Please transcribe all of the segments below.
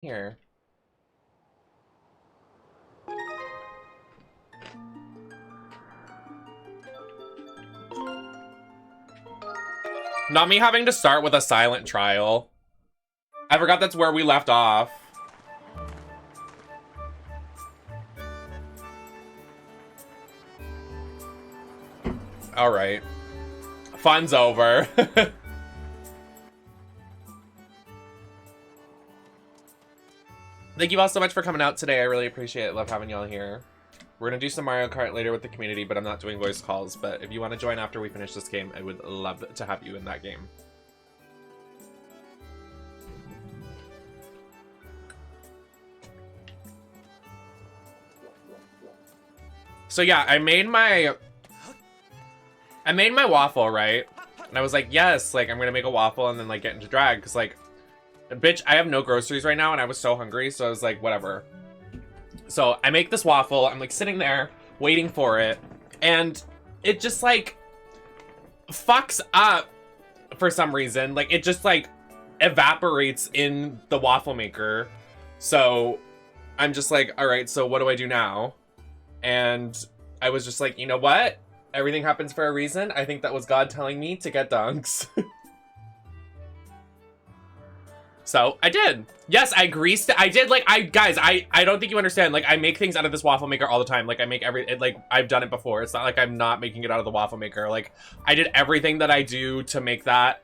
Here. Not me having to start with a silent trial. I forgot that's where we left off. All right. Fun's over. Thank you all so much for coming out today. I really appreciate it. Love having y'all here. We're gonna do some Mario Kart later with the community, but I'm not doing voice calls. But if you want to join after we finish this game, I would love to have you in that game. So yeah, I made my waffle, right? And I was like, yes, like I'm gonna make a waffle and then like get into drag, because like, bitch, I have no groceries right now and I was so hungry, so I was like, whatever. So I make this waffle, I'm like sitting there waiting for it, and it just like fucks up for some reason. Like it just like evaporates in the waffle maker. So I'm just like, all right, so what do I do now? And I was just like, you know what? Everything happens for a reason. I think that was God telling me to get dunks. So I did. Yes, I greased it. I did, like, guys, I don't think you understand. Like, I make things out of this waffle maker all the time. Like, I make like, I've done it before. It's not like I'm not making it out of the waffle maker. Like, I did everything that I do to make that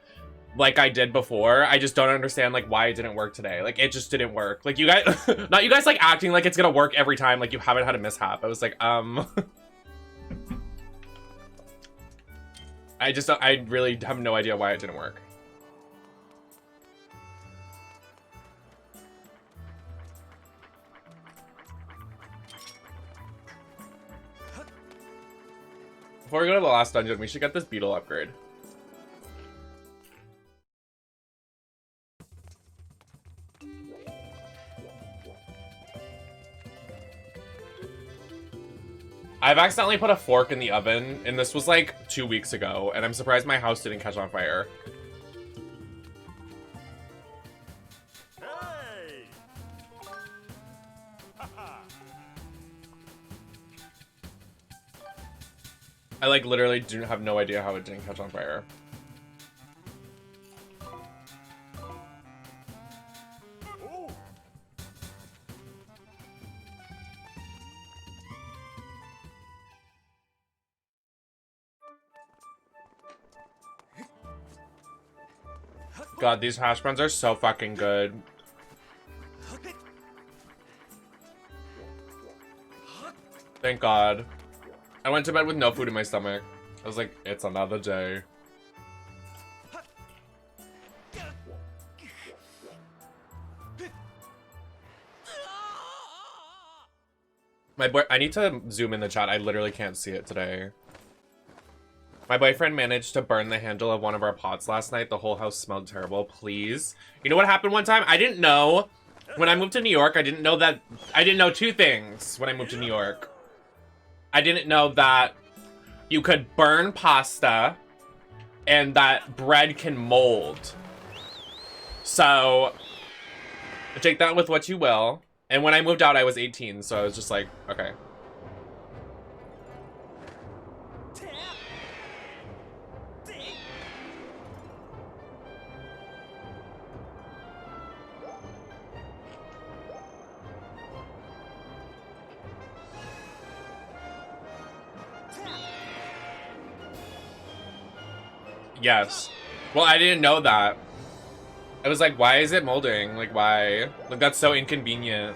like I did before. I just don't understand, like, why it didn't work today. Like, it just didn't work. Like, you guys, not you guys, like, acting like it's gonna work every time. Like, you haven't had a mishap. I was like, I really have no idea why it didn't work. Before we go to the last dungeon, we should get this beetle upgrade. I've accidentally put a fork in the oven, and this was like 2 weeks ago, and I'm surprised my house didn't catch on fire. Hey! I like literally do have no idea how it didn't catch on fire. God, these hash browns are so fucking good. Thank God. I went to bed with no food in my stomach. I was like, it's another day. I need to zoom in the chat. I literally can't see it today. My boyfriend managed to burn the handle of one of our pots last night. The whole house smelled terrible. Please. You know what happened one time? I didn't know. When I moved to New York, I didn't know two things when I moved to New York. I didn't know that you could burn pasta and that bread can mold. So take that with what you will. And when I moved out, I was 18, so I was just like, okay. Yes. Well, I didn't know that. I was like, why is it molding? Like, why? Like, that's so inconvenient.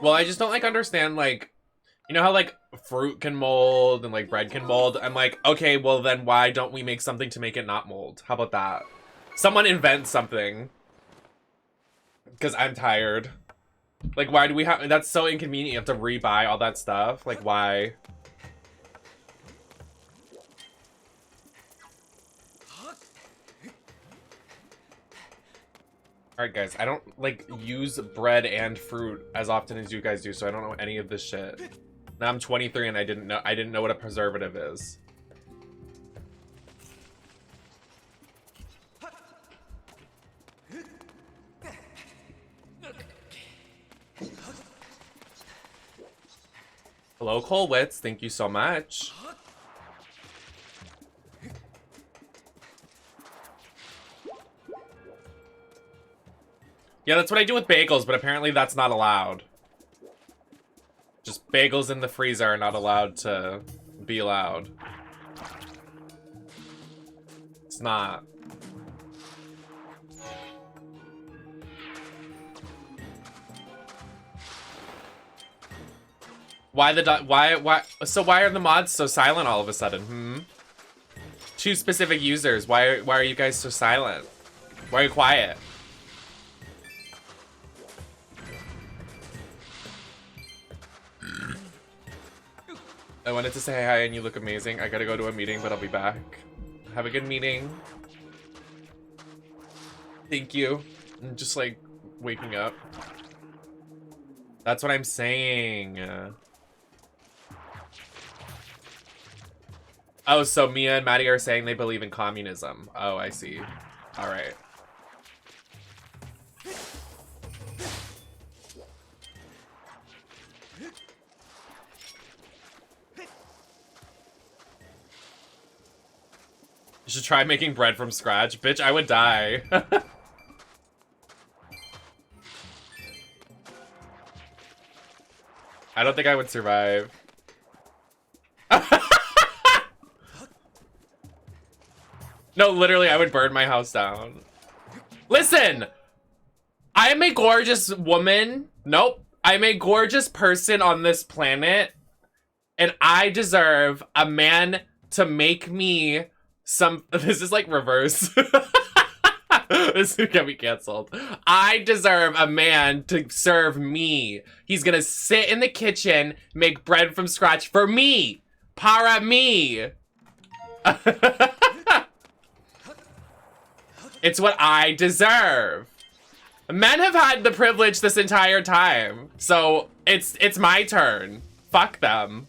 Well, I just don't, like, understand, like, you know how, like, fruit can mold and, like, bread can mold? I'm like, okay, well, then why don't we make something to make it not mold? How about that? Someone invent something. Because I'm tired. Like, why do we have... That's so inconvenient. You have to rebuy all that stuff. Like, why? Alright, guys, I don't, like, use bread and fruit as often as you guys do, so I don't know any of this shit. Now I'm 23 and I didn't know what a preservative is. Hello, Colwitz. Thank you so much. Yeah, that's what I do with bagels, but apparently that's not allowed. Just bagels in the freezer are not allowed to be allowed. It's not. So why are the mods so silent all of a sudden? Two specific users. Why are you guys so silent? Why are you quiet? I wanted to say hi and you look amazing. I gotta go to a meeting, but I'll be back. Have a good meeting. Thank you. I'm just like waking up. That's what I'm saying. Oh, so Mia and Maddie are saying they believe in communism. Oh, I see. All right. You should try making bread from scratch. Bitch, I would die. I don't think I would survive. No, literally, I would burn my house down. Listen! I am a gorgeous woman. Nope. I'm a gorgeous person on this planet. And I deserve a man to make me some... This is like reverse. This is gonna be canceled. I deserve a man to serve me. He's gonna sit in the kitchen, make bread from scratch for me. Para me. It's what I deserve. Men have had the privilege this entire time, so it's my turn. Fuck them.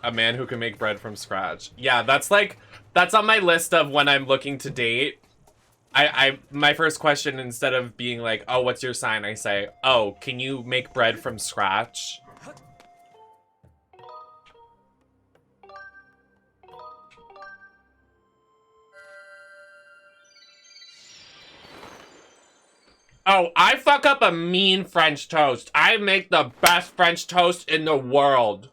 A man who can make bread from scratch. Yeah, that's on my list of when I'm looking to date. My first question, instead of being like, oh, what's your sign? I say, oh, can you make bread from scratch? Oh, I fuck up a mean French toast. I make the best French toast in the world.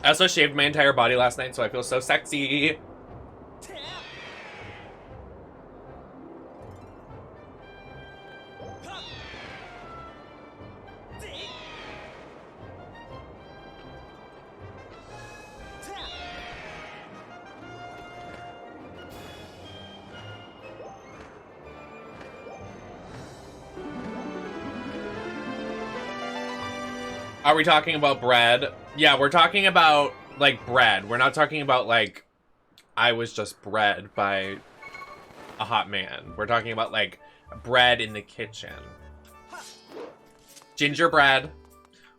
I also shaved my entire body last night, so I feel so sexy. Are we talking about bread? Yeah, we're talking about, like, bread. We're not talking about, like, I was just bred by a hot man. We're talking about, like, bread in the kitchen. Gingerbread.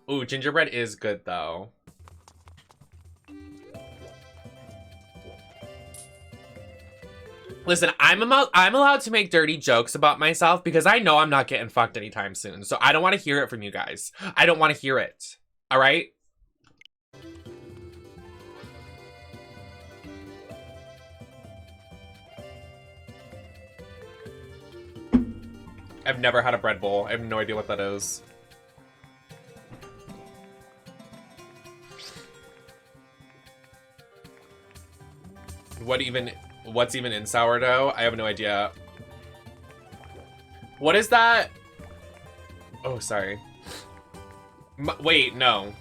Ooh, gingerbread is good, though. Listen, I'm allowed to make dirty jokes about myself because I know I'm not getting fucked anytime soon. So I don't want to hear it from you guys. I don't want to hear it. All right? I've never had a bread bowl. I have no idea what that is. What's even in sourdough? I have no idea. What is that? Oh, sorry. Wait, no.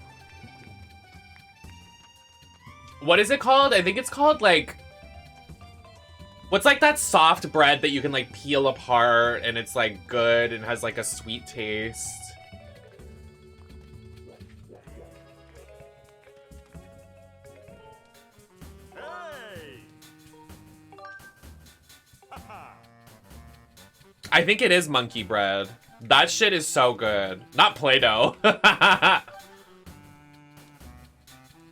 What is it called? I think it's called like, what's like that soft bread that you can like peel apart and it's like good and has like a sweet taste. I think it is monkey bread. That shit is so good. Not Play-Doh.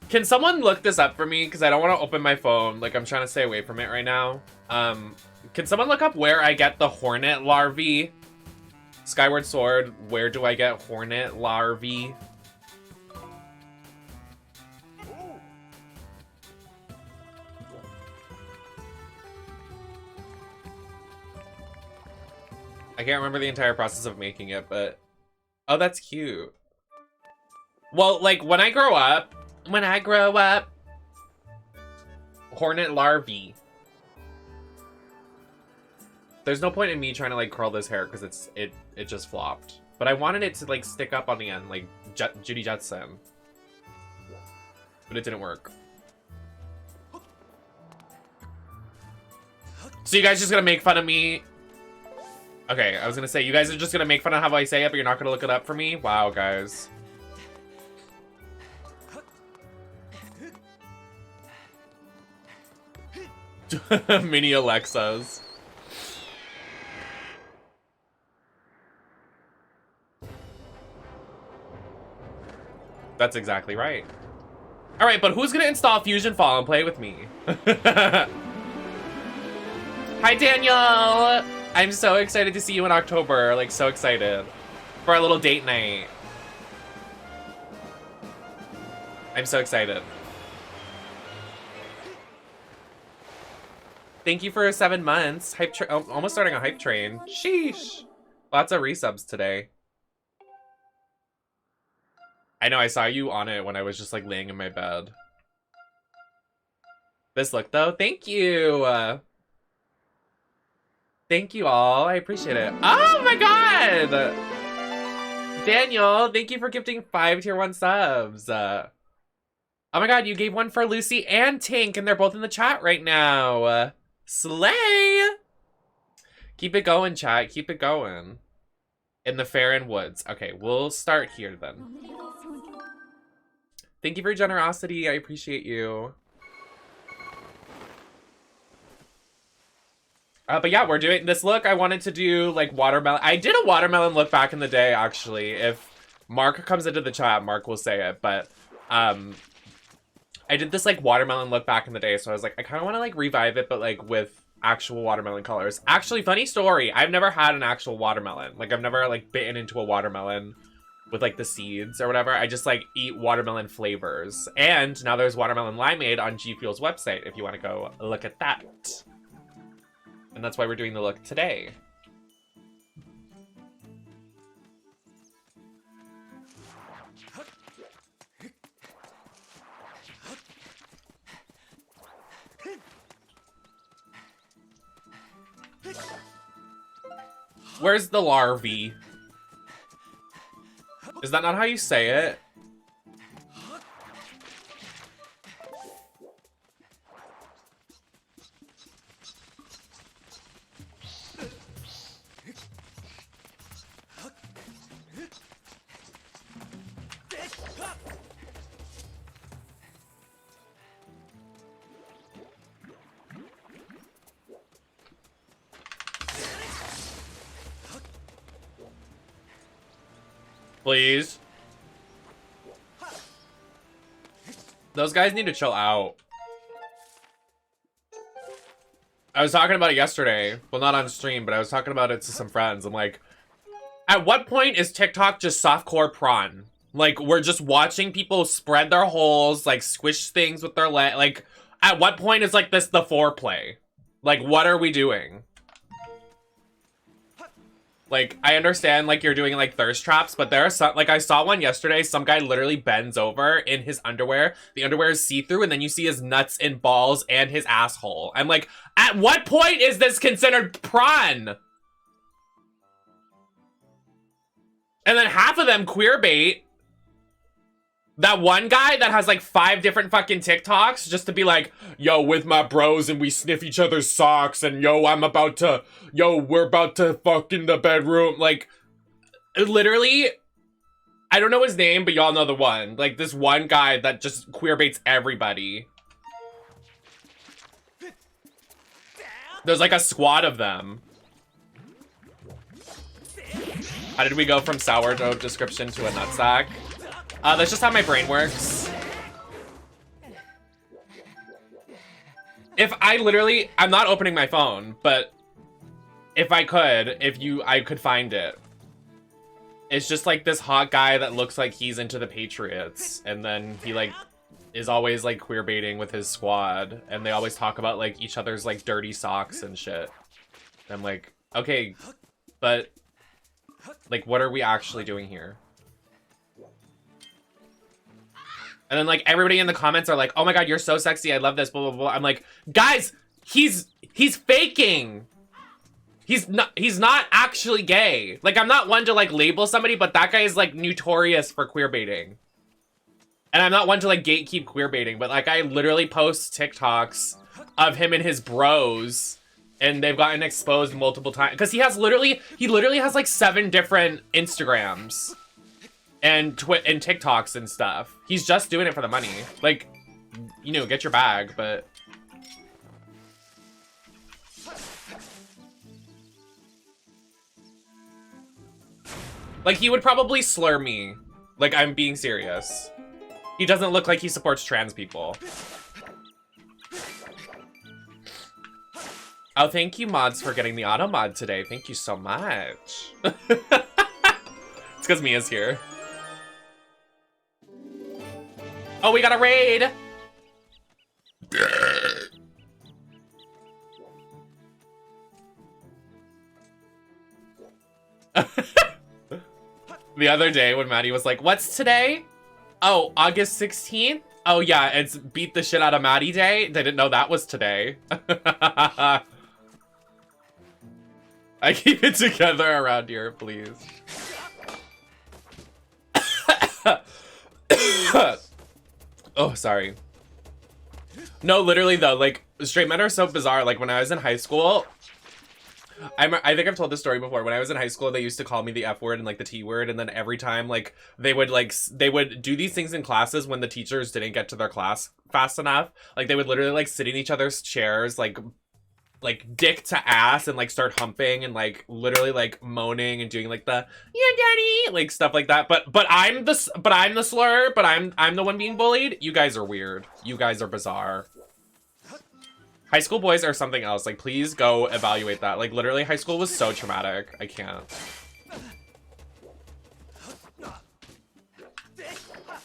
Can someone look this up for me? Because I don't want to open my phone. Like, I'm trying to stay away from it right now. Can someone look up where I get the hornet larvae? Skyward Sword, where do I get hornet larvae? I can't remember the entire process of making it, but... Oh, that's cute. Well, like, when I grow up... Hornet larvae. There's no point in me trying to, like, curl this hair, because it just flopped. But I wanted it to, like, stick up on the end, like Judy Jetson. But it didn't work. So you guys just gonna make fun of me? Okay, I was gonna say, you guys are just gonna make fun of how I say it, but you're not gonna look it up for me? Wow, guys. Mini Alexas. That's exactly right. Alright, but who's gonna install Fusion Fall and play with me? Hi, Daniel! I'm so excited to see you in October. Like, so excited. For our little date night. I'm so excited. Thank you for 7 months. Almost starting a hype train. Sheesh. Lots of resubs today. I know, I saw you on it when I was just like laying in my bed. This look though, thank you. Thank you all, I appreciate it. Oh my god! Daniel, thank you for gifting 5 tier 1 subs. Oh my god, you gave one for Lucy and Tink and they're both in the chat right now. Slay! Keep it going, chat, keep it going. In the Farron Woods. Okay, we'll start here then. Thank you for your generosity. I appreciate you. But yeah, we're doing this look. I wanted to do like watermelon. I did a watermelon look back in the day, actually. If Mark comes into the chat, Mark will say it. But I did this like watermelon look back in the day. So I was like, I kind of want to like revive it, but like with actual watermelon colors. Actually, funny story. I've never had an actual watermelon. Like I've never like bitten into a watermelon with like the seeds or whatever. I just like eat watermelon flavors. And now there's watermelon limeade on G Fuel's website if you want to go look at that. And that's why we're doing the look today. Where's the larvae? Is that not how you say it? Please. Those guys need to chill out. I was talking about it yesterday. Well, not on stream, but I was talking about it to some friends. I'm like, at what point is TikTok just softcore prawn? Like, we're just watching people spread their holes, like, squish things with their leg. Like, at what point is, like, this the foreplay? Like, what are we doing? Like, I understand, like, you're doing, like, thirst traps, but there are some, like, I saw one yesterday, some guy literally bends over in his underwear. The underwear is see-through, and then you see his nuts and balls and his asshole. I'm like, at what point is this considered prawn? And then half of them queer bait. That one guy that has like 5 different fucking TikToks just to be like, yo, with my bros and we sniff each other's socks and yo, we're about to fuck in the bedroom. Like, literally, I don't know his name, but y'all know the one. Like, this one guy that just queer baits everybody. There's like a squad of them. How did we go from sourdough description to a nutsack? That's just how my brain works. If I'm not opening my phone, but if I could, I could find it. It's just like this hot guy that looks like he's into the Patriots, and then he like is always like queer baiting with his squad, and they always talk about like each other's like dirty socks and shit. And I'm like, okay, but like, what are we actually doing here? And then like everybody in the comments are like, oh my god, you're so sexy, I love this, blah blah blah. I'm like, guys, he's faking. He's not actually gay. Like, I'm not one to like label somebody, but that guy is like notorious for queer baiting. And I'm not one to like gatekeep queer baiting, but like I literally post TikToks of him and his bros, and they've gotten exposed multiple times because he literally has like 7 different Instagrams and TikToks and stuff. He's just doing it for the money. Like, you know, get your bag, but like he would probably slur me. Like, I'm being serious. He doesn't look like he supports trans people. Oh, thank you, mods, for getting the auto mod today. Thank you so much. It's because Mia's here. Oh, we got a raid! The other day when Maddie was like, what's today? Oh, August 16th? Oh yeah, it's beat the shit out of Maddie Day. They didn't know that was today. I keep it together around here, please. Oh, sorry. No, literally though, like, straight men are so bizarre. Like, when I was in high school, I think I've told this story before. When I was in high school, they used to call me the F word and like the T word, and then every time like they would do these things in classes when the teachers didn't get to their class fast enough. Like, they would literally like sit in each other's chairs, like dick to ass, and like start humping and like literally like moaning and doing like the yeah daddy like stuff like that. But I'm the slur, but I'm the one being bullied. You guys are weird. You guys are bizarre. High school boys are something else. Like, please go evaluate that. Like, literally, high school was so traumatic. I can't.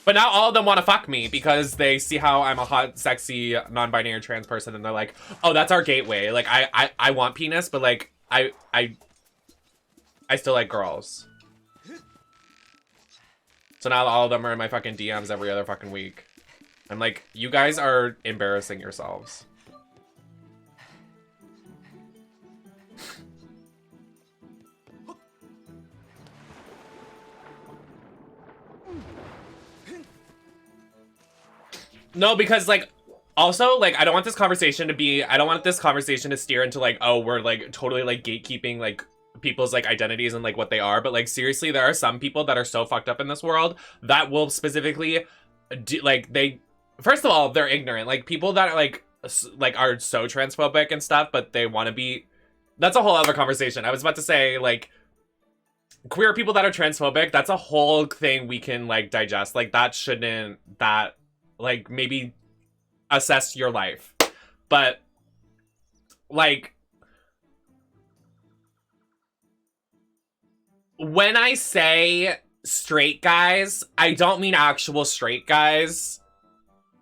But now all of them want to fuck me because they see how I'm a hot, sexy, non-binary trans person, and they're like, oh, that's our gateway. Like, I want penis, but like, I still like girls. So now all of them are in my fucking DMs every other fucking week. I'm like, you guys are embarrassing yourselves. No, because like, also like, I don't want this conversation to steer into like, oh, we're like totally like gatekeeping like people's like identities and like what they are. But like, seriously, there are some people that are so fucked up in this world that will specifically do, like, first of all, they're ignorant. Like, people that are like are so transphobic and stuff, but they want to be, that's a whole other conversation. I was about to say, like, queer people that are transphobic, that's a whole thing we can like digest. Like, like, maybe assess your life. But like, when I say straight guys, I don't mean actual straight guys,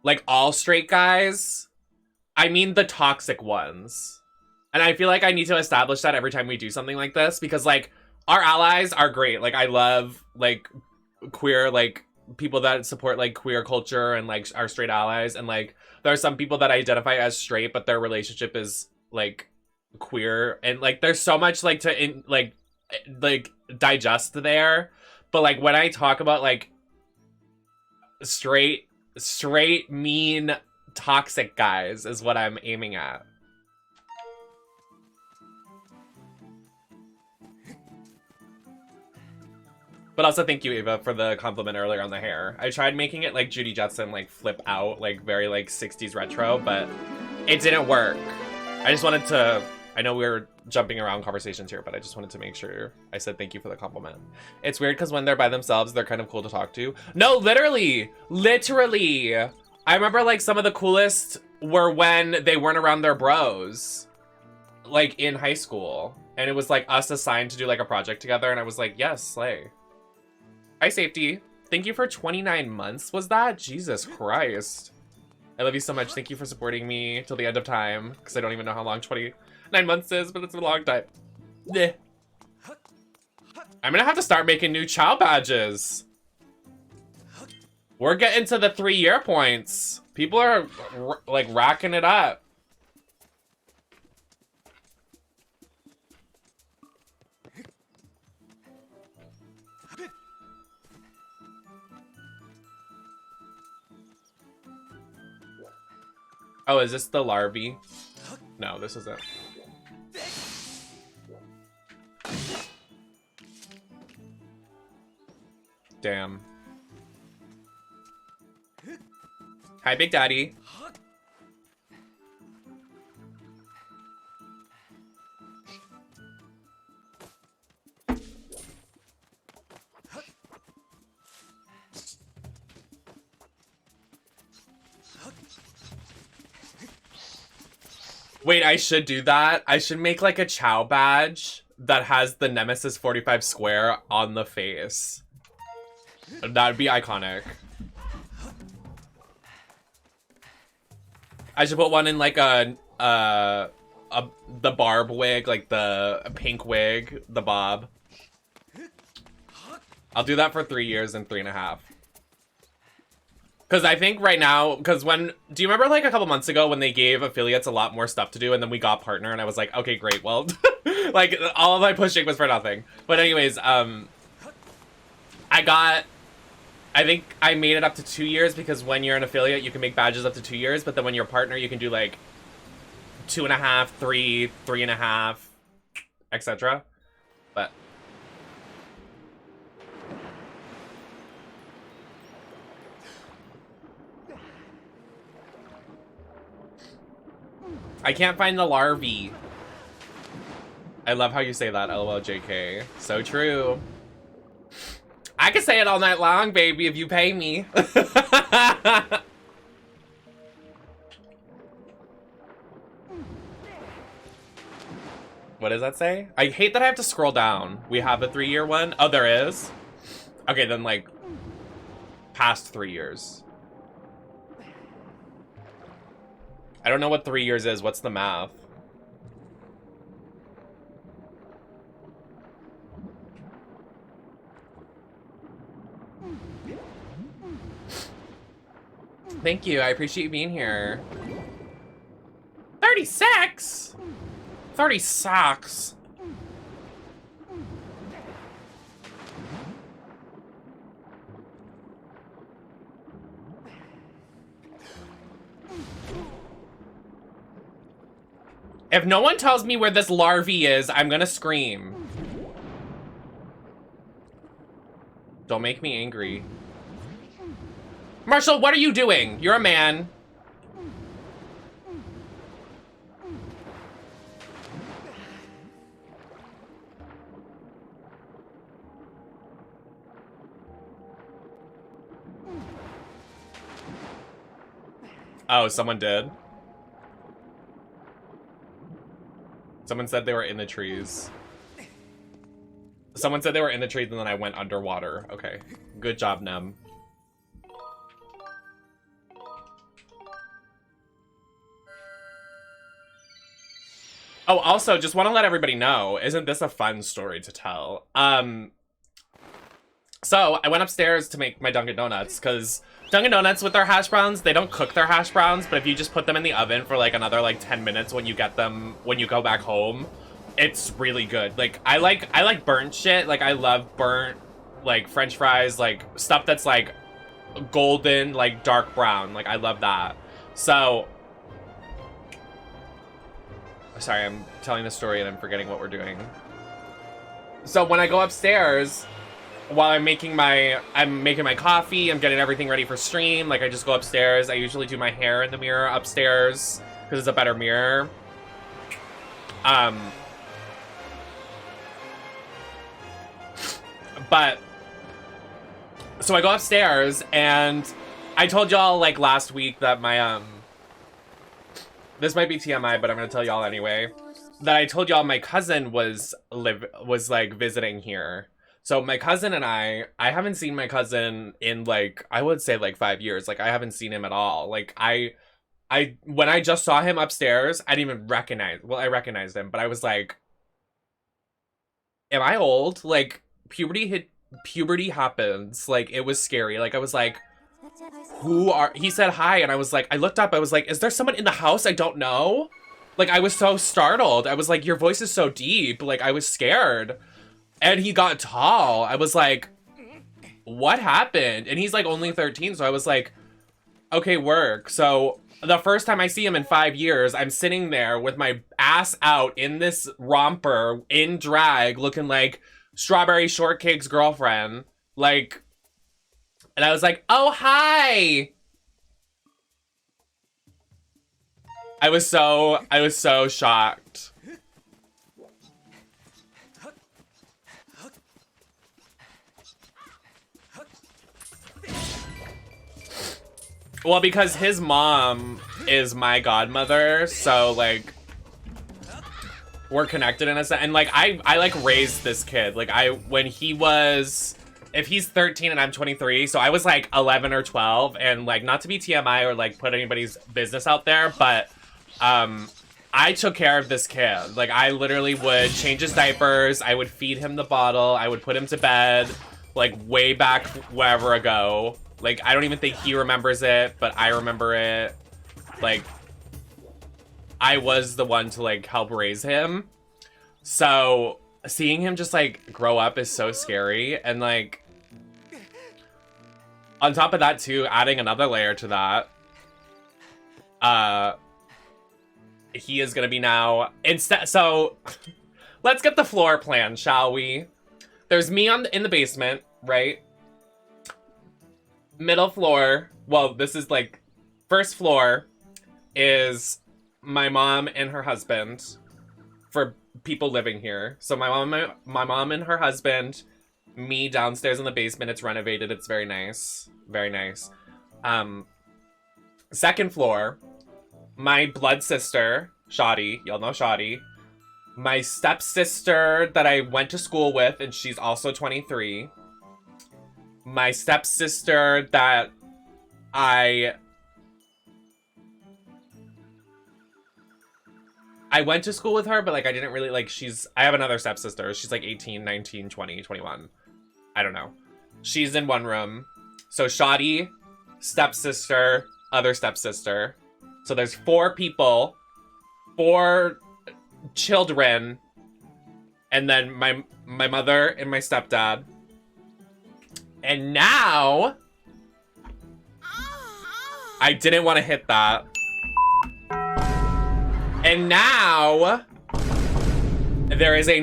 like all straight guys. I mean the toxic ones. And I feel like I need to establish that every time we do something like this, because like, our allies are great. Like, I love like queer, like, people that support like queer culture and like our straight allies, and like there are some people that identify as straight but their relationship is like queer, and like there's so much like to like digest there. But like, when I talk about like Straight, mean, toxic guys is what I'm aiming at. But also thank you, Ava, for the compliment earlier on the hair. I tried making it like Judy Jetson, like flip out, like very like 60s retro, but it didn't work. I just wanted to, I know we were jumping around conversations here, but I just wanted to make sure I said thank you for the compliment. It's weird because when they're by themselves, they're kind of cool to talk to. No, literally. I remember like some of the coolest were when they weren't around their bros, like in high school. And it was like us assigned to do like a project together. And I was like, yes, slay. Hi, Safety. Thank you for 29 months, was that? Jesus Christ. I love you so much. Thank you for supporting me till the end of time. Because I don't even know how long 29 months is, but it's a long time. Blech. I'm gonna have to start making new chow badges. We're getting to the 3-year points. People are like racking it up. Oh, is this the larvae? No, this isn't. Damn. Hi, Big Daddy. Wait, I should do that. I should make like a chow badge that has the Nemesis 45 square on the face. That'd be iconic. I should put one in like the barb wig, like the pink wig, the bob. I'll do that for 3 years and 3.5. Because I think right now, because when, do you remember like a couple months ago when they gave affiliates a lot more stuff to do and then we got partner and I was like, okay, great, well, like all of my pushing was for nothing. But anyways, I think I made it up to 2 years because when you're an affiliate, you can make badges up to 2 years, but then when you're a partner, you can do like 2.5, 3, 3.5, etc. But I can't find the larvae. I love how you say that, LOL JK. So true. I can say it all night long, baby, if you pay me. What does that say? I hate that I have to scroll down. We have a 3-year one. Oh, there is? Okay, then like past 3 years. I don't know what 3 years is. What's the math? Thank you. I appreciate you being here. 36? 30 socks. If no one tells me where this larvae is, I'm gonna scream. Don't make me angry. Marshall, what are you doing? You're a man. Oh, someone did? Someone said they were in the trees. Someone said they were in the trees and then I went underwater. Okay. Good job, Nem. Oh, also, just want to let everybody know, isn't this a fun story to tell? So, I went upstairs to make my Dunkin' Donuts, because Dunkin' Donuts with their hash browns, they don't cook their hash browns, but if you just put them in the oven for like another like 10 minutes when you get them, when you go back home, it's really good. Like, I like burnt shit. Like, I love burnt, like, French fries, like, stuff that's like golden, like dark brown. Like I love that. So, sorry, I'm telling the story and I'm forgetting what we're doing. So when I go upstairs, while I'm making my coffee, I'm getting everything ready for stream. Like I just go upstairs. I usually do my hair in the mirror upstairs because it's a better mirror. But so I go upstairs and I told y'all like last week that my this might be TMI, but I'm gonna tell y'all anyway. That I told y'all my cousin was like visiting here. So my cousin and I haven't seen my cousin in like, I would say like 5 years. Like I haven't seen him at all. Like when I just saw him upstairs, I didn't even recognize, well, I recognized him, but I was like, am I old? Like puberty happens. Like it was scary. Like I was like, he said hi. And I was like, I looked up, I was like, is there someone in the house I don't know? Like, I was so startled. I was like, your voice is so deep. Like, I was scared. And he got tall. I was like, what happened? And he's like only 13. So I was like, okay, work. So the first time I see him in 5 years, I'm sitting there with my ass out in this romper in drag looking like Strawberry Shortcake's girlfriend. Like, and I was like, oh, hi. I was so shocked. Well, because his mom is my godmother, so like we're connected in a sense. And like I like raised this kid. Like when he was, if he's 13 and I'm 23, so I was like 11 or 12, and like not to be TMI or like put anybody's business out there, but I took care of this kid. Like I literally would change his diapers, I would feed him the bottle, I would put him to bed, like way back wherever ago. Like I don't even think he remembers it, but I remember it. Like I was the one to like help raise him. So seeing him just like grow up is so scary. And like on top of that too, adding another layer to that, he is gonna be now instead. So let's get the floor plan, shall we? There's me in the basement, right? Middle floor, well, this is like first floor is my mom and her husband for people living here. So my mom and her husband, me downstairs in the basement. It's renovated. It's very nice. Very nice. Second floor, my blood sister, Shoddy. Y'all know Shoddy. My stepsister that I went to school with, and she's also 23. My stepsister that I went to school with her, but like I didn't really like, I have another stepsister. She's like 18, 19, 20, 21. I don't know. She's in one room. So Shoddy, stepsister, other stepsister. So there's 4 people, 4 children, and then my mother and my stepdad. And now, I didn't want to hit that. And now, there is a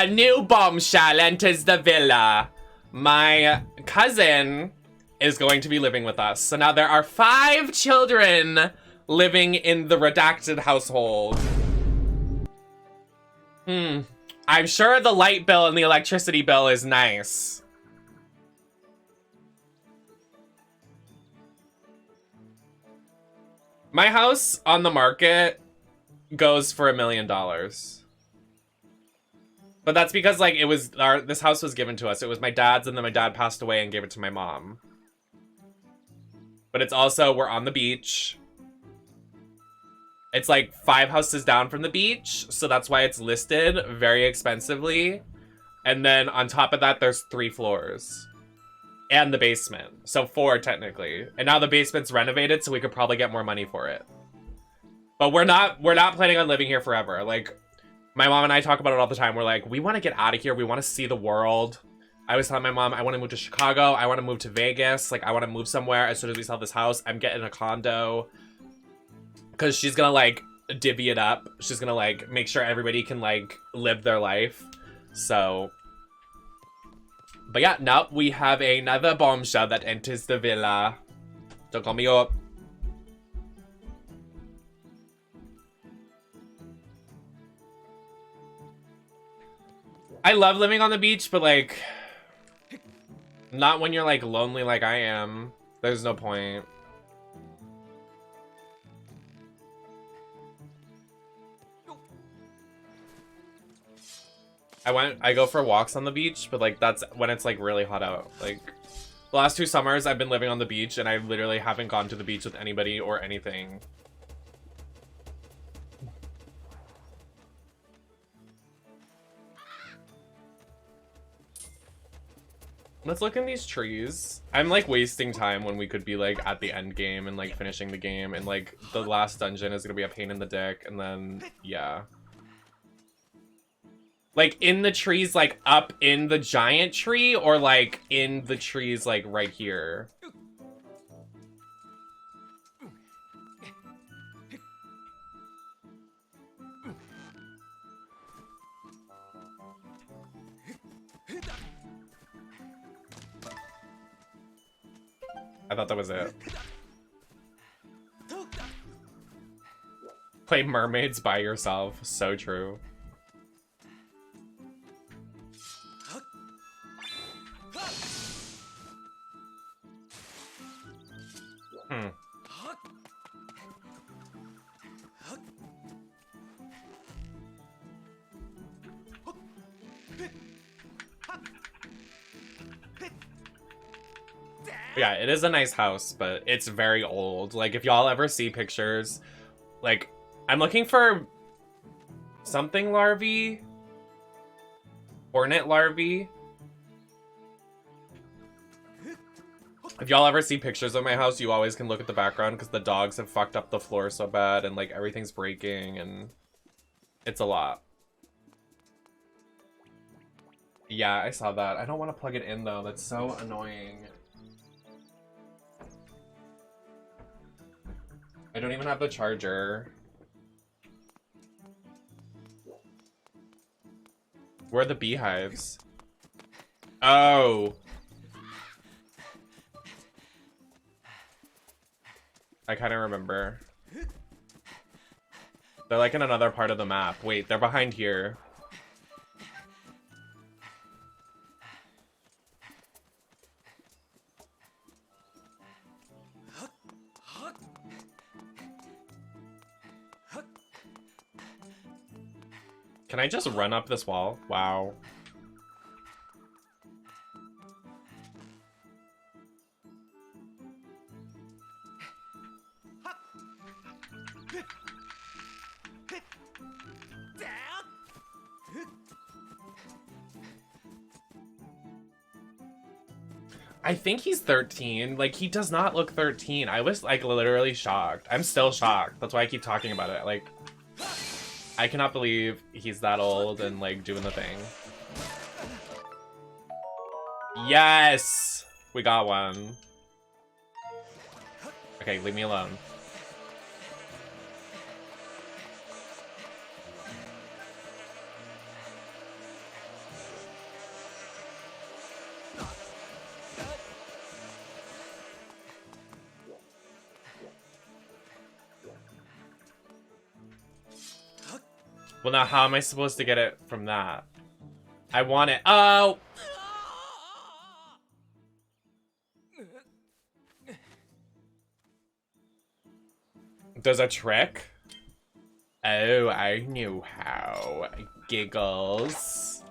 new bombshell enters the villa. My cousin is going to be living with us. So now there are 5 children living in the redacted household. I'm sure the light bill and the electricity bill is nice. My house on the market goes for $1 million. But that's because like this house was given to us. It was my dad's, and then my dad passed away and gave it to my mom. But it's also, we're on the beach. It's like 5 houses down from the beach, so that's why it's listed very expensively. And then on top of that, there's 3 floors. And the basement. So 4 technically. And now the basement's renovated, so we could probably get more money for it. But we're not planning on living here forever. Like, my mom and I talk about it all the time. We're like, we want to get out of here. We want to see the world. I was telling my mom, I want to move to Chicago. I want to move to Vegas. Like, I want to move somewhere as soon as we sell this house. I'm getting a condo. Because she's going to, like, divvy it up. She's going to, like, make sure everybody can, like, live their life. So... But yeah, now we have another bombshell that enters the villa. Don't call me up. I love living on the beach, but like, not when you're like lonely like I am. There's no point. I go for walks on the beach, but like that's when it's like really hot out. Like the last 2 summers I've been living on the beach and I literally haven't gone to the beach with anybody or anything. Let's look in these trees. I'm like wasting time when we could be like at the end game and like finishing the game, and like the last dungeon is gonna be a pain in the dick, and then yeah. Like in the trees, like up in the giant tree, or like in the trees like right here. I thought that was it. Play mermaids by yourself. So true. Yeah, it is a nice house, but it's very old. Like, if y'all ever see pictures, like, I'm looking for something larvae. Hornet larvae. If y'all ever see pictures of my house, you always can look at the background because the dogs have fucked up the floor so bad and, like, everything's breaking and it's a lot. Yeah, I saw that. I don't want to plug it in, though. That's so annoying. I don't even have the charger. Where are the beehives? Oh. I kind of remember. They're like in another part of the map. Wait, they're behind here. Can I just run up this wall? Wow. I think he's 13. Like, he does not look 13. I was, like, literally shocked. I'm still shocked. That's why I keep talking about it. Like, I cannot believe he's that old and, like, doing the thing. Yes! We got one. Okay, leave me alone. Well, now how am I supposed to get it from that? I want it. Oh! There's a trick? Oh, I knew how. Giggles.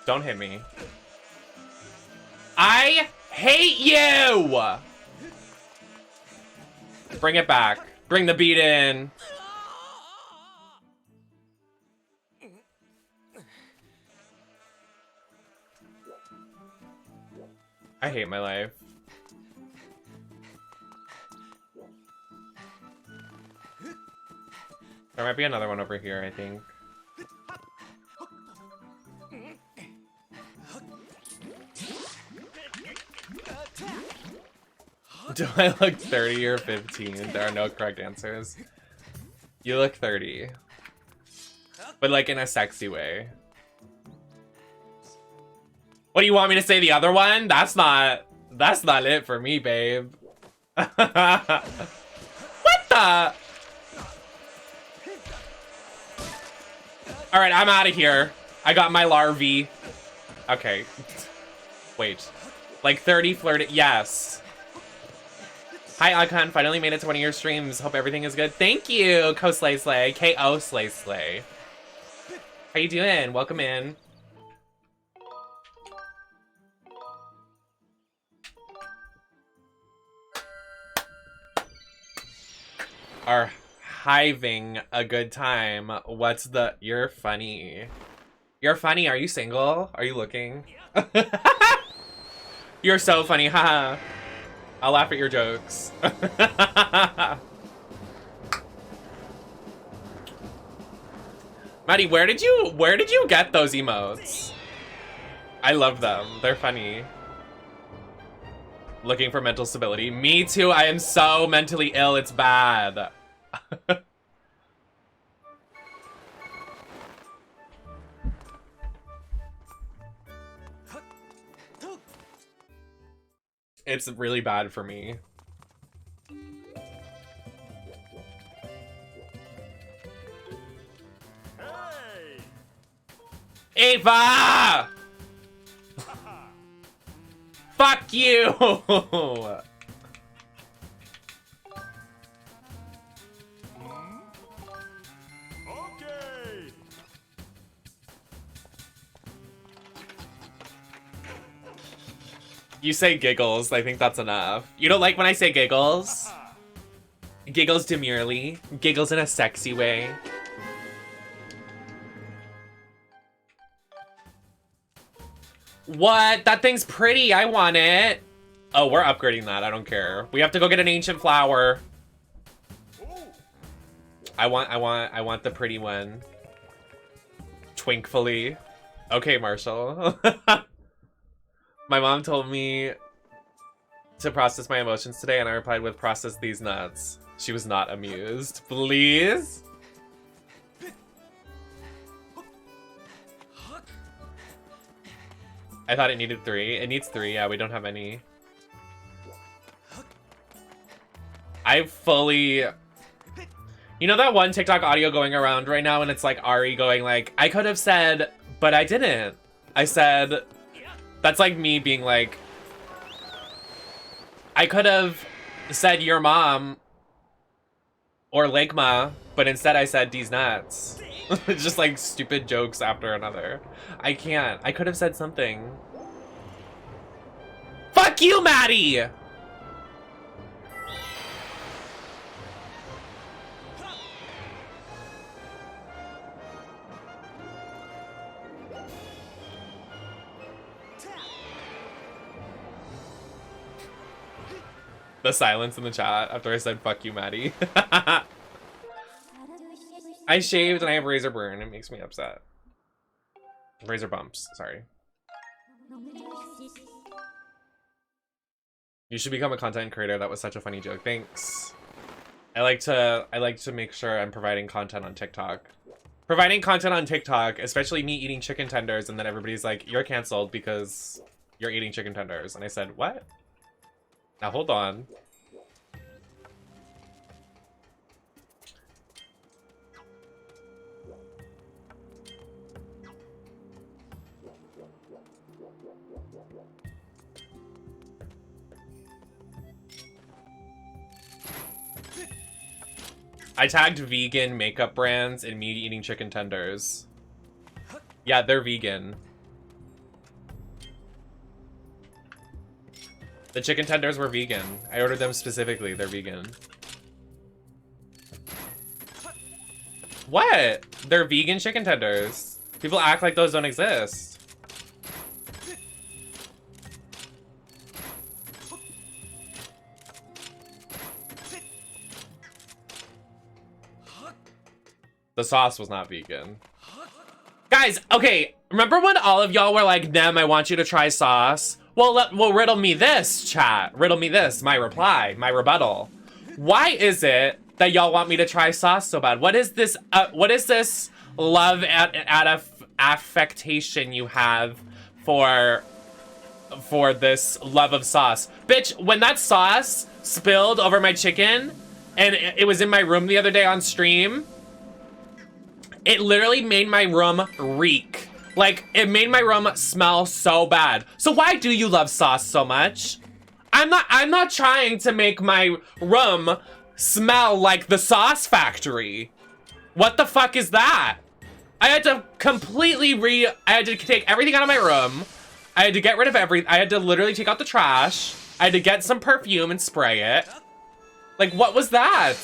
Don't hit me. I hate you! Bring it back. Bring the beat in. I hate my life. There might be another one over here, I think. Do I look 30 or 15? There are no correct answers. You look 30. But like in a sexy way. What do you want me to say, the other one? That's not it for me, babe. What the? All right, I'm out of here. I got my larvae. Okay. Wait. Like 30 flirted. Yes. Hi, Icon. Finally made it to one of your streams. Hope everything is good. Thank you, Ko Slay Slay. K-O Slay Slay. How you doing? Welcome in. Are hiving a good time. What's the... You're funny. You're funny. Are you single? Are you looking? You're so funny, haha. I'll laugh at your jokes. Maddie, where did you get those emotes? I love them. They're funny. Looking for mental stability. Me too. I am so mentally ill. It's bad. It's really bad for me. Hey. Ava! Fuck you! Okay. You say giggles. I think that's enough. You don't like when I say giggles? Giggles demurely. Giggles in a sexy way. What? That thing's pretty. I want it. Oh, we're upgrading that. I don't care. We have to go get an ancient flower. I want the pretty one. Twinkfully. Okay, Marshall. My mom told me to process my emotions today, and I replied with process these nuts. She was not amused. Please? I thought it needed 3. It needs 3. Yeah, we don't have any. I fully... You know that one TikTok audio going around right now and it's like Ari going like, I could have said, but I didn't. I said... That's like me being like... I could have said your mom or Legma, but instead I said these nuts. It's just like stupid jokes after another. I can't. I could have said something. Fuck you, Maddie! The silence in the chat after I said fuck you, Maddie. I shaved and I have razor burn. It makes me upset. Razor bumps, sorry. You should become a content creator. That was such a funny joke. Thanks. I like to make sure I'm providing content on TikTok. Providing content on TikTok, especially me eating chicken tenders, and then everybody's like, you're canceled because you're eating chicken tenders. And I said, what? Now hold on. I tagged vegan makeup brands in me eating chicken tenders. Yeah, they're vegan. The chicken tenders were vegan. I ordered them specifically. They're vegan. What? They're vegan chicken tenders. People act like those don't exist. The sauce was not vegan. Guys, okay, remember when all of y'all were like, Nem, I want you to try sauce? Well, riddle me this, chat. Riddle me this, my reply, my rebuttal. Why is it that y'all want me to try sauce so bad? What is this love affectation you have for this love of sauce? Bitch, when that sauce spilled over my chicken and it was in my room the other day on stream, it literally made my room reek. Like, it made my room smell so bad. So why do you love sauce so much? I'm not trying to make my room smell like the sauce factory. What the fuck is that? I had to completely I had to take everything out of my room. I had to get rid of I had to literally take out the trash. I had to get some perfume and spray it. Like, what was that?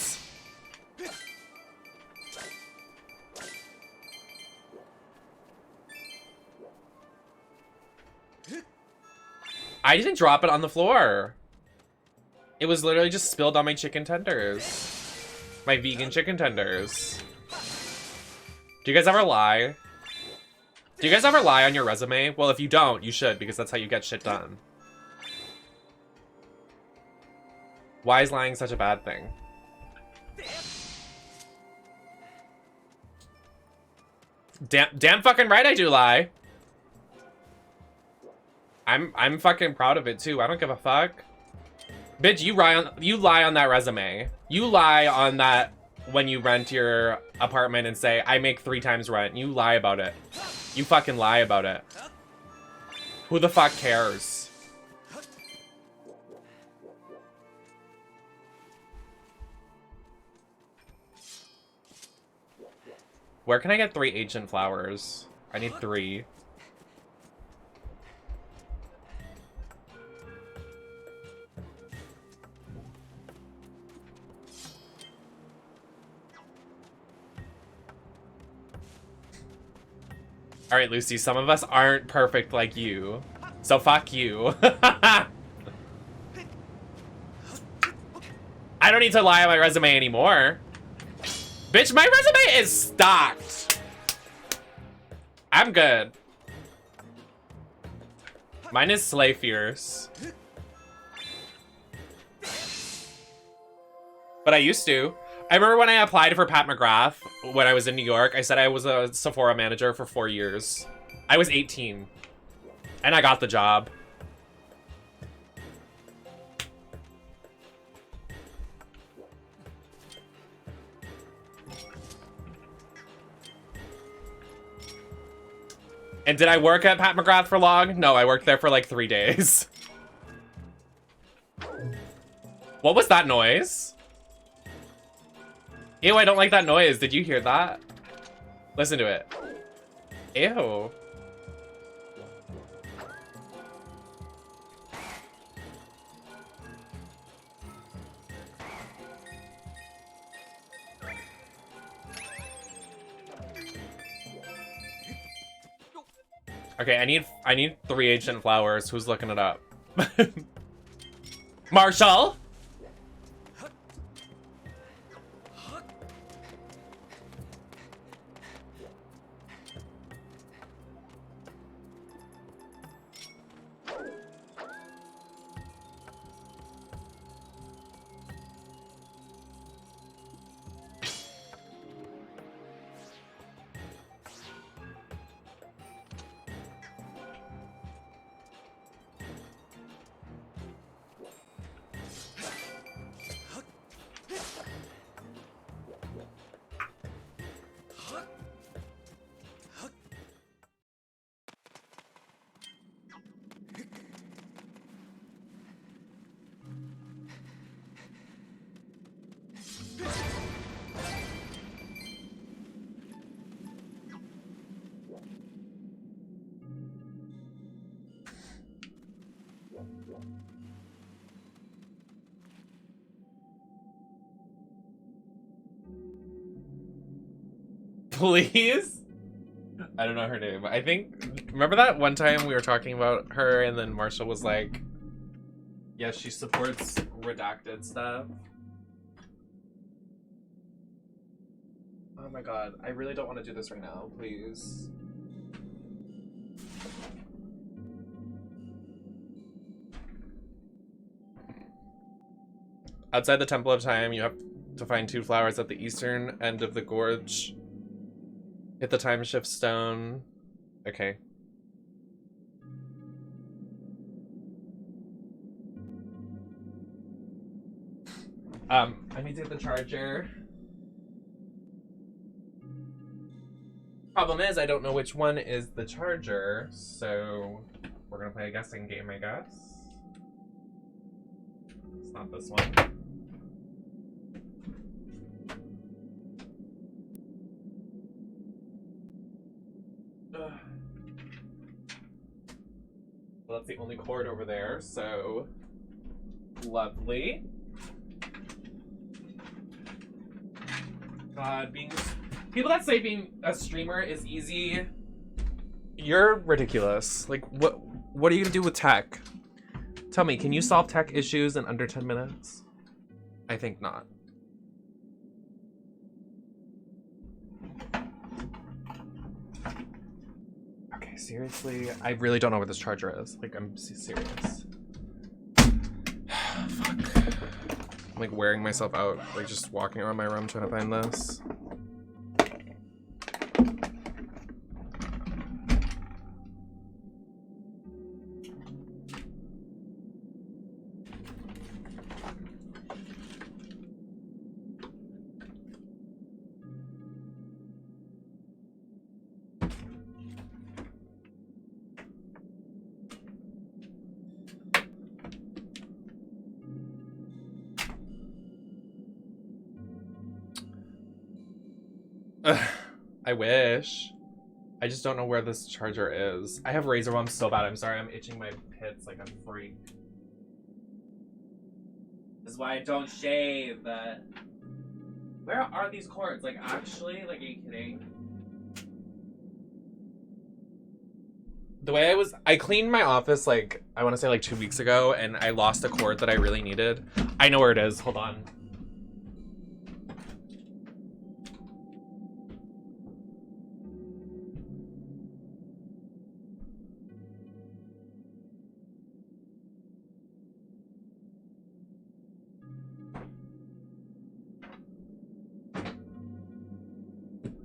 I didn't drop it on the floor. It was literally just spilled on my chicken tenders. My vegan chicken tenders. Do you guys ever lie? Do you guys ever lie on your resume? Well, if you don't, you should, because that's how you get shit done. Why is lying such a bad thing? Damn fucking right I do lie. I'm fucking proud of it too. I don't give a fuck. Bitch, you lie on that resume. You lie on that when you rent your apartment and say, I make 3 times rent. You lie about it. You fucking lie about it. Who the fuck cares? Where can I get 3 ancient flowers? I need 3. All right, Lucy, some of us aren't perfect like you. So fuck you. I don't need to lie on my resume anymore. Bitch, my resume is stocked. I'm good. Mine is Slay Fierce. But I used to. I remember when I applied for Pat McGrath when I was in New York, I said I was a Sephora manager for 4 years. I was 18. And I got the job. And did I work at Pat McGrath for long? No, I worked there for like 3 days. What was that noise? Ew, I don't like that noise. Did you hear that? Listen to it. Ew. Okay, I need 3 ancient flowers. Who's looking it up? Marshall? Please? I don't know her name. I think, remember that one time we were talking about her and then Marshall was like, yeah, she supports redacted stuff. Oh my god, I really don't want to do this right now, please. Outside the Temple of Time, you have to find 2 flowers at the eastern end of the gorge. Hit the time shift stone. Okay. I need to get the charger. Problem is, I don't know which one is the charger, so we're gonna play a guessing game, I guess. It's not this one. Ugh. Well, that's the only cord over there, so lovely. God, people that say being a streamer is easy, you're ridiculous. Like, what are you gonna do with tech? Tell me, can you solve tech issues in under 10 minutes? I think not. Okay, seriously, I really don't know where this charger is. Like, I'm serious. Fuck. I'm like wearing myself out, like just walking around my room trying to find this. I wish. I just don't know where this charger is. I have razor bumps so bad. I'm sorry. I'm itching my pits like I'm freak. This is why I don't shave. Where are these cords? Like, actually? Like, are you kidding? The way I cleaned my office, like, I want to say like 2 weeks ago, and I lost a cord that I really needed. I know where it is. Hold on.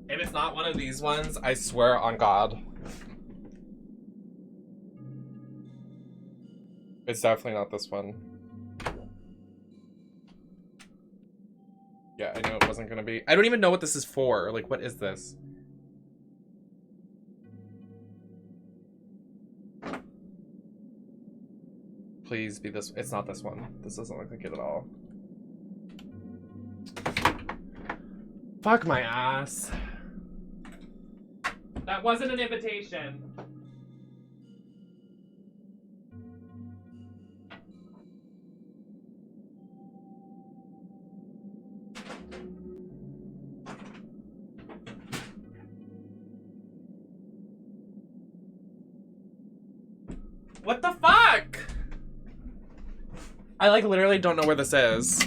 If it's not one of these ones, I swear on God. It's definitely not this one. Yeah, I knew it wasn't gonna be. I don't even know what this is for. Like, what is this? Please be this. It's not this one. This doesn't look like it at all. Fuck my ass. That wasn't an invitation. What the fuck? I like literally don't know where this is.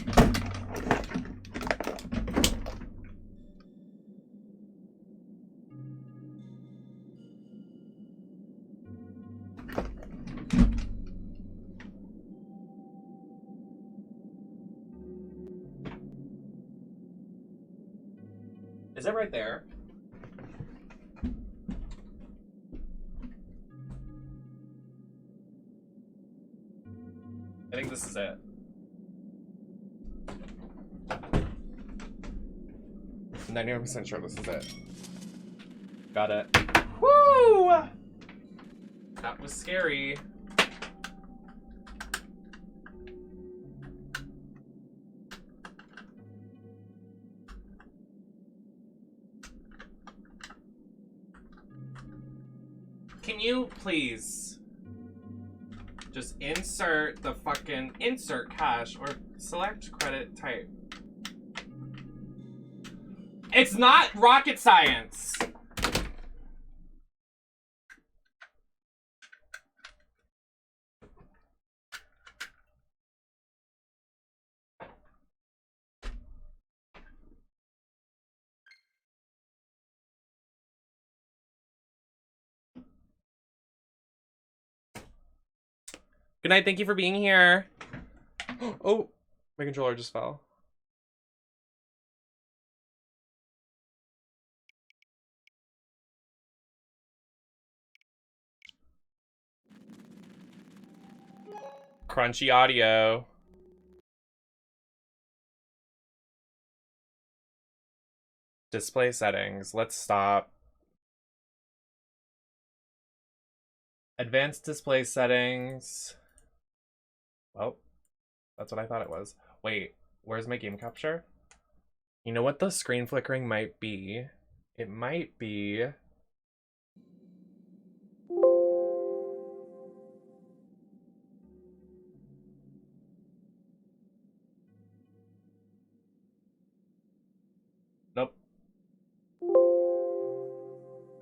Is it right there? I think this is it. I'm 99% sure this is it. Got it. Woo! That was scary. Can you please just insert the fucking insert cash or select credit type? It's not rocket science. Good night, thank you for being here. Oh, my controller just fell. Crunchy audio. Display settings. Let's stop. Advanced display settings. Oh, that's what I thought it was. Wait, where's my game capture? You know what the screen flickering might be? It might be... Nope.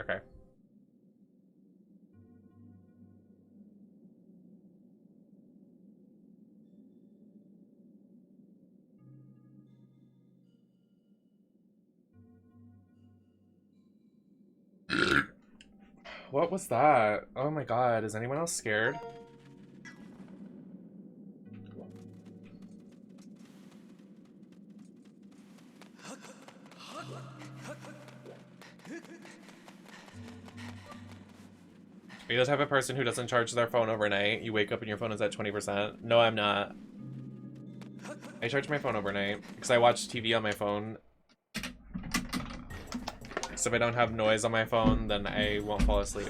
Okay. What was that? Oh my god, is anyone else scared? Are you the type of person who doesn't charge their phone overnight? You wake up and your phone is at 20%? No, I'm not. I charge my phone overnight because I watch TV on my phone. So if I don't have noise on my phone, then I won't fall asleep.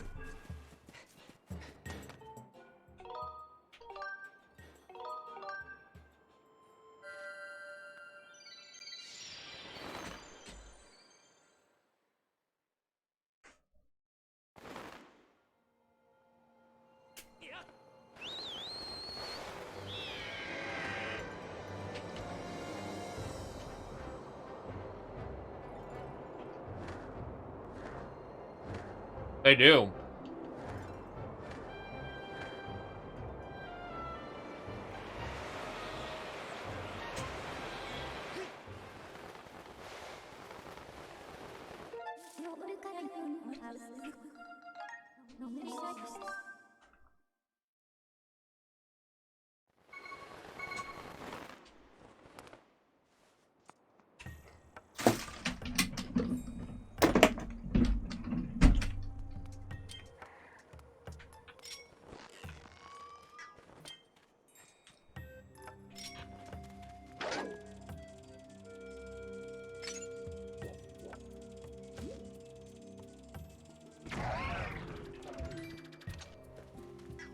They do.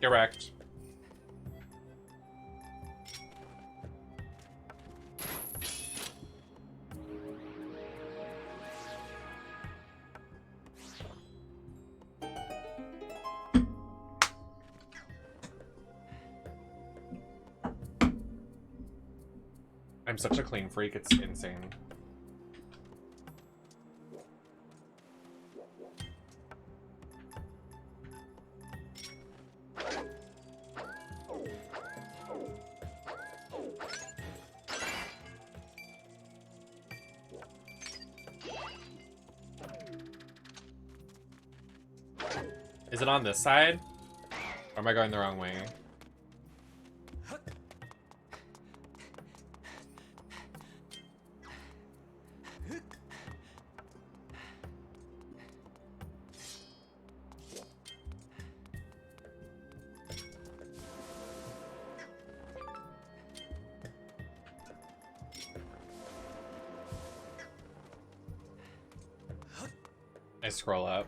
Correct. I'm such a clean freak, it's insane. Is it on this side? Or am I going the wrong way? I scroll up.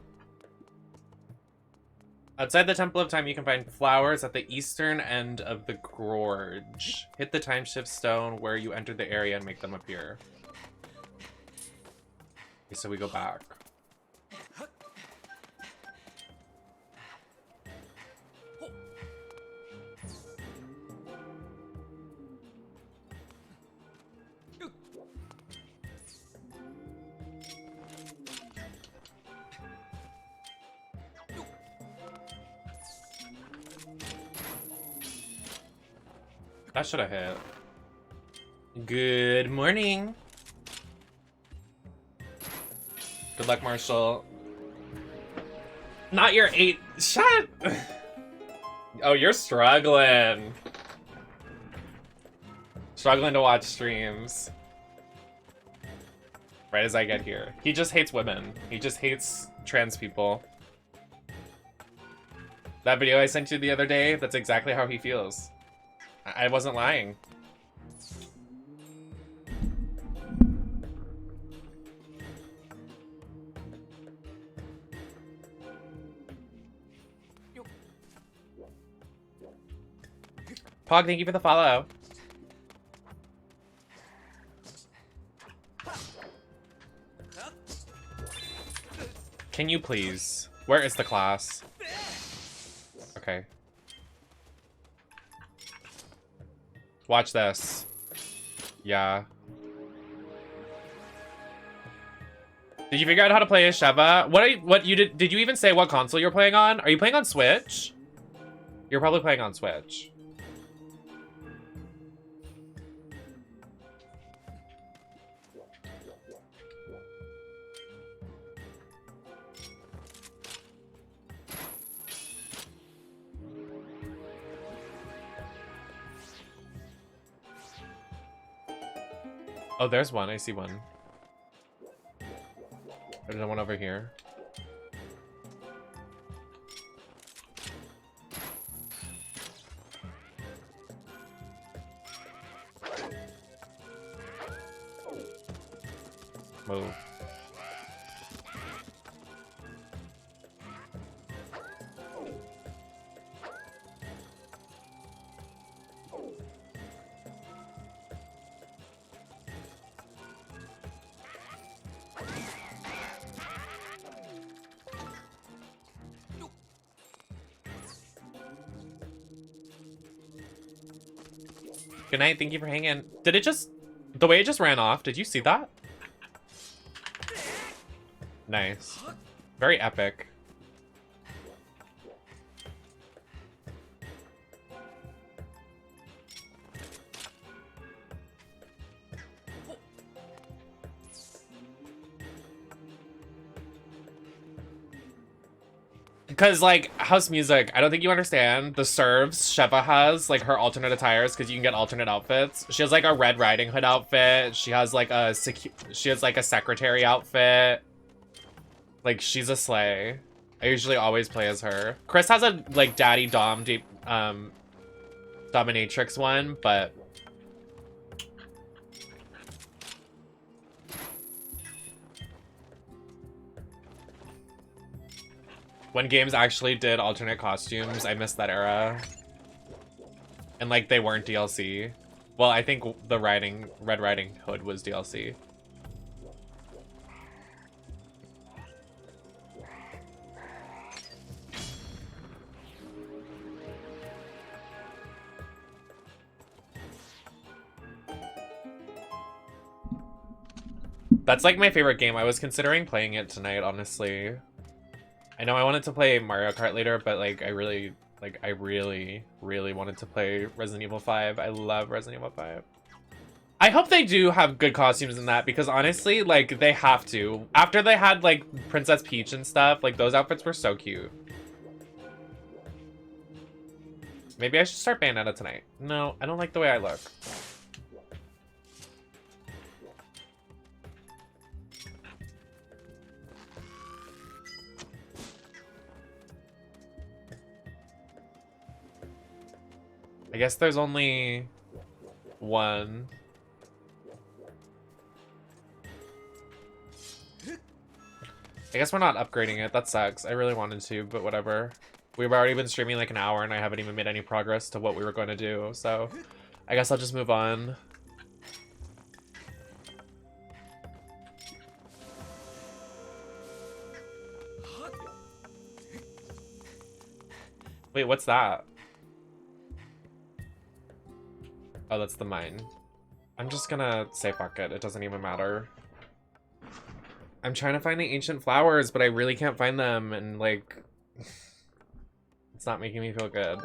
Outside the Temple of Time, you can find flowers at the eastern end of the gorge. Hit the time shift stone where you entered the area and make them appear. Okay, so we go back. That should have hit. Good morning. Good luck, Marshall. Not your 8. Shut. Oh, you're struggling. Struggling to watch streams. Right as I get here. He just hates women. He just hates trans people. That video I sent you the other day, that's exactly how he feels. I wasn't lying. Pog, thank you for the follow. Can you please? Where is the class? Okay. Watch this. Yeah. Did you figure out how to play as Sheva? What you did you even say what console you're playing on? Are you playing on Switch? You're probably playing on Switch. Oh, there's one. I see one. There's one over here. Move. Good night, thank you for hanging. Did it just... The way it just ran off, did you see that? Nice. Very epic. Because, like, house music, I don't think you understand the serves Sheva has, like, her alternate attires, because you can get alternate outfits. She has, like, a Red Riding Hood outfit. She has, like, a secretary outfit. Like, she's a slay. I usually always play as her. Chris has a, like, Daddy Dom, Dominatrix one, but... When games actually did alternate costumes, I missed that era. And, like, they weren't DLC. Well, I think the Red Riding Hood was DLC. That's, like, my favorite game. I was considering playing it tonight, honestly. I know I wanted to play Mario Kart later, but, like, I really wanted to play Resident Evil 5. I love Resident Evil 5. I hope they do have good costumes in that, because honestly, like, they have to. After they had, like, Princess Peach and stuff, like, those outfits were so cute. Maybe I should start Bayonetta tonight. No, I don't like the way I look. I guess there's only one. I guess we're not upgrading it. That sucks. I really wanted to, but whatever. We've already been streaming like an hour and I haven't even made any progress to what we were going to do. So I guess I'll just move on. Wait, what's that? Oh, that's the mine. I'm just gonna say fuck it. It doesn't even matter. I'm trying to find the ancient flowers, but I really can't find them, and like, it's not making me feel good.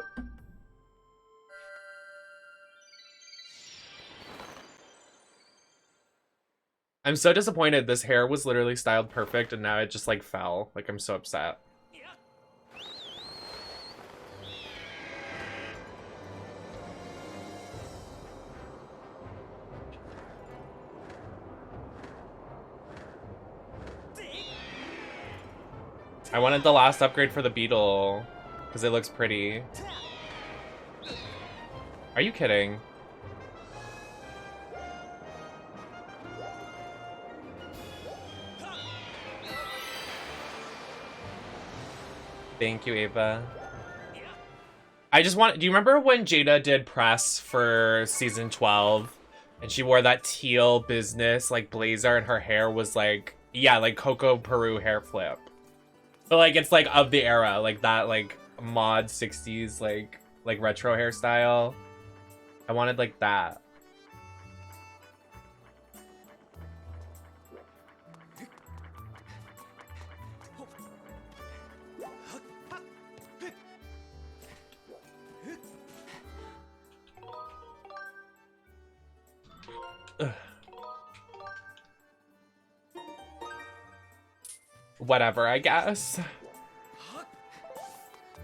I'm so disappointed. This hair was literally styled perfect, and now it just like fell. Like, I'm so upset. I wanted the last upgrade for the beetle because it looks pretty. Are you kidding? Thank you, Ava. I just want, do you remember when Jada did press for season 12 and she wore that teal business like blazer and her hair was like, yeah, like Coco Peru hair flip. But like, it's like of the era, like that like mod 60s, like retro hairstyle. I wanted like that. Whatever, I guess.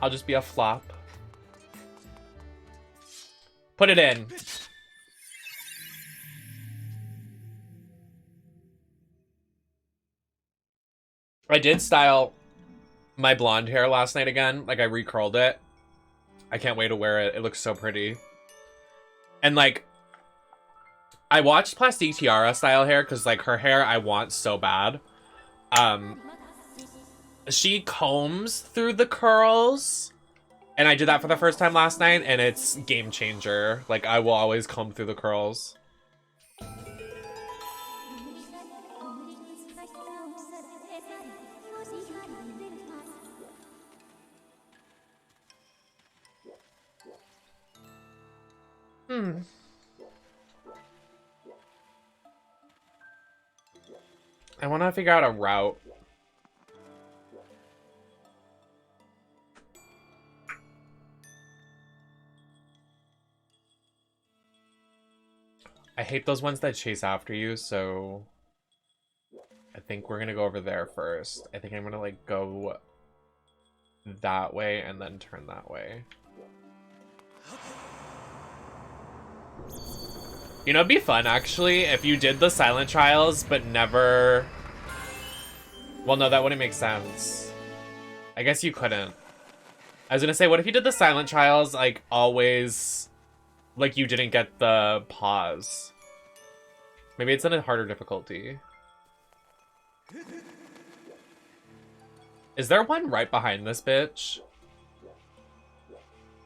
I'll just be a flop. Put it in. I did style my blonde hair last night again. Like, I recurled it. I can't wait to wear it. It looks so pretty. And, like, I watched Plastique Tiara style hair because, like, her hair I want so bad. She combs through the curls. And I did that for the first time last night, and it's game changer. Like, I will always comb through the curls. I want to figure out a route. I hate those ones that chase after you, so I think we're gonna go over there first. I think I'm gonna like go that way and then turn that way. You know, it'd be fun actually if you did the silent trials but never... Well, no, that wouldn't make sense. I guess you couldn't. I was gonna say, what if you did the silent trials like always... Like, you didn't get the pause. Maybe it's in a harder difficulty. Is there one right behind this bitch?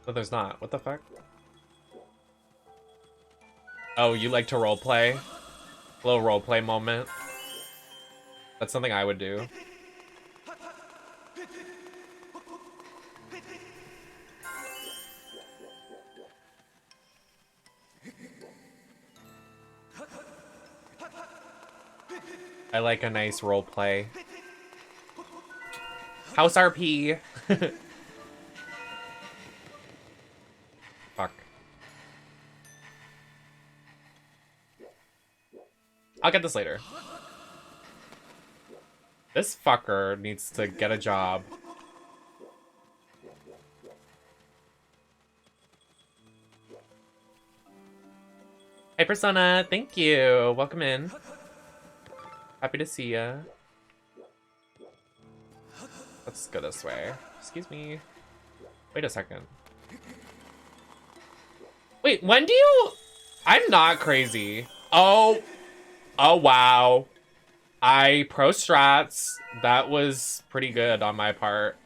Oh, there's not. What the fuck? Oh, you like to roleplay? A little roleplay moment. That's something I would do. I like a nice role play. House RP. Fuck. I'll get this later. This fucker needs to get a job. Hey Persona, thank you. Welcome in. Happy to see ya. Let's go this way. Excuse me. Wait a second. Wait, when do you... I'm not crazy. Oh wow. I pro strats. That was pretty good on my part.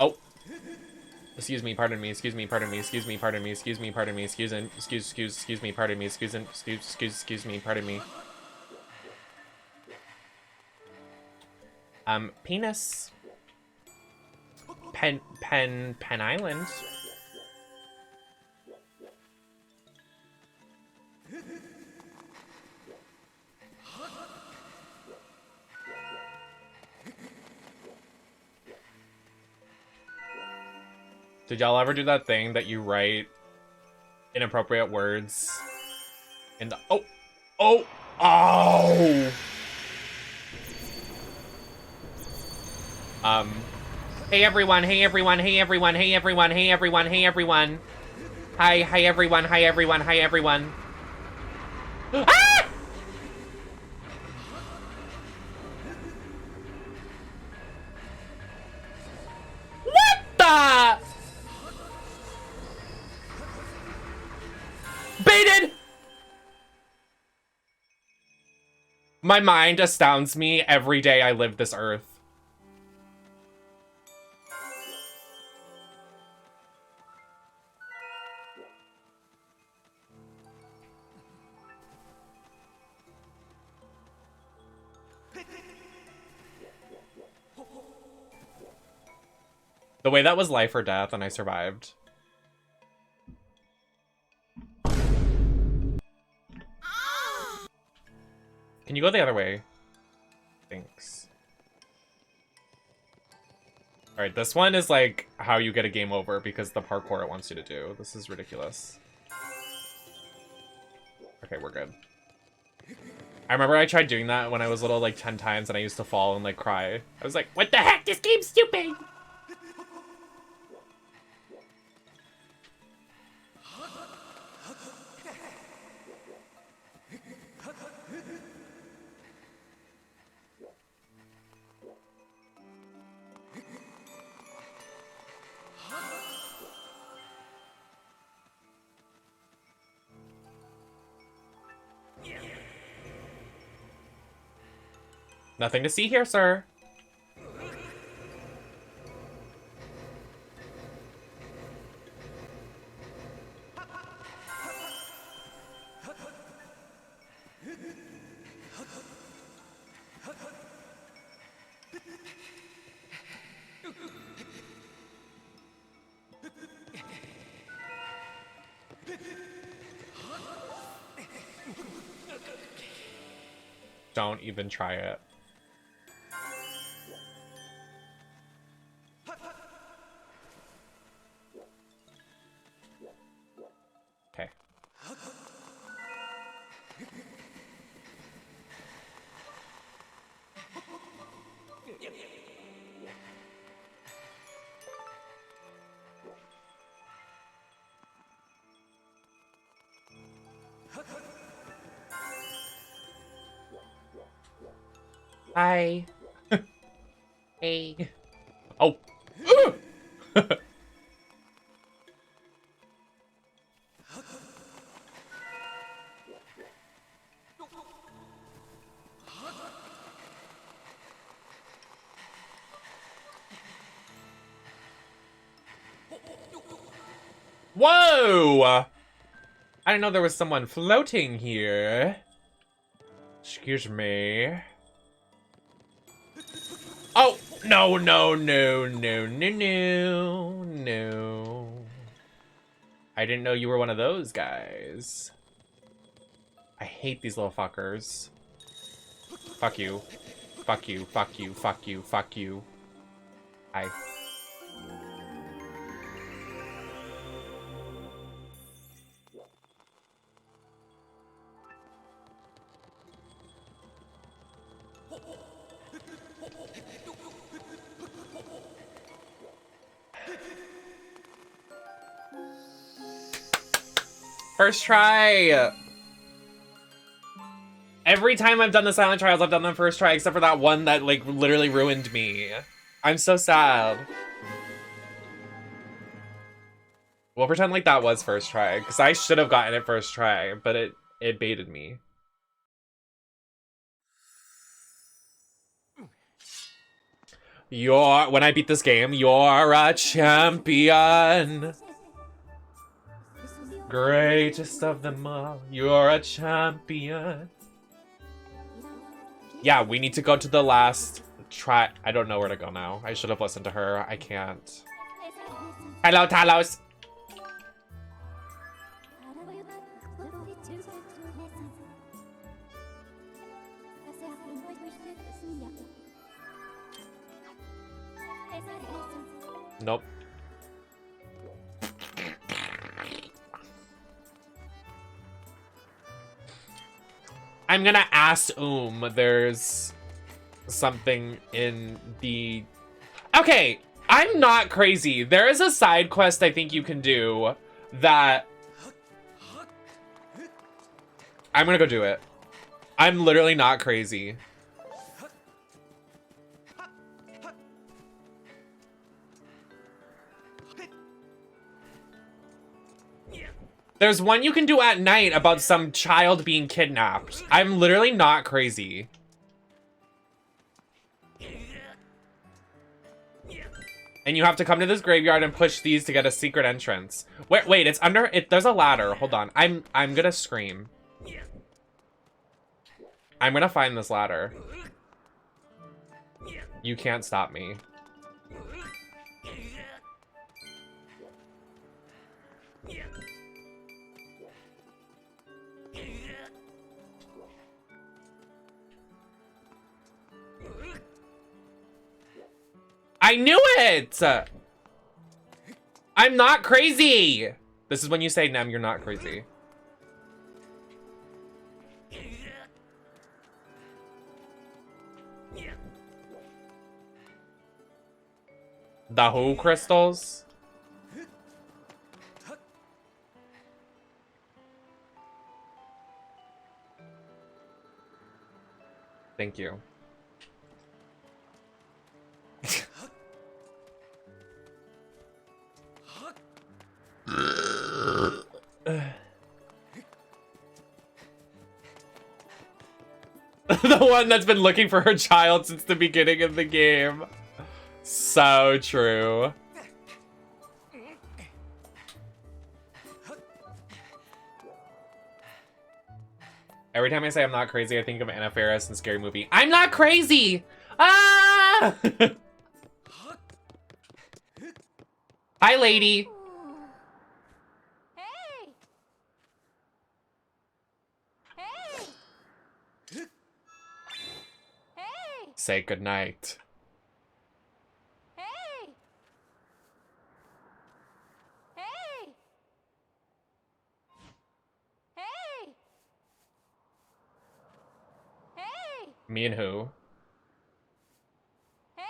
Oh. Excuse me, pardon me, excuse me, pardon me, excuse me, pardon me, excuse me, pardon me, excuse me, pardon me, excuse me, pardon me. Penis. Pen Island. Did y'all ever do that thing that you write inappropriate words in the... Oh! Hey everyone, hey everyone, hey everyone, hey everyone, hey everyone, hey everyone. Hi everyone, hi everyone, hi everyone. Ah! My mind astounds me every day I live this earth. The way that was life or death and I survived. Can you go the other way? Thanks. Alright, this one is like how you get a game over because the parkour it wants you to do. This is ridiculous. Okay, we're good. I remember I tried doing that when I was little like 10 times and I used to fall and like cry. I was like, what the heck? This game's stupid! Nothing to see here, sir. Don't even try it. Okay. Hi. Hey. Oh. Whoa! I didn't know there was someone floating here. Excuse me. Oh, no, no, no, no, no, no, no. I didn't know you were one of those guys. I hate these little fuckers. Fuck you. Fuck you, fuck you, fuck you, fuck you. Hi. First try! Every time I've done the silent trials, I've done them first try, except for that one that, like, literally ruined me. I'm so sad. We'll pretend like that was first try, because I should have gotten it first try, but it baited me. When I beat this game, you're a champion. Greatest of them all, you're a champion. Yeah, we need to go to the last try. I don't know where to go now. I should have listened to her. I can't. Hello, Talos. Nope. I'm gonna ask there's something in the... Okay, I'm not crazy. There is a side quest I think you can do that... I'm gonna go do it. I'm literally not crazy. There's one you can do at night about some child being kidnapped. I'm literally not crazy. And you have to come to this graveyard and push these to get a secret entrance. Wait, it's under it. There's a ladder. Hold on. I'm gonna scream. I'm gonna find this ladder. You can't stop me. I knew it! I'm not crazy! This is when you say, Nem, you're not crazy. The who crystals? Thank you. The one that's been looking for her child since the beginning of the game. So true. Every time I say I'm not crazy, I think of Anna Faris in Scary Movie. I'm not crazy! Ah! Hi, lady. Hey! Hey! Hey! Say goodnight. Hey! Hey! Hey! Hey! Me and who? Hey!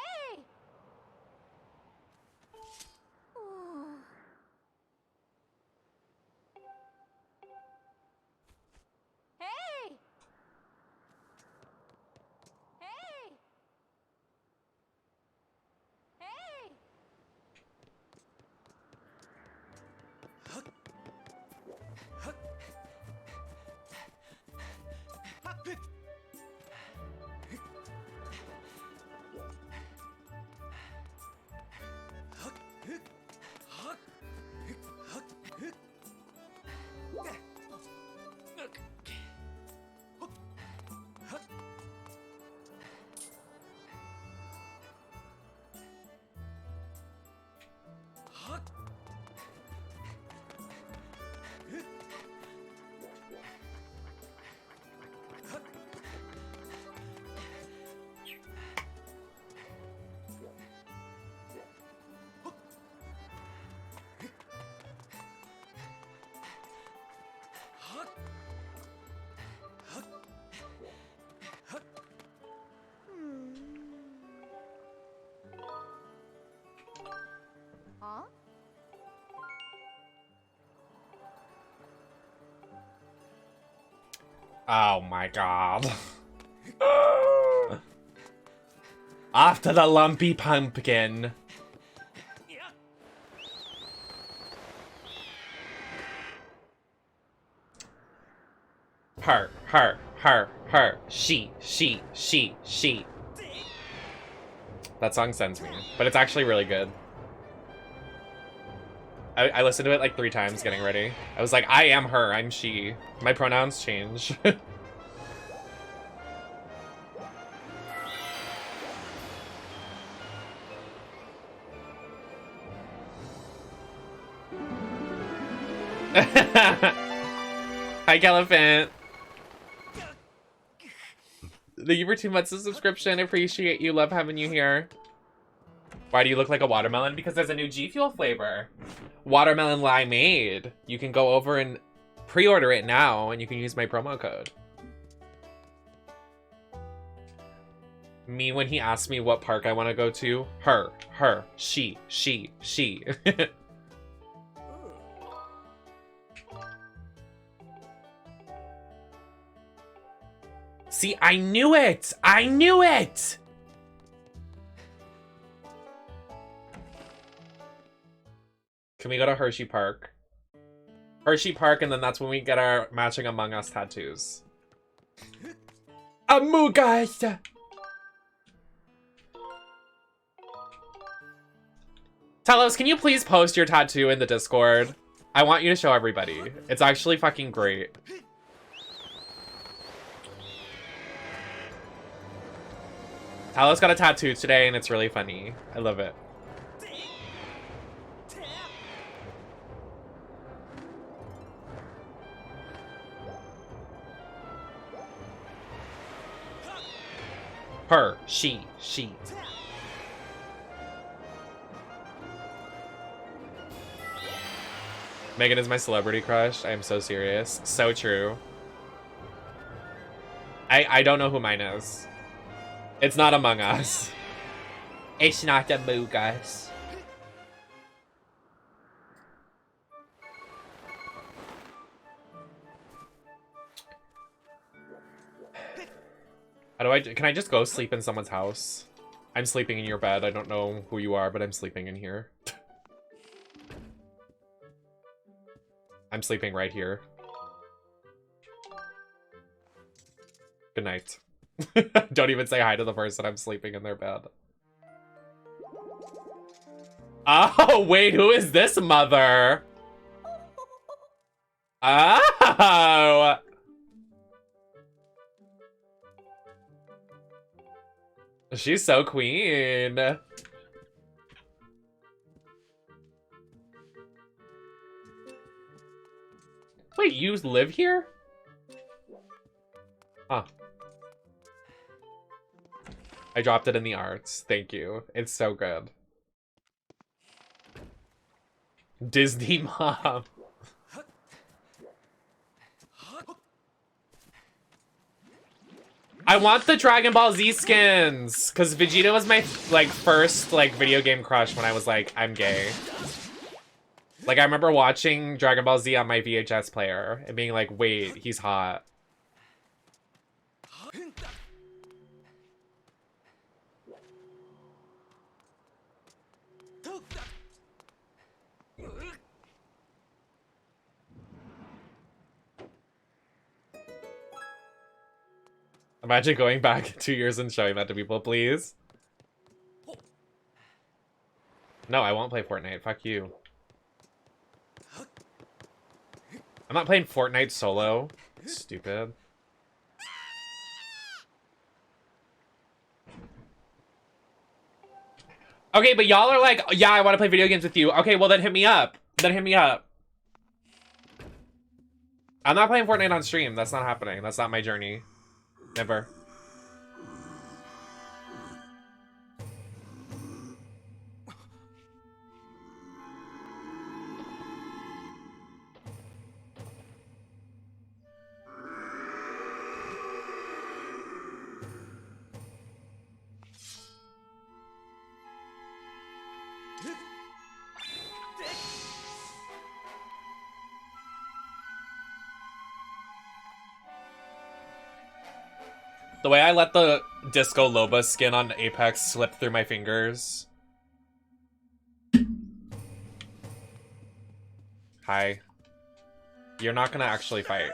Hey! Hey! Hey! Huh? Oh my god. Off to the lumpy pumpkin. Her. She. That song sends me, but it's actually really good. I listened to it like 3 times getting ready. I was like, I am her, I'm she. My pronouns change. Hi, Elephant. Thank you for 2 months of subscription. Appreciate you. Love having you here. Why do you look like a watermelon? Because there's a new G Fuel flavor. Watermelon limeade. You can go over and pre-order it now, and you can use my promo code. Me, when he asked me what park I want to go to, her, she. See, I knew it! I knew it! Can we go to Hershey Park? Hershey Park, and then that's when we get our matching Among Us tattoos. Among Us! Talos, can you please post your tattoo in the Discord? I want you to show everybody. It's actually fucking great. Talos got a tattoo today, and it's really funny. I love it. Her, she. Megan is my celebrity crush. I am so serious. So true. I don't know who mine is. It's not Among Us. It's not Among Us. How do I... Can I just go sleep in someone's house? I'm sleeping in your bed. I don't know who you are, but I'm sleeping in here. I'm sleeping right here. Good night. Don't even say hi to the person. I'm sleeping in their bed. Oh, wait, who is this mother? Oh! She's so queen. Wait, you live here? Huh. I dropped it in the arts. Thank you. It's so good. Disney mom. I want the Dragon Ball Z skins, because Vegeta was my, like, first, like, video game crush when I was like, I'm gay. Like, I remember watching Dragon Ball Z on my VHS player and being like, wait, he's hot. Imagine going back 2 years and showing that to people, please. No, I won't play Fortnite. Fuck you. I'm not playing Fortnite solo. Stupid. Okay, but y'all are like, yeah, I want to play video games with you. Okay, well then hit me up. Then hit me up. I'm not playing Fortnite on stream. That's not happening. That's not my journey. Never. The way I let the Disco Loba skin on Apex slip through my fingers. Hi. You're not gonna actually fight.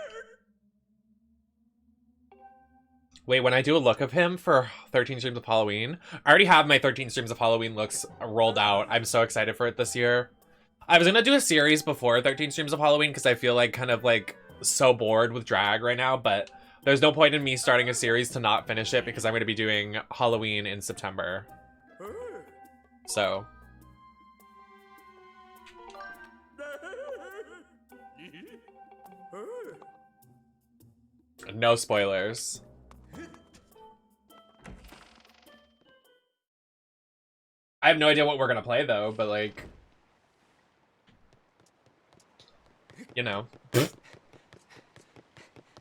Wait, when I do a look of him for 13 Streams of Halloween, I already have my 13 Streams of Halloween looks rolled out. I'm so excited for it this year. I was gonna do a series before 13 Streams of Halloween because I feel like kind of like so bored with drag right now, but there's no point in me starting a series to not finish it because I'm going to be doing Halloween in September. So. No spoilers. I have no idea what we're going to play though, but like, you know.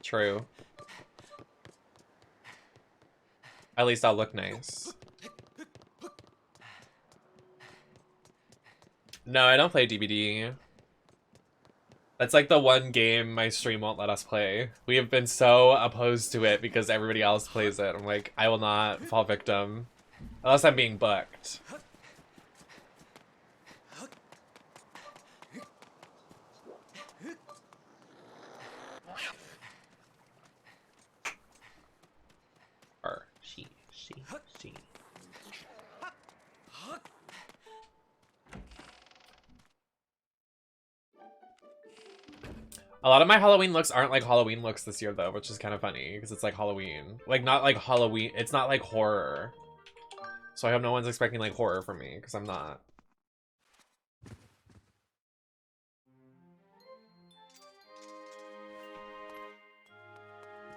True. At least I'll look nice. No, I don't play DBD. That's like the one game my stream won't let us play. We have been so opposed to it because everybody else plays it. I'm like, I will not fall victim. Unless I'm being booked. She. A lot of my Halloween looks aren't like Halloween looks this year though, which is kind of funny because it's like Halloween. Like not like Halloween, it's not like horror. So I hope no one's expecting like horror from me because I'm not.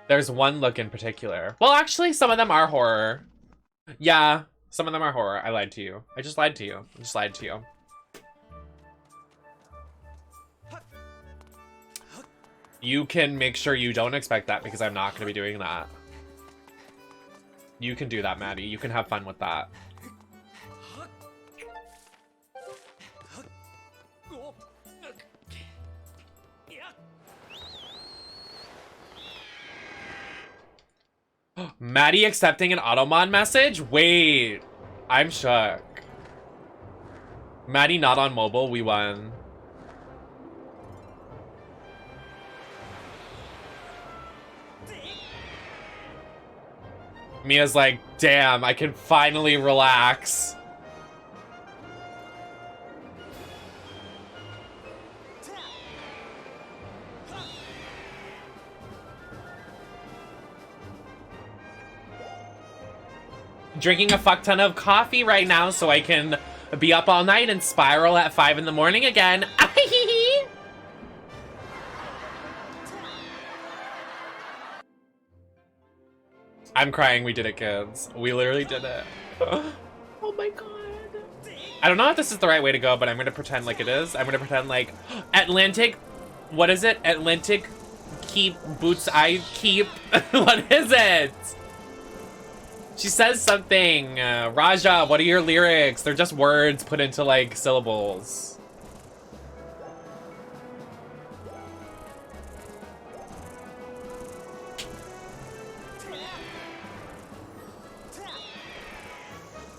There's one look in particular. Well, actually, some of them are horror. Yeah, some of them are horror. I lied to you. I just lied to you. I just lied to you. You can make sure you don't expect that because I'm not going to be doing that. You can do that, Maddie. You can have fun with that. Maddie accepting an Automon message? Wait, I'm shook. Maddie not on mobile, we won. Mia's like, damn, I can finally relax. Drinking a fuck ton of coffee right now so I can be up all night and spiral at 5 in the morning again. I'm crying, we did it, kids. We literally did it. Oh my god. I don't know if this is the right way to go, but I'm gonna pretend like it is. I'm gonna pretend like Atlantic, what is it? Atlantic keep boots I keep. What is it? She says something. Raja, what are your lyrics? They're just words put into like syllables.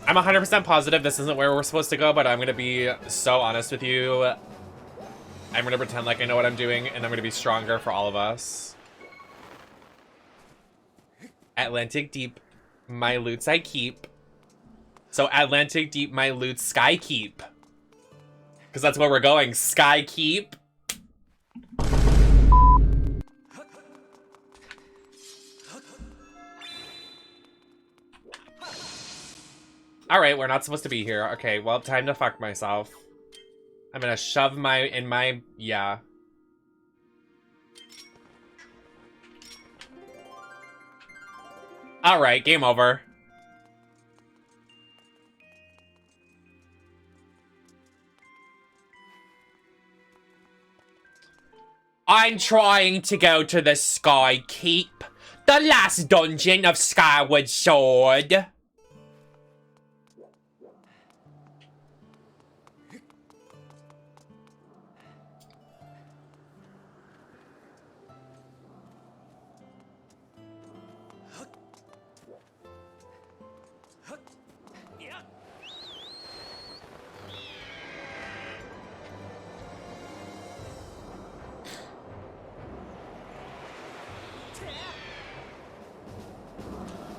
I'm 100% positive this isn't where we're supposed to go, but I'm gonna be so honest with you. I'm gonna pretend like I know what I'm doing, and I'm gonna be stronger for all of us. Atlantic Deep, my loots I keep. So Atlantic Deep, my loots Sky Keep. Because that's where we're going, Sky Keep. All right, we're not supposed to be here. Okay, well, time to fuck myself. I'm gonna shove yeah. All right, game over. I'm trying to go to the Sky Keep, the last dungeon of Skyward Sword.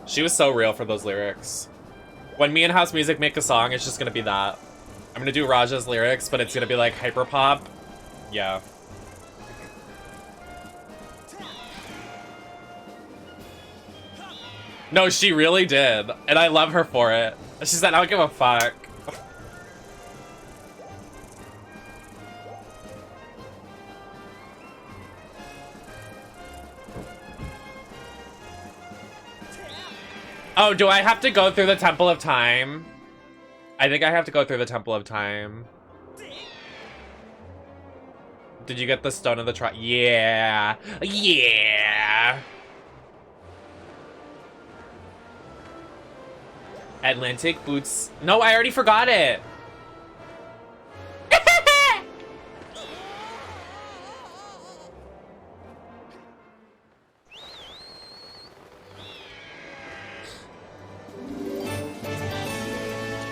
She was so real for those lyrics. When me and House Music make a song, it's just gonna be that. I'm gonna do Raja's lyrics, but it's gonna be like hyperpop. Yeah. No, she really did. And I love her for it. She said, I don't give a fuck. Oh, do I have to go through the Temple of Time? I think I have to go through the Temple of Time. Did you get the Stone of the Yeah. Yeah. Atlantic boots. No, I already forgot it.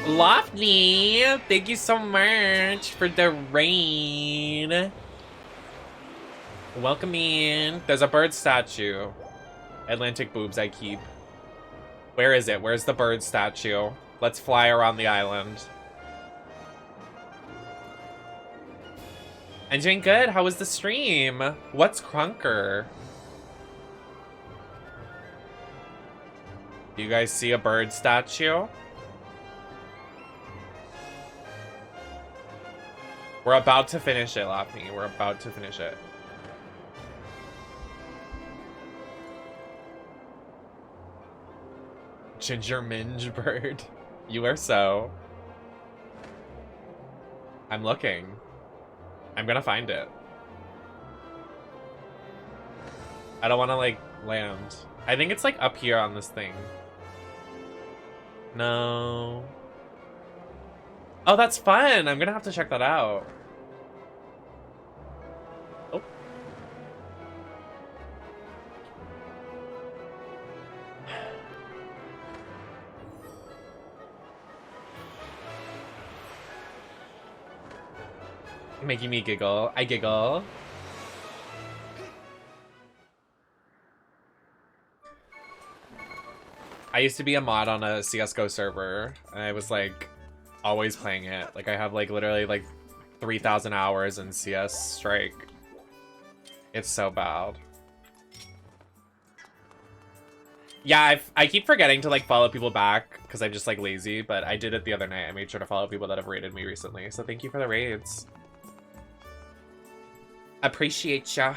Lofty, thank you so much for the rain. Welcome in. There's a bird statue. Atlantic boobs I keep. Where is it? Where's the bird statue? Let's fly around the island. I'm doing good. How was the stream? What's Crunker? Do you guys see a bird statue? We're about to finish it, Lafney. We're about to finish it. Ginger Minge bird. You are so. I'm looking. I'm gonna find it. I don't want to, like, land. I think it's, like, up here on this thing. No. Oh, that's fun. I'm gonna have to check that out. Oh. Making me giggle. I giggle. I used to be a mod on a CSGO server, and I was, like, always playing it. Like, I have, like, literally, like, 3,000 hours in CS Strike. It's so bad. Yeah, I keep forgetting to, like, follow people back, because I'm just, like, lazy, but I did it the other night. I made sure to follow people that have raided me recently, so thank you for the raids. Appreciate ya.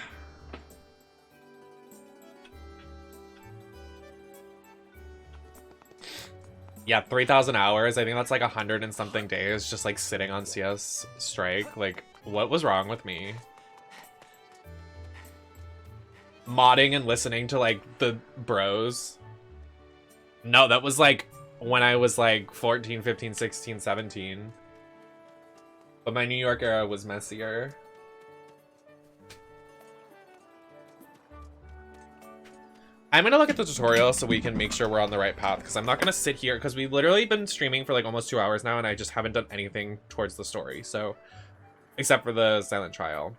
Yeah, 3,000 hours. I think that's like 100 and something days just like sitting on CS Strike. Like, what was wrong with me? Modding and listening to like the bros. No, that was like when I was like 14, 15, 16, 17. But my New York era was messier. I'm gonna look at the tutorial so we can make sure we're on the right path, because I'm not gonna sit here, because we've literally been streaming for like almost 2 hours now and I just haven't done anything towards the story, so except for the silent trial.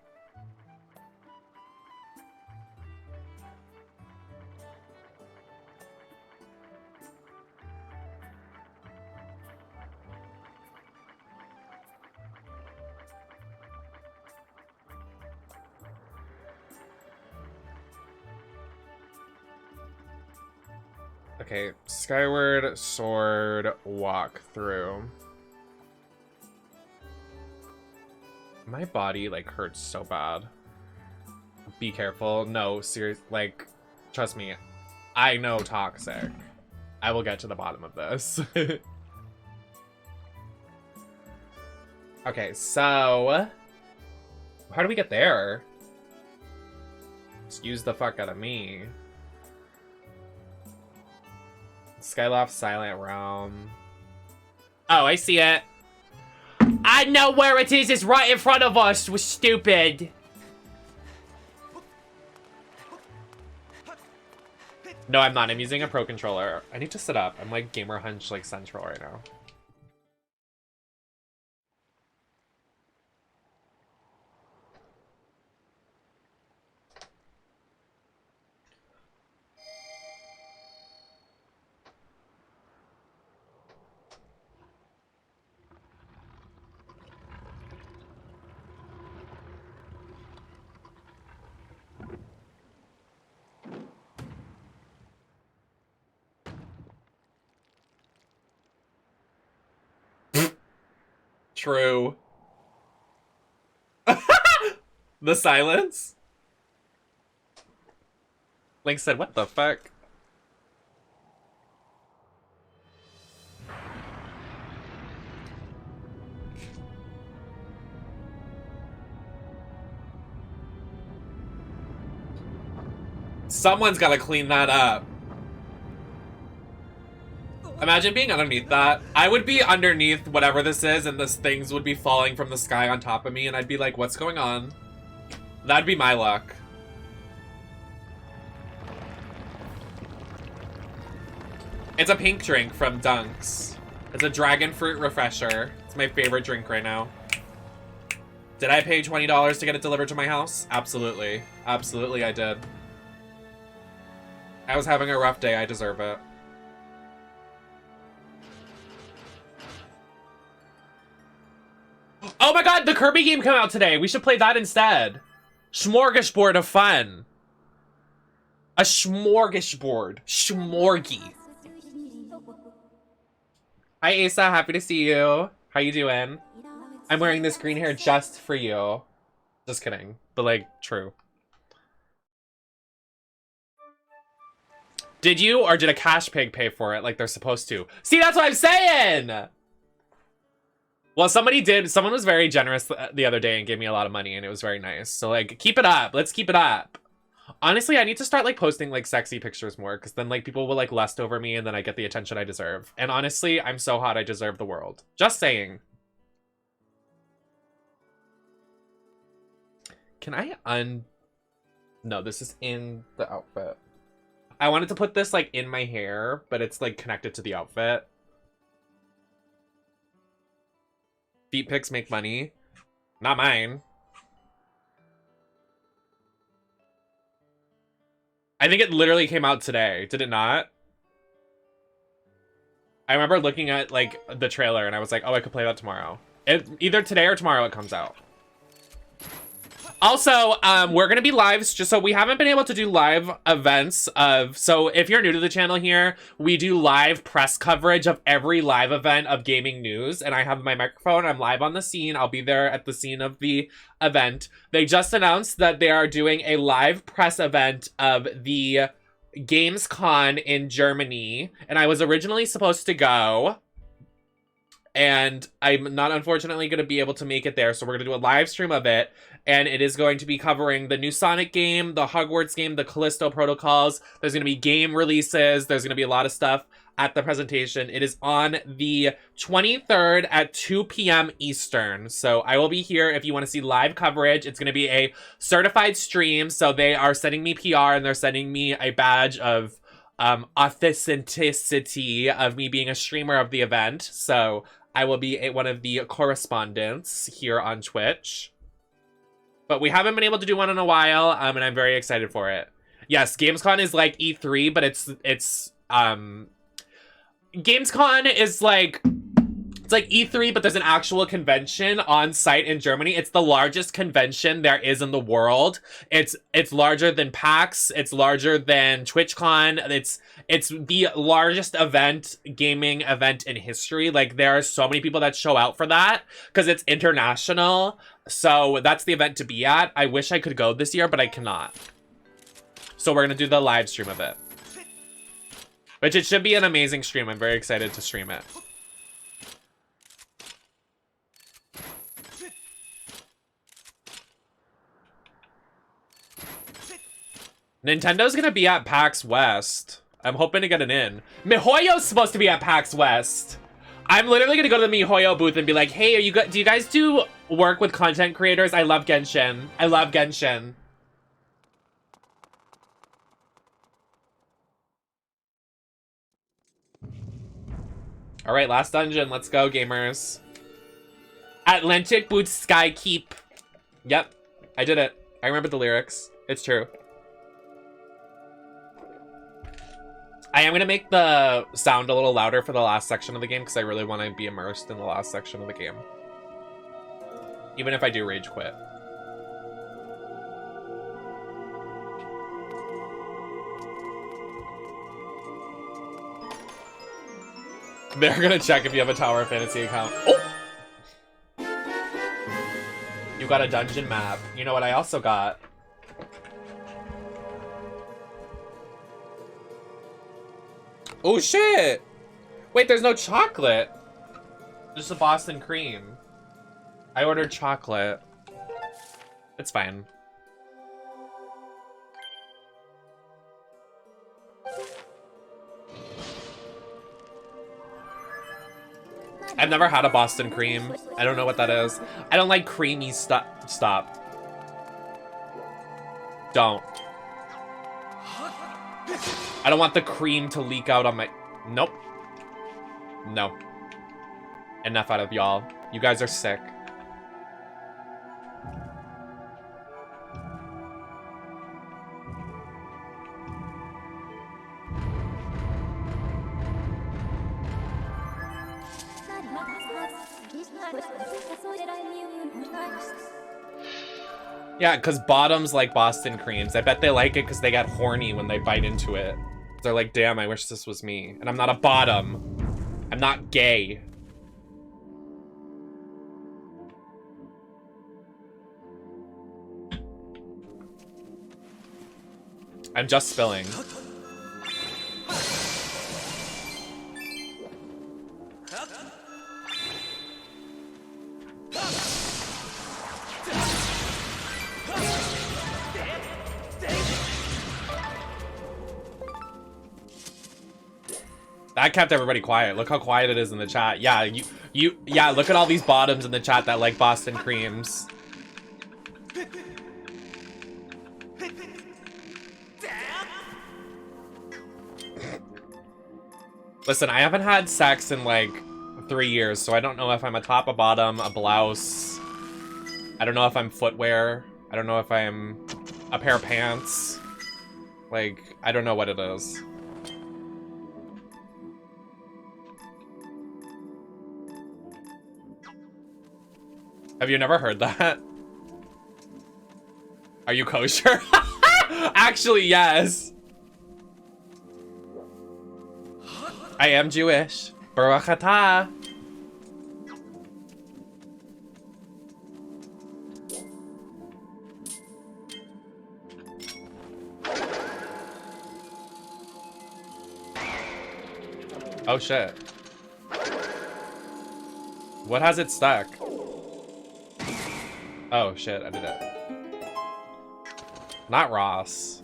Okay, Skyward sword walkthrough. My body like hurts so bad. Be careful. No, seriously, like, trust me. I know toxic. I will get to the bottom of this. Okay, so how do we get there? Excuse the fuck out of me. Skyloft Silent Realm. Oh, I see it. I know where it is. It's right in front of us. We're stupid. No, I'm not. I'm using a pro controller. I need to sit up. I'm like gamer hunch like central right now. True. The silence? Link said, what the fuck? Someone's gotta clean that up. Imagine being underneath that. I would be underneath whatever this is, and these things would be falling from the sky on top of me, and I'd be like, what's going on? That'd be my luck. It's a pink drink from Dunks. It's a dragon fruit refresher. It's my favorite drink right now. Did I pay $20 to get it delivered to my house? Absolutely. Absolutely I did. I was having a rough day. I deserve it. Oh my god, the Kirby game came out today. We should play that instead. Smorgasbord of fun. A smorgasbord. Smorgy. Hi Asa, happy to see you. How you doing? I'm wearing this green hair just for you. Just kidding, but like, true. Did you, or did a cash pig pay for it like they're supposed to? See, that's what I'm saying! Well, somebody did. Someone was very generous the other day and gave me a lot of money, and it was very nice. So, like, keep it up. Let's keep it up. Honestly, I need to start, like, posting, like, sexy pictures more, because then, like, people will, like, lust over me, and then I get the attention I deserve. And honestly, I'm so hot, I deserve the world. Just saying. Can I No, this is in the outfit. I wanted to put this, like, in my hair, but it's, like, connected to the outfit. Feet pics make money. Not mine. I think it literally came out today. Did it not? I remember looking at, like, the trailer, and I was like, oh, I could play that tomorrow. Either today or tomorrow it comes out. Also, we're gonna be lives, just so we haven't been able to do live events so if you're new to the channel here, we do live press coverage of every live event of gaming news, and I have my microphone, I'm live on the scene, I'll be there at the scene of the event. They just announced that they are doing a live press event of the Gamescom in Germany, and I was originally supposed to go, and I'm not unfortunately going to be able to make it there, so we're going to do a live stream of it, and it is going to be covering the new Sonic game, the Hogwarts game, the Callisto Protocols. There's going to be game releases. There's going to be a lot of stuff at the presentation. It is on the 23rd at 2 p.m. Eastern, so I will be here if you want to see live coverage. It's going to be a certified stream, so they are sending me PR, and they're sending me a badge of authenticity of me being a streamer of the event, so I will be one of the correspondents here on Twitch. But we haven't been able to do one in a while, and I'm very excited for it. Yes, Gamescom is like E3, but it's Gamescom is like, it's like E3, but there's an actual convention on site in Germany. It's the largest convention there is in the world. It's larger than PAX. It's larger than TwitchCon. It's the largest gaming event in history. Like, there are so many people that show out for that because it's international. So that's the event to be at. I wish I could go this year, but I cannot. So we're gonna do the live stream of it, which it should be an amazing stream. I'm very excited to stream it. Nintendo's gonna be at PAX West. I'm hoping to get an in. MiHoYo's supposed to be at PAX West. I'm literally gonna go to the MiHoYo booth and be like, hey, do you guys do work with content creators? I love Genshin. I love Genshin. All right, last dungeon. Let's go, gamers. Atlantic Boots Skykeep. Yep, I did it. I remember the lyrics. It's true. I am going to make the sound a little louder for the last section of the game because I really want to be immersed in the last section of the game. Even if I do rage quit. They're going to check if you have a Tower of Fantasy account. Oh! You got a dungeon map. You know what I also got? Oh shit! Wait, there's no chocolate. Just a Boston cream. I ordered chocolate. It's fine. I've never had a Boston cream. I don't know what that is. I don't like creamy stuff. Stop. Don't. I don't want the cream to leak out on my... Nope. No. Enough out of y'all. You guys are sick. Yeah, because bottoms like Boston creams. I bet they like it because they get horny when they bite into it. They're like, damn, I wish this was me. And I'm not a bottom. I'm not gay. I'm just spilling. That kept everybody quiet. Look how quiet it is in the chat. Yeah, yeah, look at all these bottoms in the chat that like Boston creams. Listen, I haven't had sex in like 3 years, so I don't know if I'm a top, a bottom, a blouse. I don't know if I'm footwear. I don't know if I'm a pair of pants. Like, I don't know what it is. Have you never heard that? Are you kosher? Actually, yes. I am Jewish. Baruch atah. Oh shit. What has it stuck? Oh shit, I did it. Not Ross.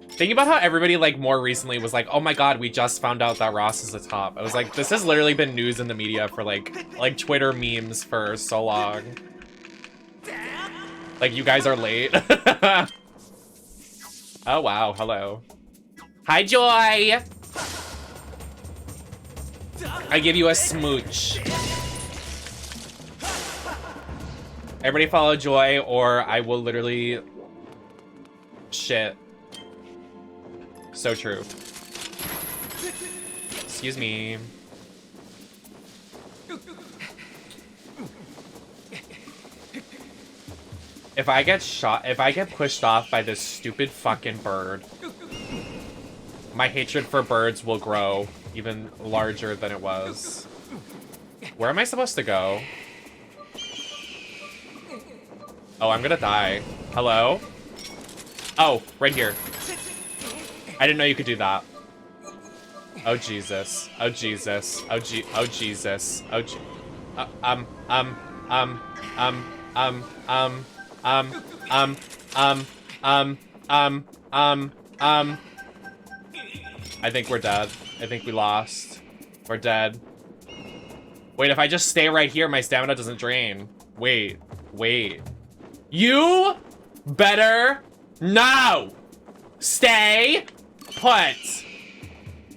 Thinking about how everybody like more recently was like, oh my god, we just found out that Ross is the top. I was like, this has literally been news in the media for like Twitter memes for so long. Like, you guys are late. Oh wow, hello. Hi, Joy! I give you a smooch. Everybody follow Joy or I will literally shit. So true. Excuse me. If I get pushed off by this stupid fucking bird, my hatred for birds will grow even larger than it was. Where am I supposed to go? Oh, I'm gonna die. Hello? Oh, right here. I didn't know you could do that. Oh Jesus. Oh Jesus. Oh Jesus. Oh I think we're dead. I think we lost. We're dead. Wait, if I just stay right here, my stamina doesn't drain. Wait. You better no stay put.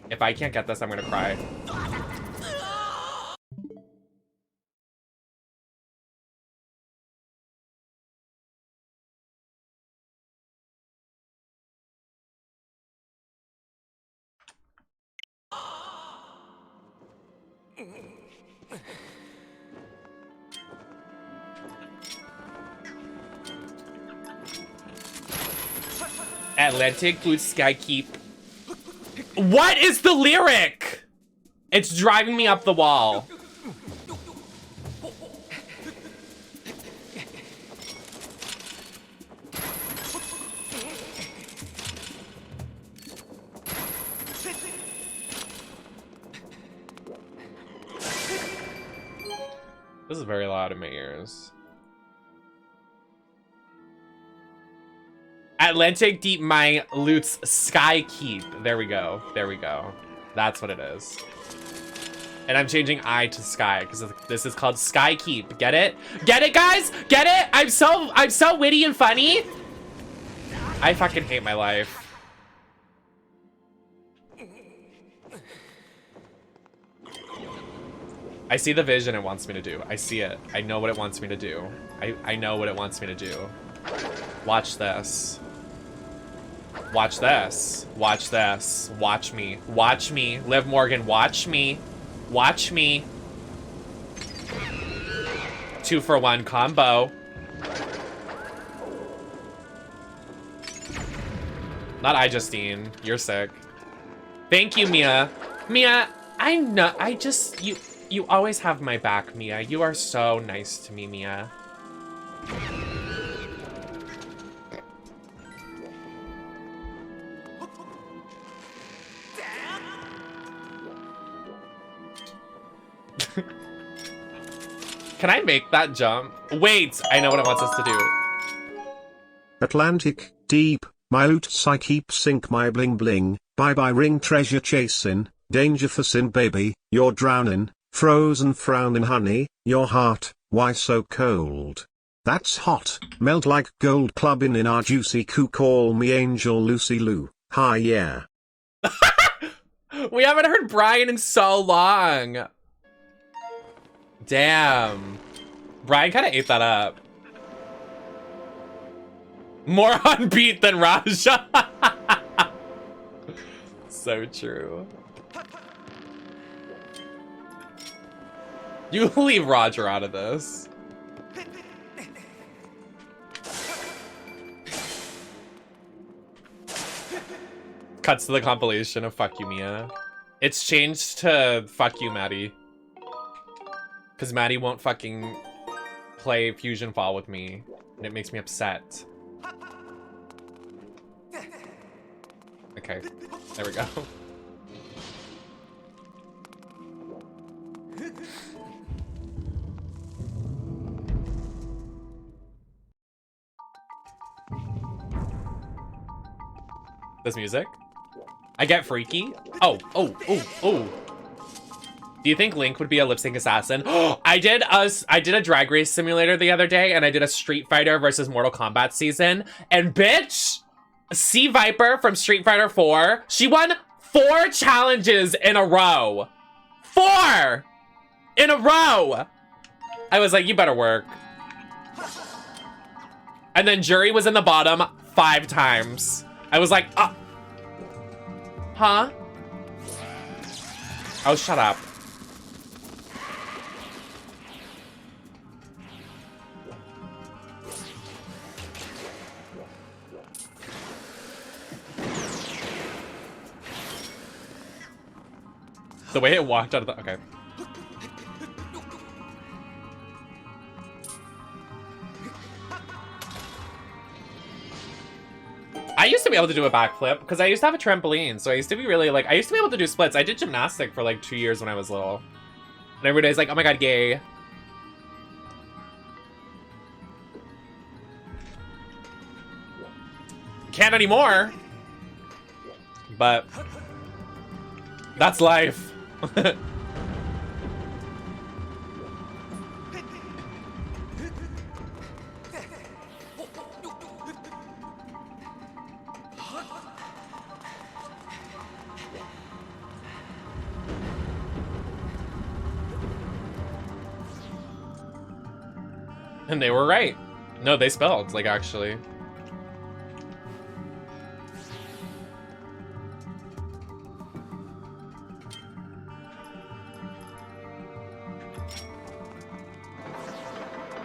If I can't get this, I'm gonna cry. Atlantic Blue Sky Keep. What is the lyric? It's driving me up the wall. This is very loud in my ears. Atlantic Deep My Loot's Sky Keep. There we go. There we go. That's what it is. And I'm changing I to Sky because this is called Sky Keep. Get it? Get it, guys? Get it? I'm so witty and funny. I fucking hate my life. I see the vision it wants me to do. I see it. I know what it wants me to do. I know what it wants me to do. Watch this. Watch this. Watch this. Watch me. Watch me. Liv Morgan, watch me. Watch me. 2-for-1 combo. Not Justine. You're sick. Thank you, Mia. Mia, I know. You always have my back, Mia. You are so nice to me, Mia. Can I make that jump? Wait, I know what it wants us to do. Atlantic, deep, my loot I keep sink my bling bling, bye bye ring treasure chasing, danger for sin baby, you're drowning, frozen frowning honey, your heart, why so cold? That's hot, melt like gold clubbing in our juicy coo call me Angel Lucy Lou, hi yeah. We haven't heard Brian in so long. Damn. Brian kind of ate that up. More on beat than Raja. So true. You leave Roger out of this. Cuts to the compilation of Fuck You, Mia. It's changed to Fuck You, Maddie. Because Maddie won't fucking play Fusion Fall with me. And it makes me upset. Okay, there we go. This music? I get freaky? Oh. Do you think Link would be a lip sync assassin? I did a drag race simulator the other day, and I did a Street Fighter versus Mortal Kombat season, and bitch, Sea Viper from Street Fighter 4, she won 4 challenges in a row. 4 in a row. I was like, you better work. And then Jury was in the bottom 5 times. I was like, huh? Oh, shut up. The way it walked out of the... Okay. I used to be able to do a backflip because I used to have a trampoline. So I used to be really like... I used to be able to do splits. I did gymnastic for like 2 years when I was little. And everybody's like, oh my god, gay. Can't anymore. But... that's life. And they were right. No, they spelled, like, actually.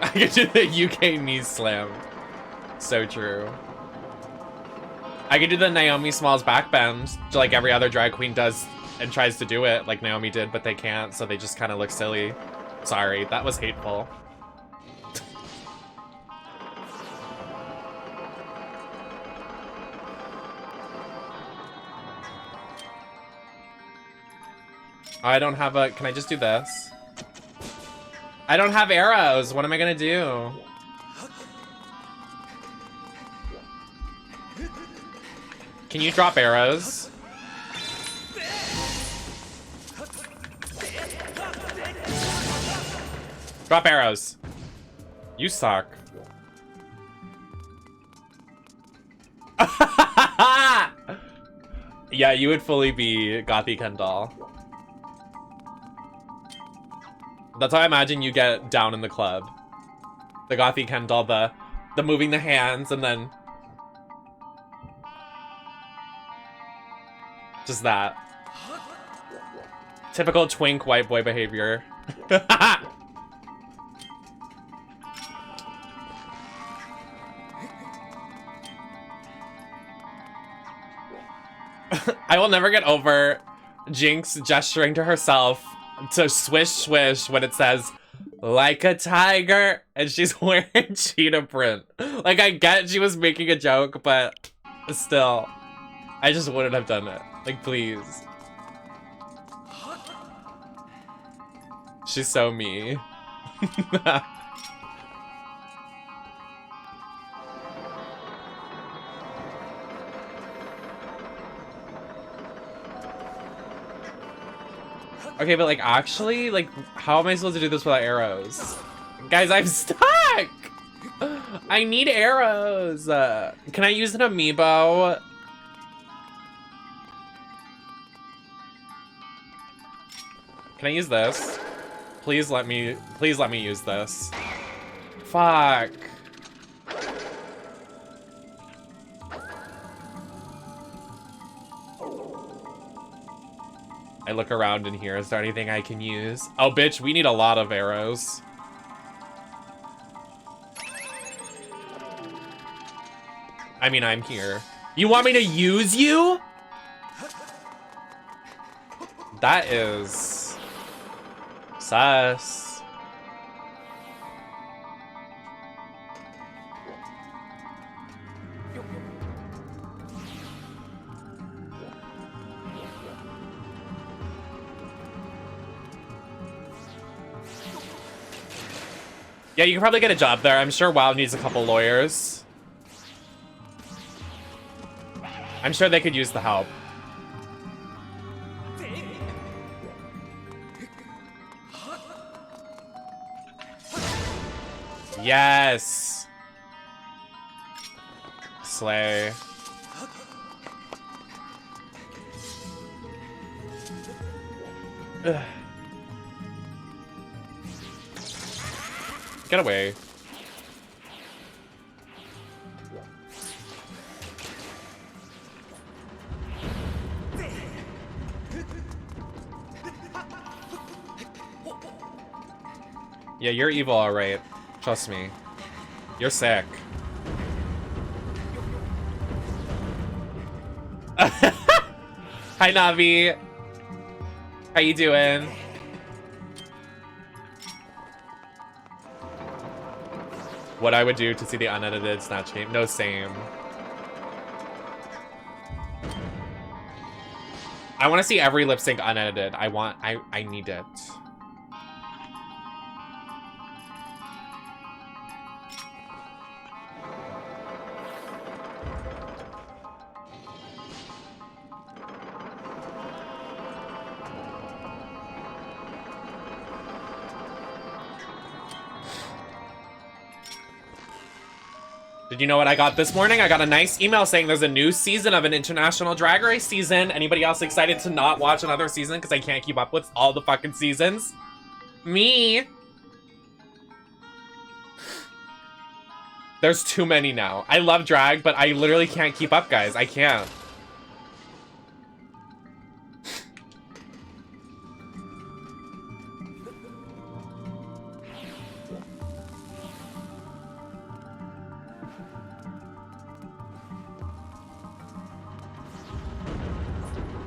I could do the UK knee slam. So true. I could do the Naomi Smalls backbend, like every other drag queen does and tries to do it, like Naomi did, but they can't, so they just kind of look silly. Sorry, that was hateful. I don't have a... Can I just do this? I don't have arrows. What am I gonna do? Can you drop arrows? Drop arrows. You suck. Yeah, you would fully be Gothy Kendall. That's how I imagine you get down in the club. The Gothy Kendall, the moving the hands, and then... just that. Typical twink white boy behavior. I will never get over Jinx gesturing to herself to swish swish when it says, like a tiger, and she's wearing cheetah print. Like, I get she was making a joke, but still, I just wouldn't have done it. Like, please. She's so me. Okay, but like, actually, like, how am I supposed to do this without arrows? Guys, I'm stuck! I need arrows! Can I use an amiibo? Can I use this? Please let me use this. Fuck. I look around in here. Is there anything I can use? Oh, bitch, we need a lot of arrows. I mean, I'm here. You want me to use you? That is sus. Yeah, you can probably get a job there. I'm sure WoW needs a couple lawyers. I'm sure they could use the help. Yes. Slay. Ugh. Get away. Yeah, you're evil, alright. Trust me. You're sick. Hi, Navi. How you doing? What I would do to see the unedited Snatch game. No, same. I want to see every lip sync unedited. I need it. Did you know what I got this morning? I got a nice email saying there's a new season of an international drag race season. Anybody else excited to not watch another season because I can't keep up with all the fucking seasons? Me. There's too many now. I love drag, but I literally can't keep up, guys. I can't.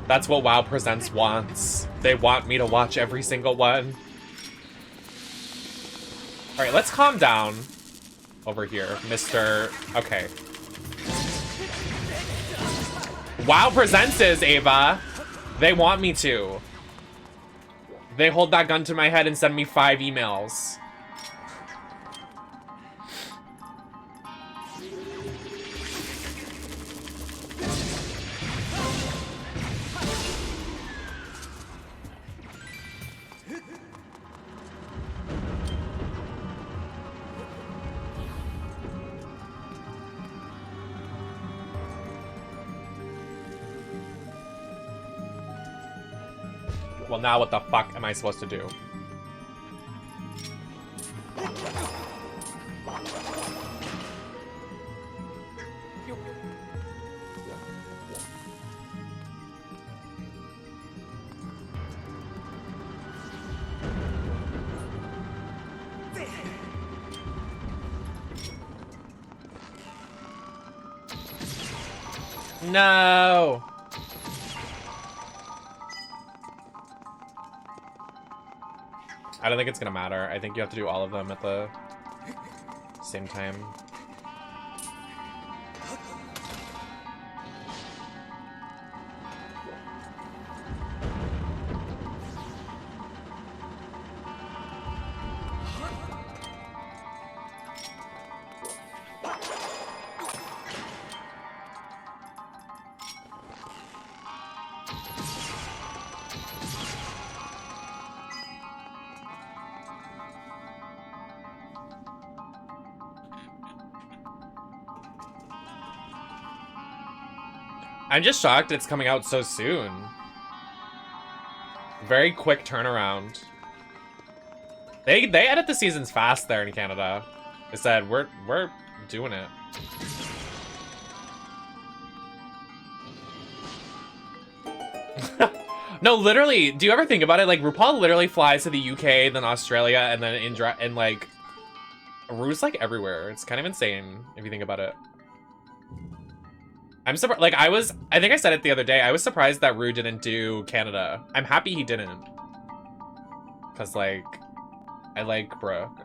That's what WoW Presents wants. They want me to watch every single one. All right, let's calm down over here, Mr. Okay. WoW Presents is, Ava. They want me to. They hold that gun to my head and send me 5 emails. Well, now what the fuck am I supposed to do? No. I don't think it's gonna matter. I think you have to do all of them at the same time. I'm just shocked it's coming out so soon. Very quick turnaround. They edit the seasons fast there in Canada. They said we're doing it. No, literally, do you ever think about it? Like RuPaul literally flies to the UK, then Australia, and then and like Ru's like everywhere. It's kind of insane if you think about it. I'm surprised. Like I think I said it the other day. I was surprised that Ru didn't do Canada. I'm happy he didn't, cause like I like Brooke.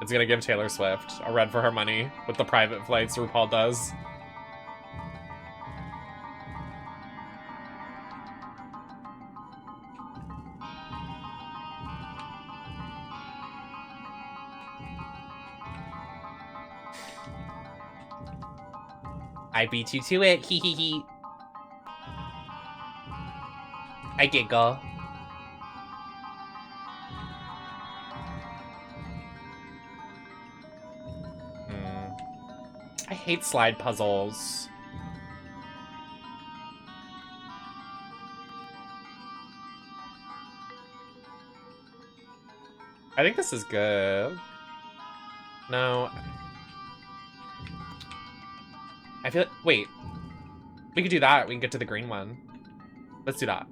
It's gonna give Taylor Swift a run for her money with the private flights RuPaul does. I beat you to it, hee hee hee. I giggle. I hate slide puzzles. I think this is good. No. I feel like, wait. We could do that. We can get to the green one. Let's do that.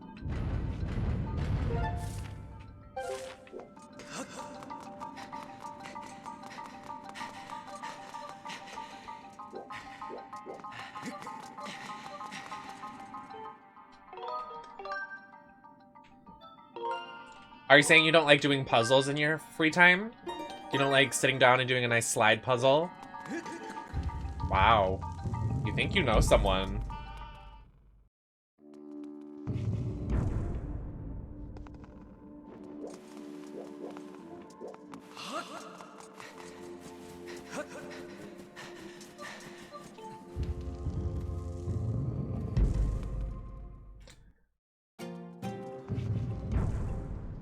Are you saying you don't like doing puzzles in your free time? You don't like sitting down and doing a nice slide puzzle? Wow. You think you know someone.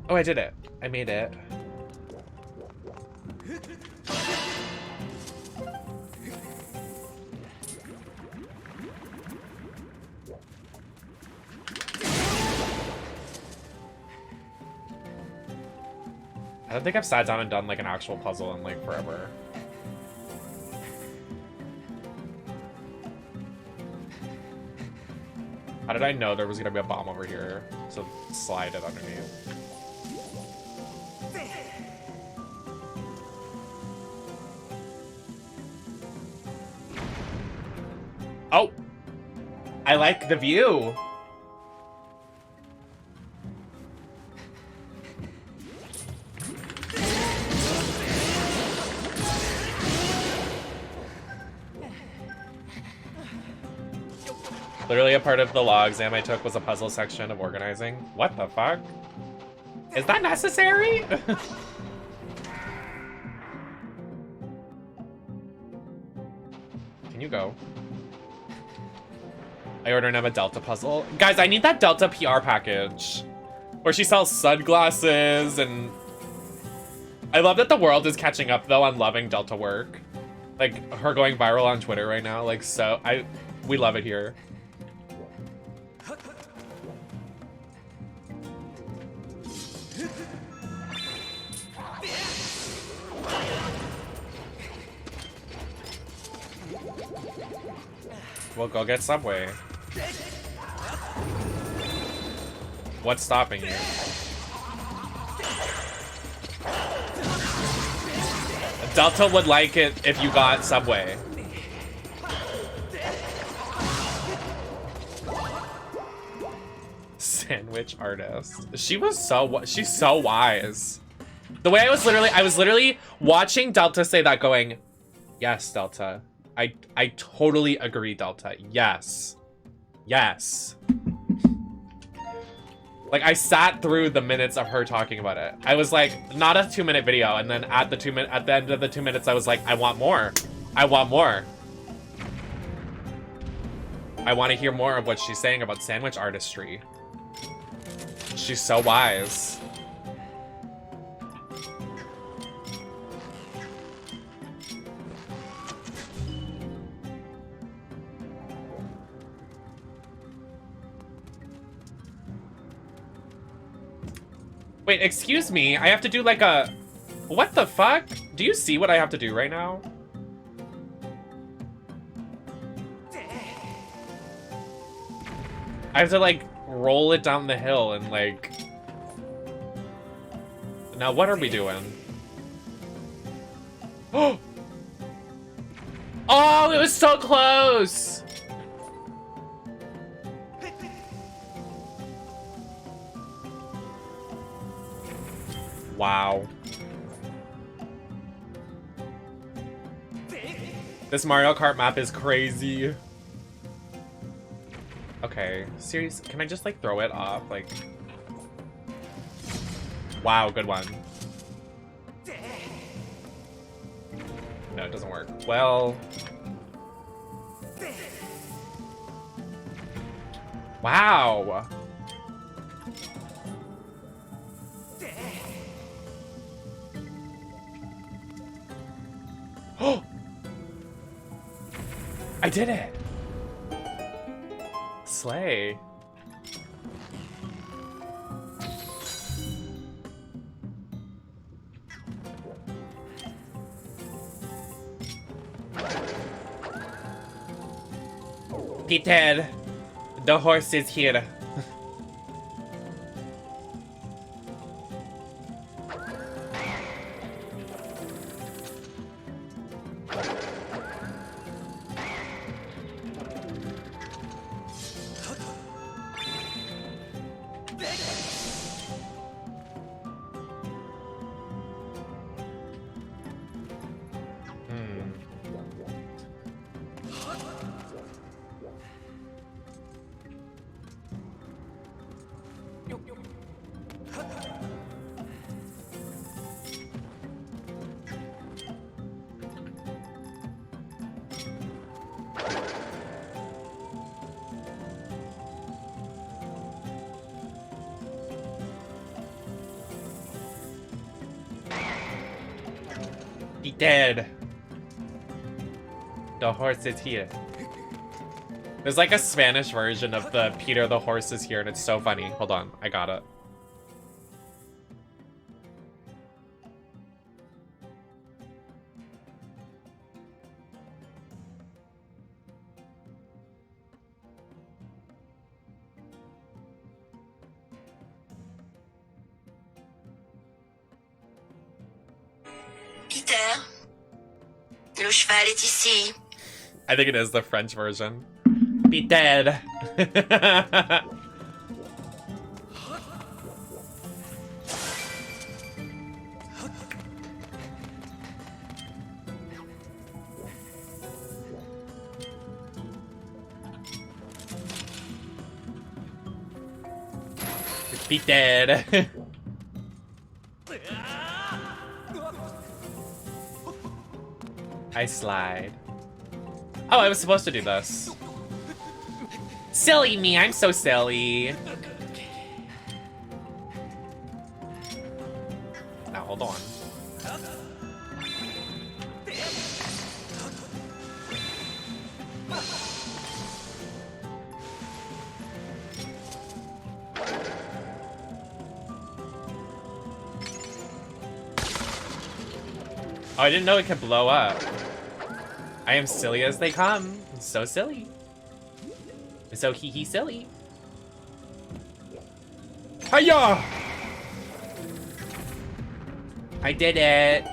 Oh, I did it. I made it. I don't think I've sat down and done like an actual puzzle in like forever. How did I know there was gonna be a bomb over here? So slide it underneath. Oh! I like the view! Literally a part of the law exam I took was a puzzle section of organizing. What the fuck? Is that necessary? Can you go? I ordered him a Delta puzzle. Guys, I need that Delta PR package where she sells sunglasses and... I love that the world is catching up though on loving Delta work. Like her going viral on Twitter right now. Like so, we love it here. Well, go get Subway. What's stopping you? Delta would like it if you got Subway. Sandwich artist. She's so wise. The way I was literally watching Delta say that going, yes, Delta. I totally agree, Delta. Yes. Yes. Like, I sat through the minutes of her talking about it. I was like, not a 2-minute video, and then at the end of the 2 minutes, I was like, I want more. I want more. I want to hear more of what she's saying about sandwich artistry. She's so wise. Wait, excuse me. I have to do like a... What the fuck? Do you see what I have to do right now? I have to like roll it down the hill and like... Now what are we doing? Oh! Oh, it was so close! Wow. This Mario Kart map is crazy. Okay, seriously, can I just like throw it off? Like, wow, good one. No, it doesn't work. Well, wow. Oh! I did it! Slay. Peter, the horse is here. He dead. The horse is here. There's like a Spanish version of the Peter the horse is here, and it's so funny. Hold on, I got it. Peter, le cheval est ici. I think it is the French version. Be dead. Be dead. I slide. Oh, I was supposed to do this. Silly me, I'm so silly. Now, hold on. Oh, I didn't know it could blow up. I am silly as they come. I'm so silly. I'm so hee silly. Hiya! I did it.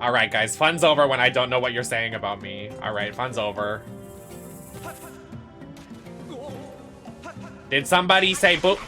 Alright, guys. Fun's over when I don't know what you're saying about me. Alright, fun's over. Did somebody say boop?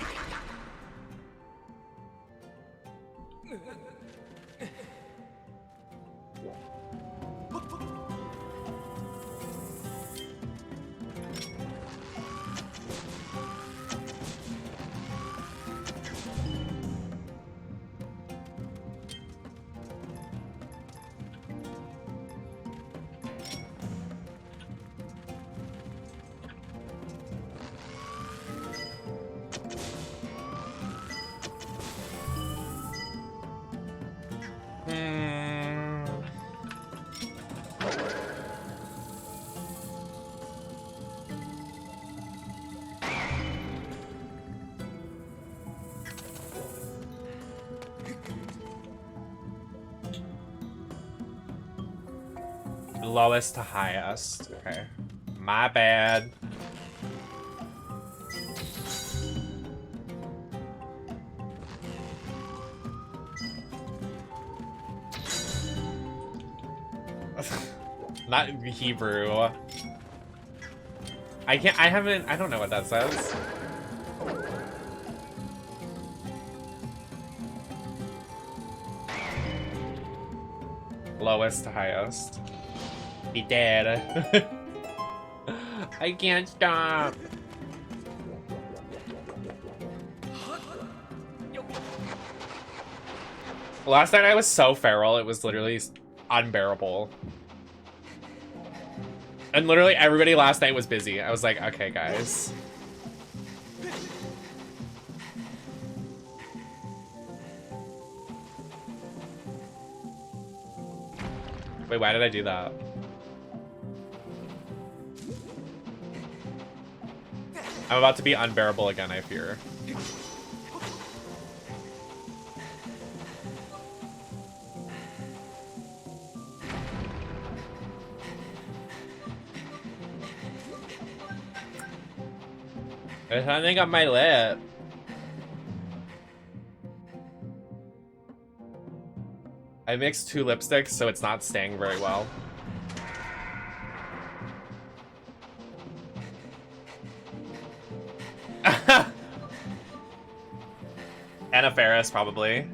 Lowest to highest. Okay. My bad. Not Hebrew. I don't know what that says. Lowest to highest. Be dead. I can't stop. Last night I was so feral, it was literally unbearable. And literally everybody last night was busy. I was like, okay, guys. Wait, why did I do that? I'm about to be unbearable again, I fear. There's something on my lip. I mixed 2 lipsticks, so it's not staying very well. Anna Faris, probably.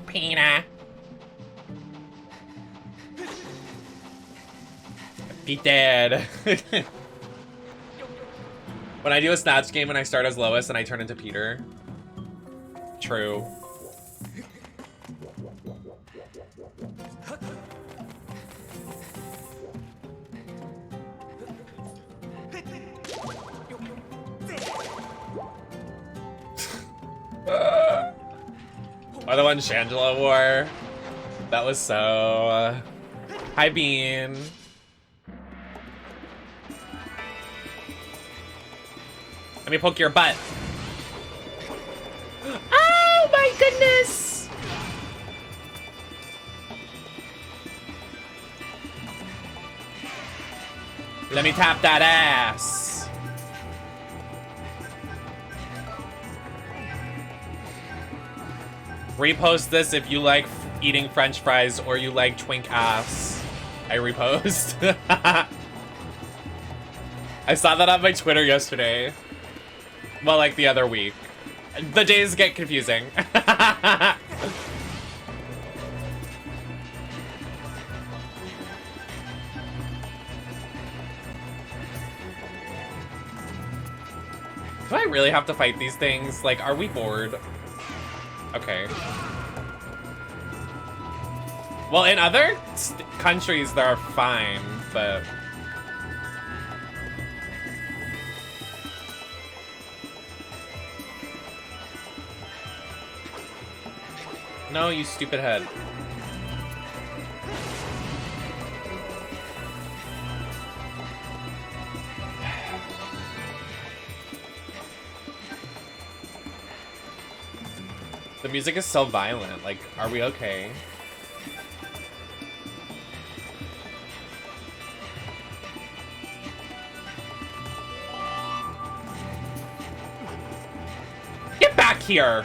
Pina. Be dead. When I do a Snatch game and I start as Lois and I turn into Peter. True. Or the one Shangela wore. That was so... Hi, Bean. Let me poke your butt. Oh my goodness! Let me tap that ass. Repost this if you like eating French fries or you like twink ass. I repost. I saw that on my Twitter yesterday. Well, like the other week. The days get confusing. Do I really have to fight these things? Like, are we bored? Okay. Well, in other countries, they're fine, but... No, you stupid head. The music is so violent. Like, are we okay? Get back here!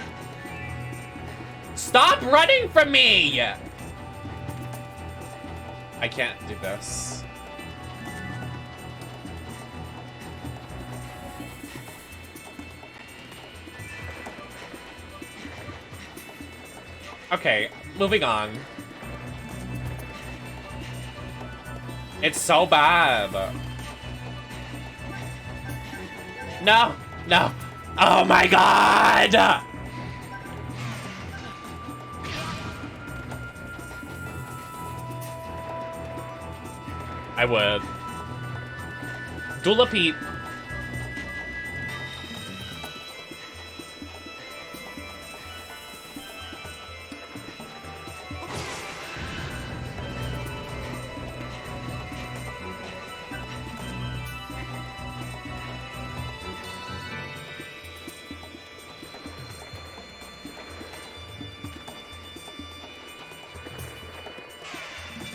Stop running from me! I can't do this. Okay, moving on. It's so bad. No, no. Oh my god! I would. Dula Pete.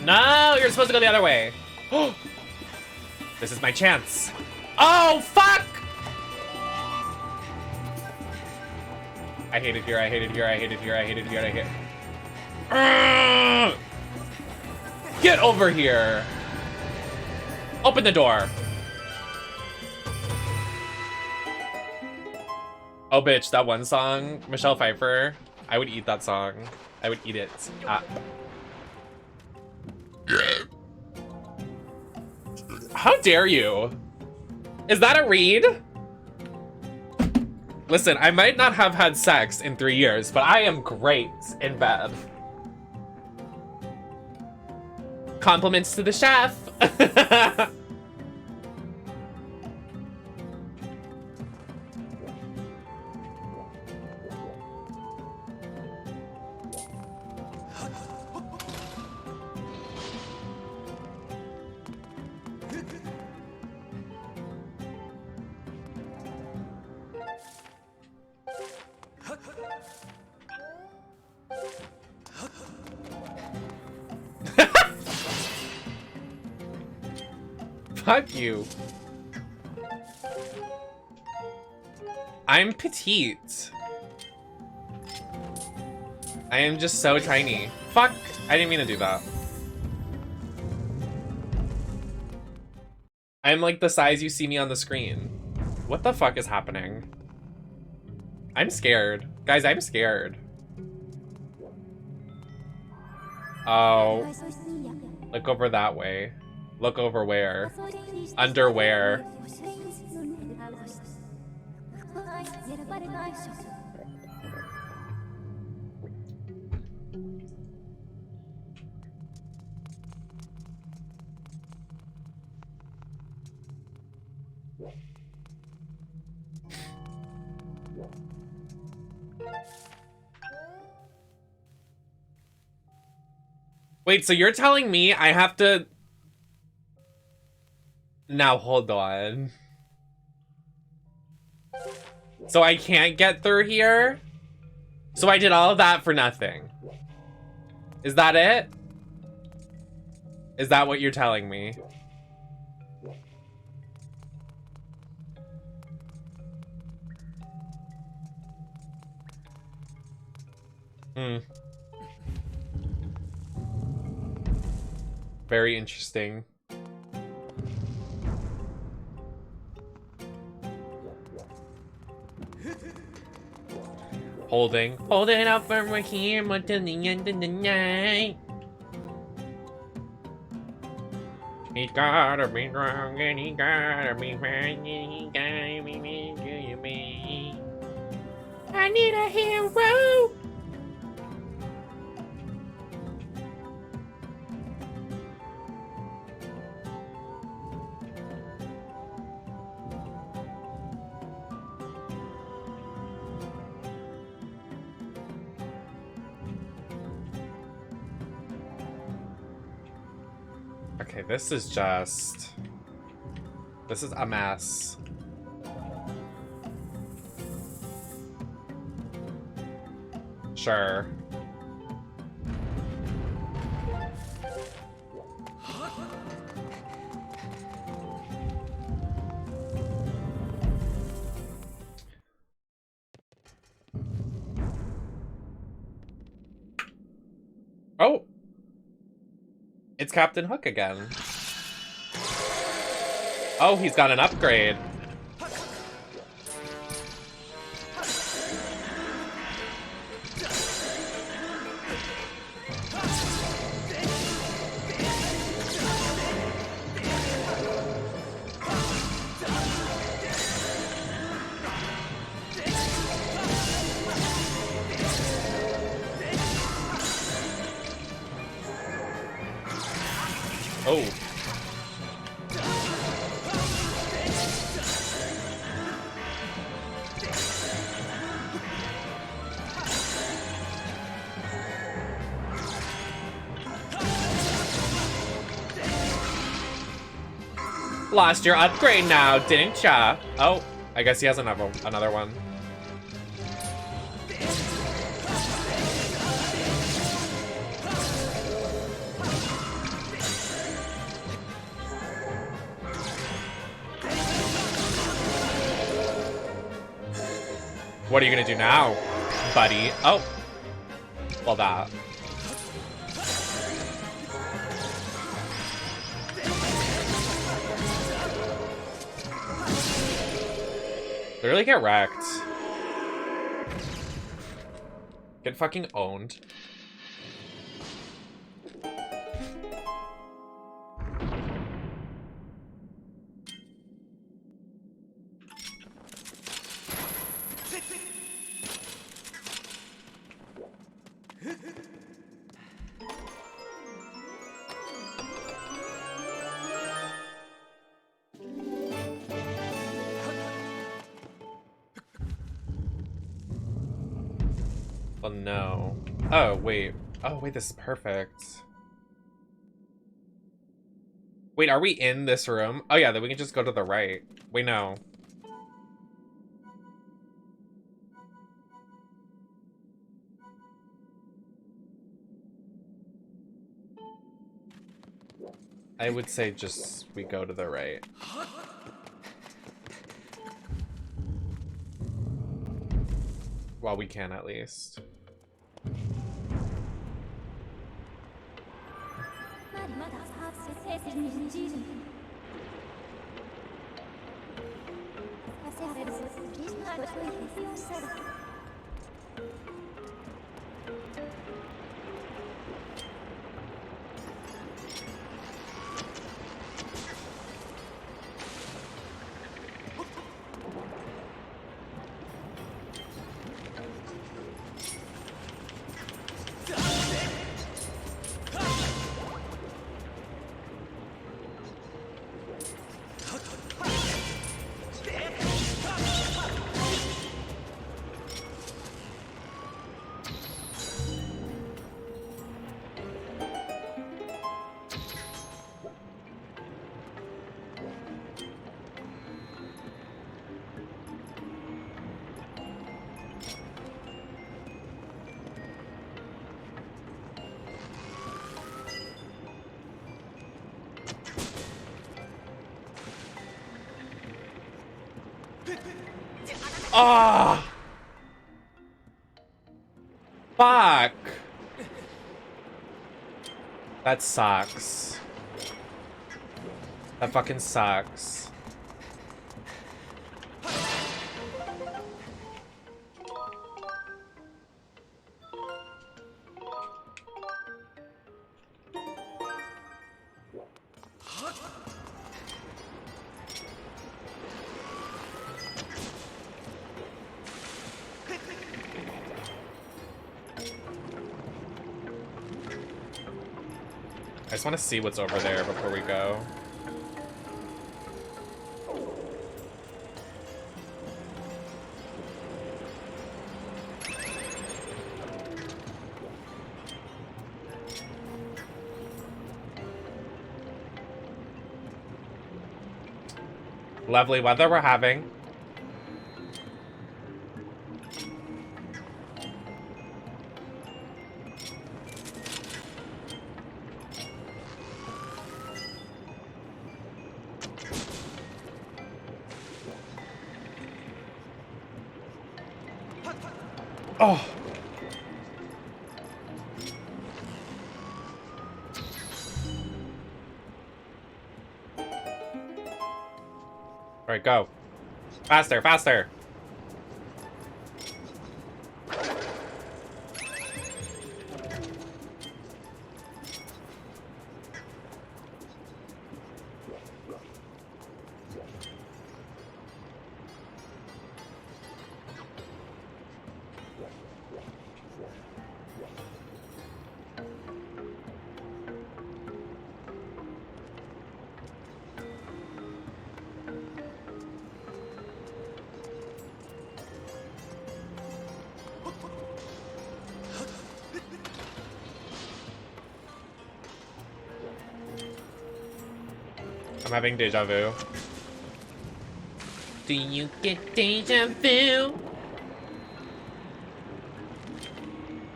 No, you're supposed to go the other way. This is my chance. Oh, fuck! I hate it here, I hate it here, I hate it here, I hate it here, I hate it. Get over here. Open the door. Oh, bitch, that one song, Michelle Pfeiffer. I would eat that song. I would eat it. How dare you? Is that a read? Listen, I might not have had sex in 3 years, but I am great in bed. Compliments to the chef. Fuck you. I'm petite. I am just so tiny. Fuck, I didn't mean to do that. I'm like the size you see me on the screen. What the fuck is happening? I'm scared. Guys, I'm scared. Oh. Look over that way. Look over where? Underwear. Wait, so you're telling me I have to... Now, hold on. So I can't get through here? So I did all of that for nothing. Is that it? Is that what you're telling me? Very interesting. Holding up for my camera till the end of the night. He gotta be drunk and he gotta be fine and he gotta be mean to me. I need a hero. Okay, this is a mess. Sure. Oh! It's Captain Hook again. Oh, he's got an upgrade. Oh. Lost your upgrade now, didn't ya? Oh, I guess he has another one. What are you gonna do now, buddy? Oh, well that. Literally get wrecked. Get fucking owned. Oh no. Oh wait. Oh wait, this is perfect. Wait, are we in this room? Oh yeah, then we can just go to the right. Wait, no. I would say just we go to the right. Well, we can at least. Ah! Fuck! That sucks. That fucking sucks. I just want to see what's over there before we go. Lovely weather we're having. Oh. Alright, go. Faster, faster. I'm having deja vu. Do you get deja vu?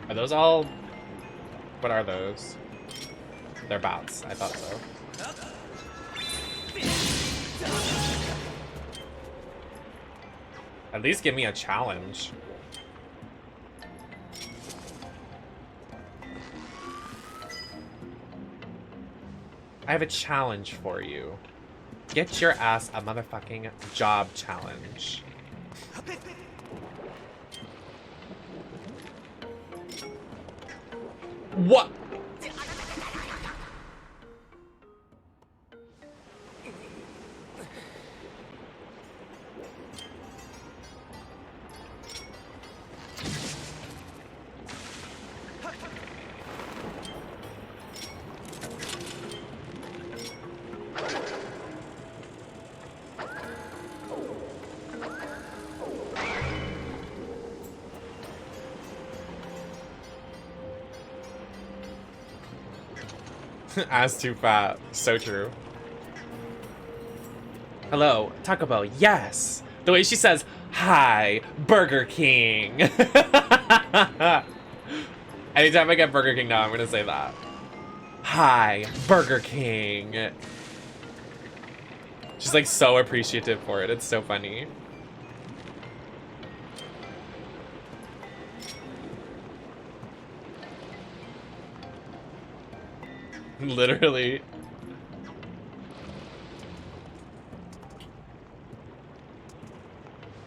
Are those all... What are those? They're bats. I thought so. At least give me a challenge. I have a challenge for you. Get your ass a motherfucking job challenge. What? Ass too fat. So true. Hello, Taco Bell. Yes. The way she says, hi, Burger King. Anytime I get Burger King now, I'm gonna say that. Hi, Burger King. She's like so appreciative for it. It's so funny. Literally.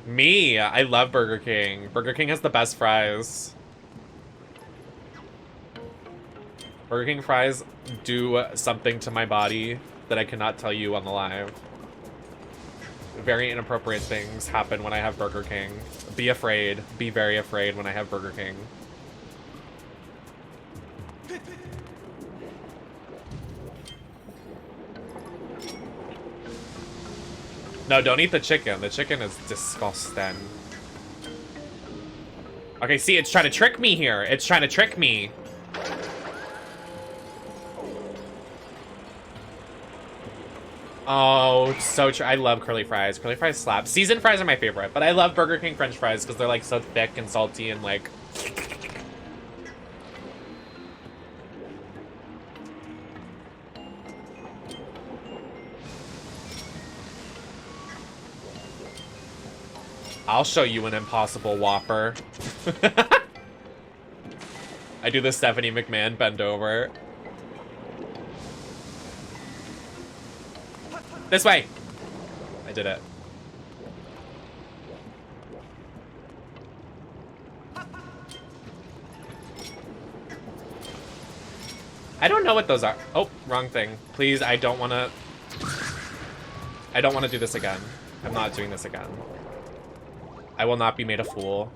Me, I love Burger King. Burger King has the best fries. Burger King fries do something to my body that I cannot tell you on the live. Very inappropriate things happen when I have Burger King. Be afraid. Be very afraid when I have Burger King. No, don't eat the chicken. The chicken is disgusting. Okay, see, it's trying to trick me here. It's trying to trick me. Oh, so true. I love curly fries. Curly fries slap. Seasoned fries are my favorite, but I love Burger King French fries because they're like so thick and salty and like... I'll show you an impossible Whopper. I do the Stephanie McMahon bend over. This way! I did it. I don't know what those are. Oh, wrong thing. Please, I don't want to do this again. I'm not doing this again. I will not be made a fool.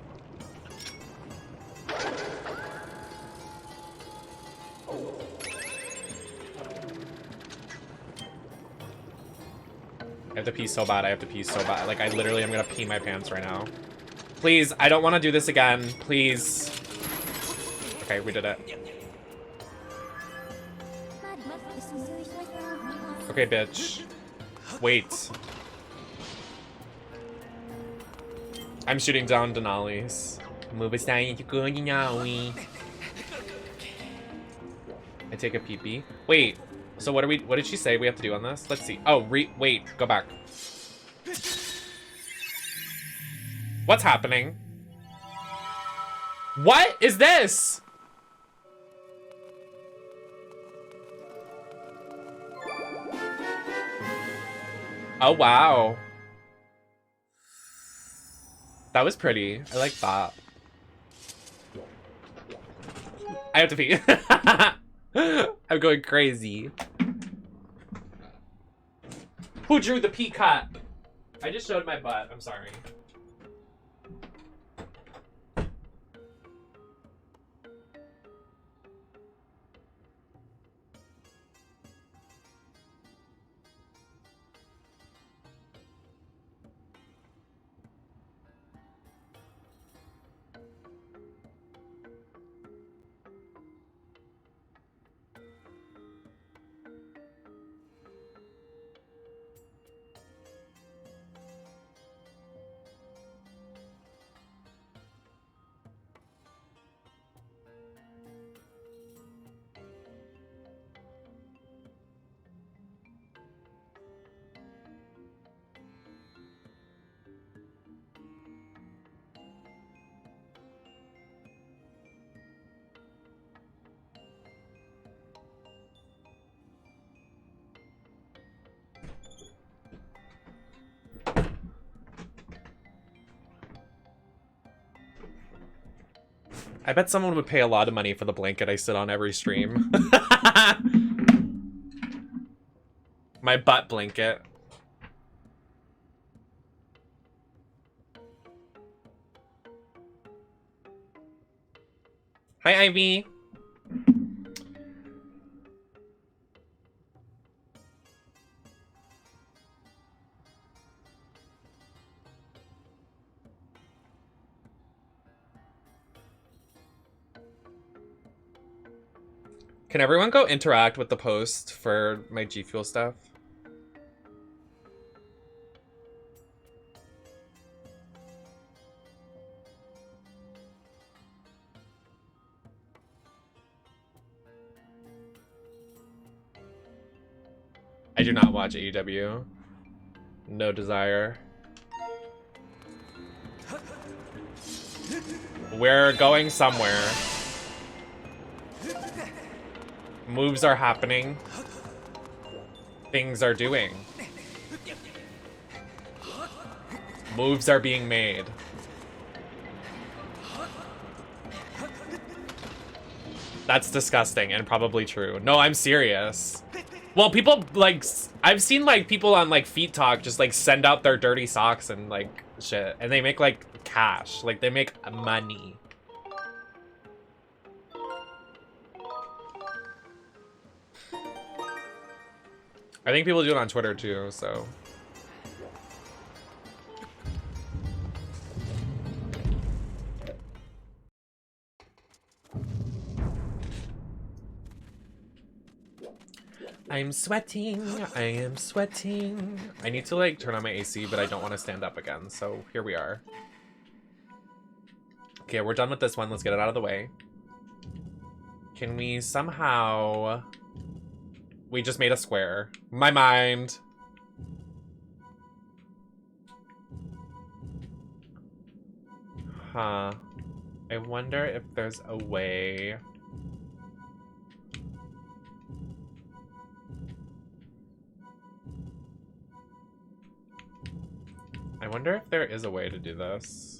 I have to pee so bad. I have to pee so bad. Like, I literally am gonna pee my pants right now. Please, I don't want to do this again. Please. Okay, we did it. Okay, bitch. Wait. I'm shooting down Denali's. I take a pee-pee. Wait, so what did she say we have to do on this? Let's see. Oh, wait, go back. What's happening? What is this? Oh, wow. That was pretty. I like that. I have to pee. I'm going crazy. Who drew the pea cut? I just showed my butt. I'm sorry. I bet someone would pay a lot of money for the blanket I sit on every stream. My butt blanket. Hi, Ivy. Can everyone go interact with the post for my G Fuel stuff? I do not watch AEW. No desire. We're going somewhere. Moves are happening. Things are doing. Moves are being made. That's disgusting and probably true. No, I'm serious. Well, people, like, I've seen, like, people on, like, Feet Talk just, like, send out their dirty socks and, like, shit. And they make, like, cash. Like, they make money. I think people do it on Twitter too, so. I'm sweating, I am sweating. I need to like turn on my AC, but I don't want to stand up again, so here we are. Okay, we're done with this one. Let's get it out of the way. Can we somehow... We just made a square. My mind. Huh. I wonder if there's a way... I wonder if there is a way to do this.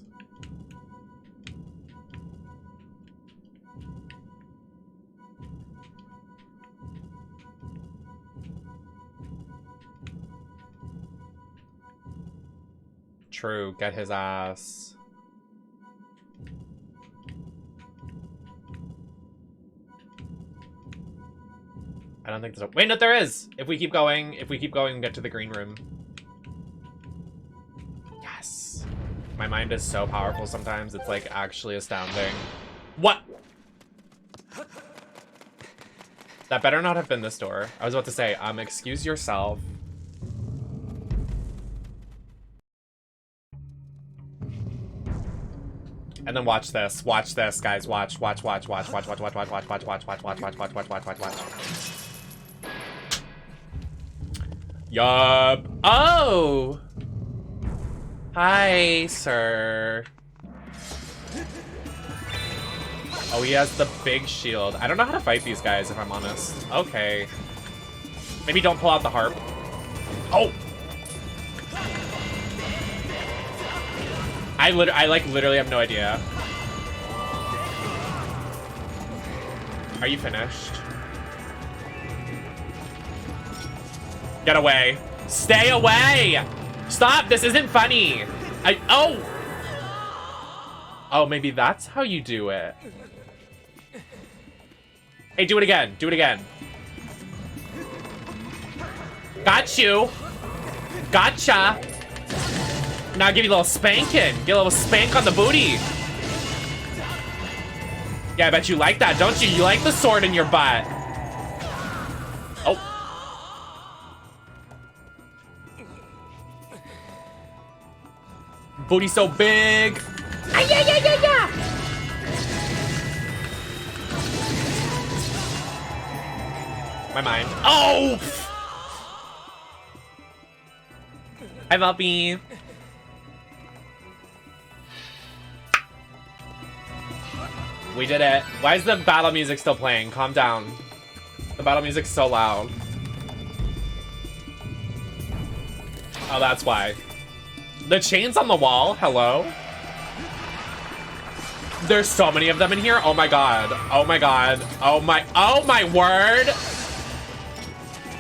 True, get his ass. I don't think there's a... Wait, no, there is! If we keep going, we get to the green room. Yes. My mind is so powerful sometimes, it's like actually astounding. What? That better not have been this door. I was about to say, excuse yourself. And then watch this, guys. Watch. Yup. Oh! Hi, sir. Oh, he has the big shield. I don't know how to fight these guys, if I'm honest. Okay. Maybe don't pull out the harp. Oh! I like literally have no idea. Are you finished? Get away. Stay away! Stop, this isn't funny. Oh, maybe that's how you do it. Hey, do it again. Do it again. Got you. Gotcha. Now I'll give you a little spanking. Get a little spank on the booty. Yeah, I bet you like that, don't you? You like the sword in your butt. Oh. Booty so big. Ah, yeah, yeah, yeah, yeah. My mind. Oh! Hi, Valpy. We did it. Why is the battle music still playing? Calm down. The battle music's so loud. Oh, that's why. The chains on the wall? Hello? There's so many of them in here. Oh my god. Oh my god. Oh my word.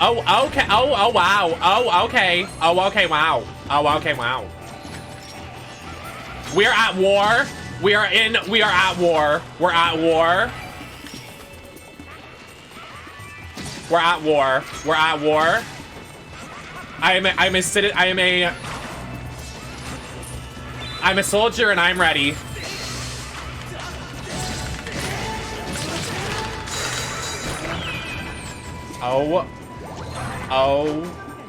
Oh, okay. Oh, wow. Oh, okay. Oh, okay, wow. Oh, okay, wow. We're at war. We are at war. We're at war. We're at war. We're at war. I'm a soldier and I'm ready. Oh. Oh.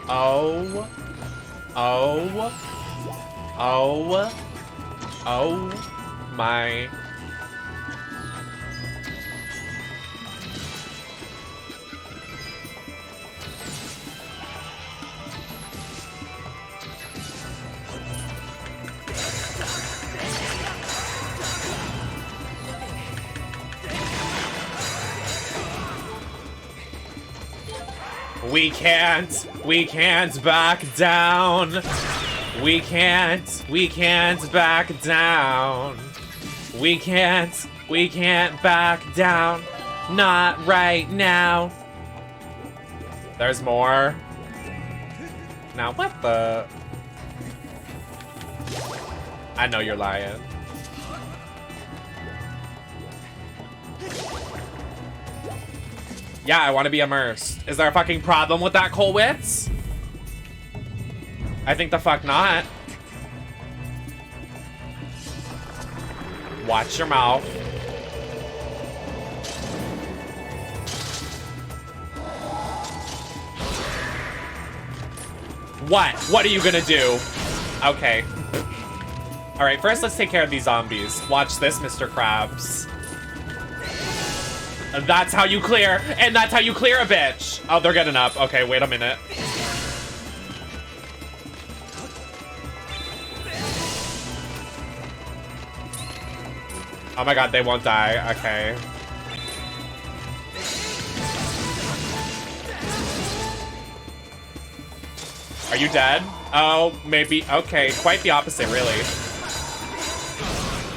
Oh. Oh. Oh. Oh. My. We can't back down. We can't back down. We can't back down. Not right now. There's more. Now what the? I know you're lying. Yeah, I want to be immersed. Is there a fucking problem with that, Colwitz? I think the fuck not. Watch your mouth. What? What are you gonna do? Okay. All right, first let's take care of these zombies. Watch this, Mr. Krabs. That's how you clear, and that's how you clear a bitch. Oh, they're getting up. Okay, wait a minute. Oh my god, they won't die. Okay. Are you dead? Oh, maybe. Okay, quite the opposite, really.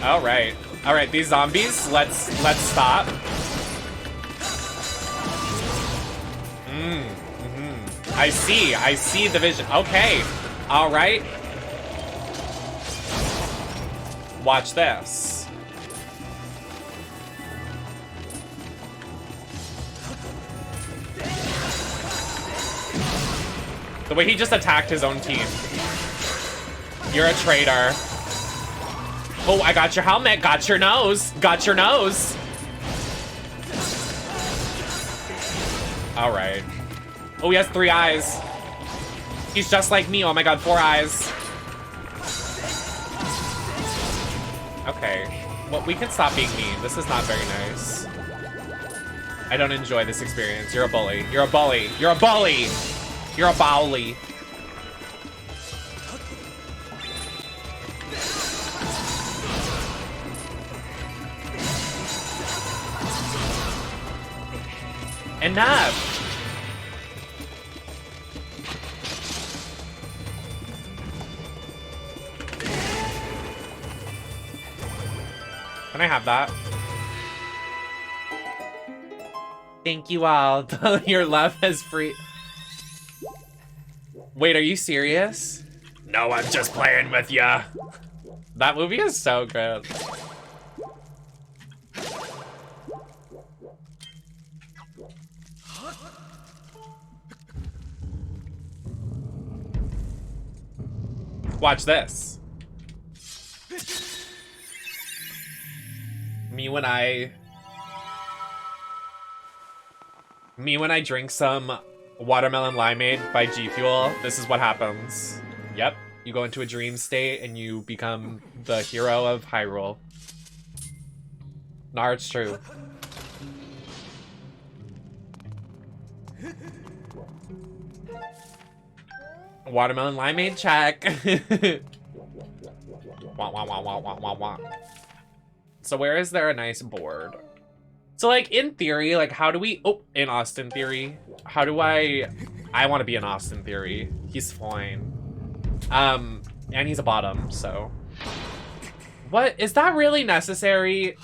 All right. All right, these zombies, let's stop. I see the vision. Okay. All right. Watch this. The way he just attacked his own team. You're a traitor. Oh, I got your helmet. Got your nose. Got your nose. All right. Oh, he has 3 eyes. He's just like me. Oh my god, 4 eyes. Okay. Well, we can stop being mean. This is not very nice. I don't enjoy this experience. You're a bully. You're a bully. You're a bully. You're a bowly. Enough. Can I have that? Thank you all. Your love has free. Wait, are you serious? No, I'm just playing with ya. That movie is so good. Watch this. Me when I drink some watermelon limeade by G Fuel, this is what happens. Yep, you go into a dream state and you become the hero of Hyrule. Nah, it's true. Watermelon limeade check. Wah, wah, wah, wah, wah, wah, wah. So where is there a nice board? So like in theory, like how do we, oh, in Austin theory, how do I want to be in Austin theory. He's fine. And he's a bottom, so. What, is that really necessary?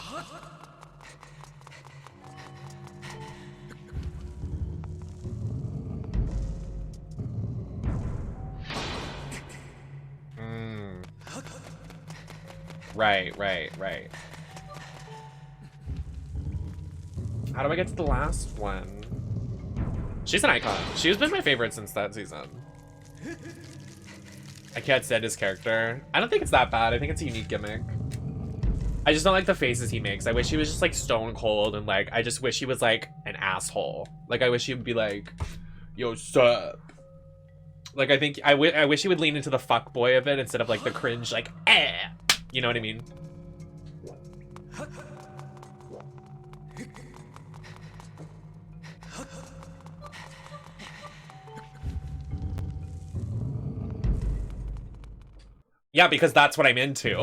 Right. How do I get to the last one? She's an icon. She's been my favorite since that season. I can't stand his character. I don't think it's that bad. I think it's a unique gimmick. I just don't like the faces he makes. I wish he was just like stone cold and like, I just wish he was like an asshole. Like I wish he would be like, yo, sup? Like I wish he would lean into the fuckboy of it instead of like the cringe like, eh. You know what I mean? Yeah, because that's what I'm into.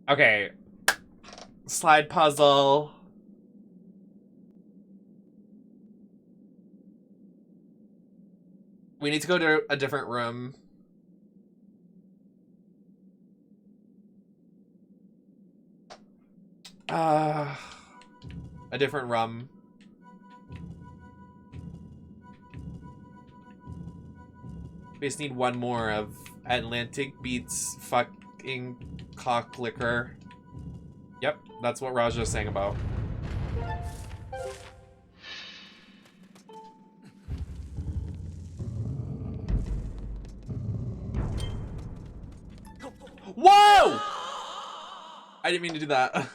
Okay. Slide puzzle. We need to go to a different room. A different room. We just need one more of Atlantic Beats fucking cock liquor. Yep, that's what Raja was saying about. Whoa! I didn't mean to do that.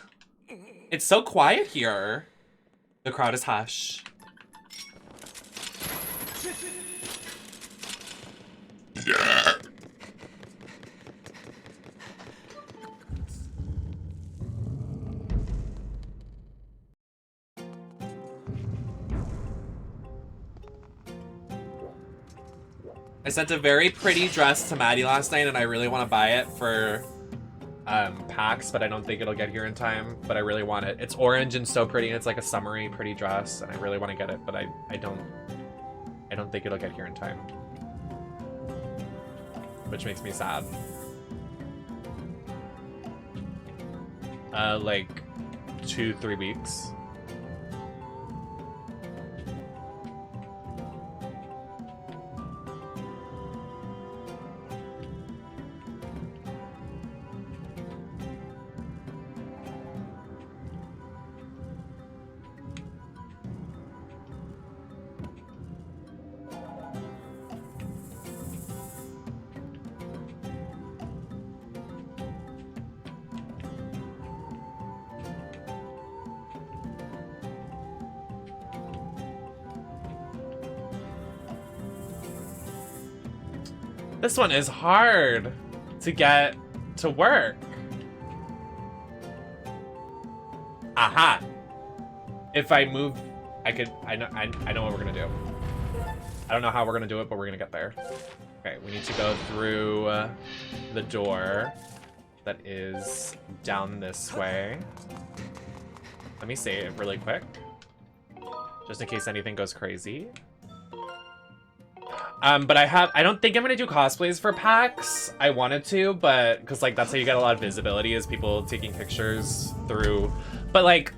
It's so quiet here. The crowd is hush. I sent a very pretty dress to Maddie last night and I really want to buy it for PAX, but I don't think it'll get here in time, but I really want it. It's orange and so pretty and it's like a summery pretty dress and I really want to get it, but I don't think it'll get here in time. Which makes me sad. Like 2-3 weeks. This one is hard to get to work. Aha! If I move, I know what we're gonna do. I don't know how we're gonna do it, but we're gonna get there. Okay, we need to go through the door that is down this way. Let me say it really quick. just in case anything goes crazy. But I don't think I'm gonna do cosplays for PAX. I wanted to, but because like that's how you get a lot of visibility, is people taking pictures through. But like,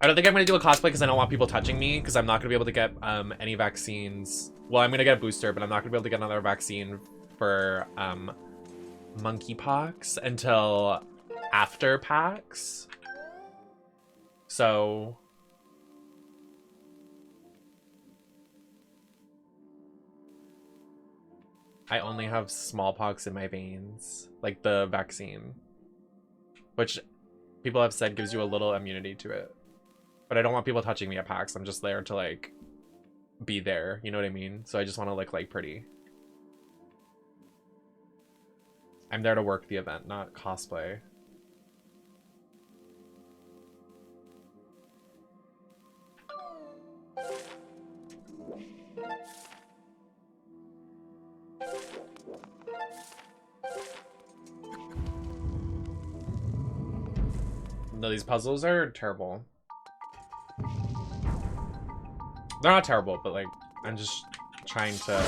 I don't think I'm gonna do a cosplay because I don't want people touching me, because I'm not gonna be able to get any vaccines. Well, I'm gonna get a booster, but I'm not gonna be able to get another vaccine for monkeypox until after PAX. So I only have smallpox in my veins, like the vaccine, which people have said gives you a little immunity to it. But I don't want people touching me at PAX. I'm just there to like be there, you know what I mean? So I just want to look like pretty. I'm there to work the event, not cosplay. No, these puzzles are terrible. They're not terrible, but like, I'm just trying to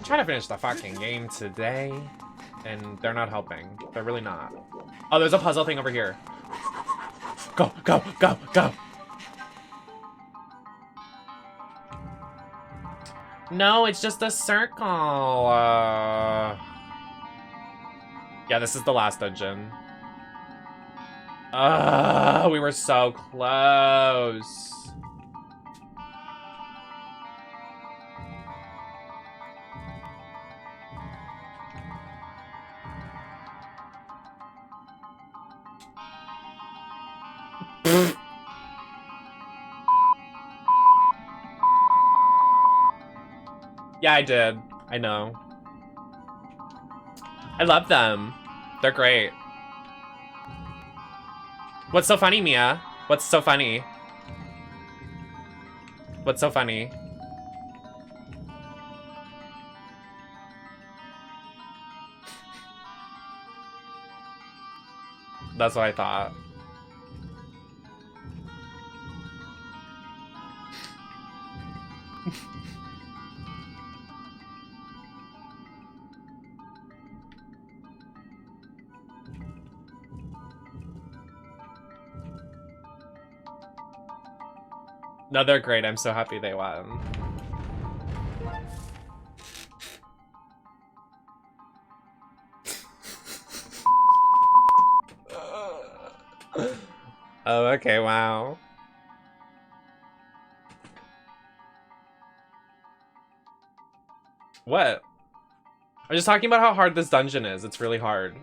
finish the fucking game today, and they're not helping. They're really not. Oh, there's a puzzle thing over here. Go, go, go, go. No, it's just a circle. Yeah, this is the last dungeon. We were so close. Yeah, I did. I know. I love them. They're great. What's so funny, Mia? What's so funny? What's so funny? That's what I thought. No, they're great. I'm so happy they won. Oh, okay, wow. What? I'm just talking about how hard this dungeon is. It's really hard.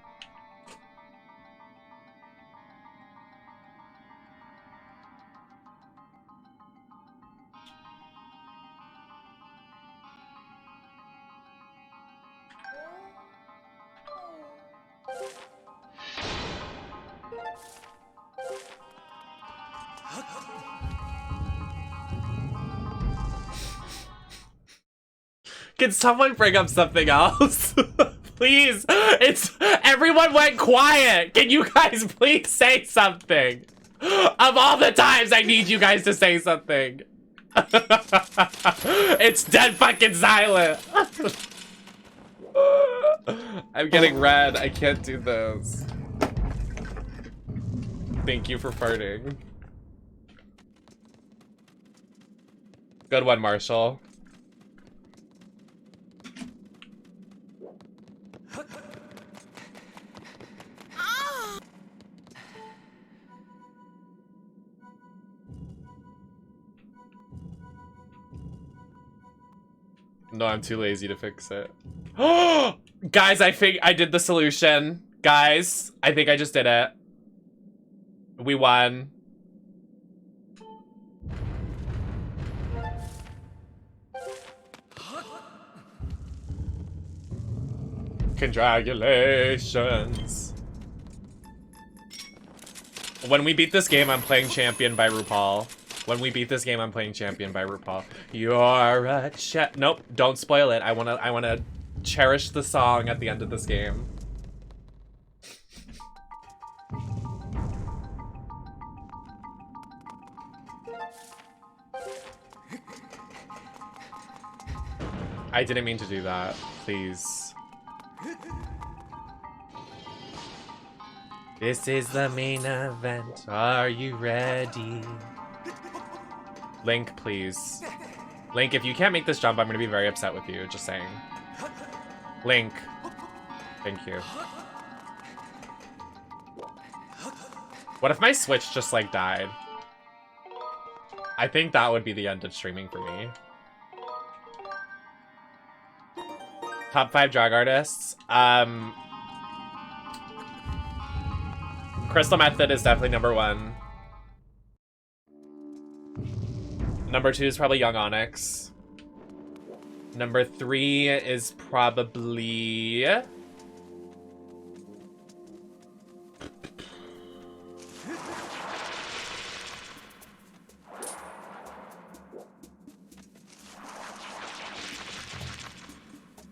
Can someone bring up something else? Please. Everyone went quiet. Can you guys please say something? Of all the times I need you guys to say something. It's dead fucking silent. I'm getting red. I can't do this. Thank you for farting. Good one, Marshall. No, I'm too lazy to fix it. Guys, I think I did the solution. Guys, I think I just did it. We won. Congratulations. When we beat this game, I'm playing Champion by RuPaul. When we beat this game, I'm playing Champion by RuPaul. You're a Nope, don't spoil it. I wanna cherish the song at the end of this game. I didn't mean to do that. Please. This is the main event. Are you ready? Link, please. Link, if you can't make this jump, I'm gonna be very upset with you. Just saying. Link. Thank you. What if my Switch just, like, died? I think that would be the end of streaming for me. Top 5 drag artists. Crystal Method is definitely number 1. Number 2 is probably Young Onyx. Number 3 is probably...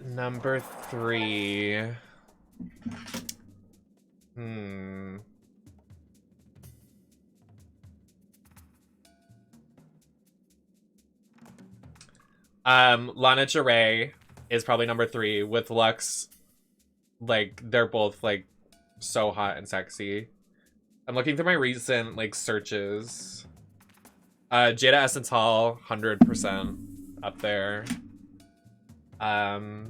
Number 3... Lana Jarre is probably number 3 with Lux. Like, they're both, like, so hot and sexy. I'm looking through my recent, like, searches. Jada Essence Hall, 100% up there. Kylie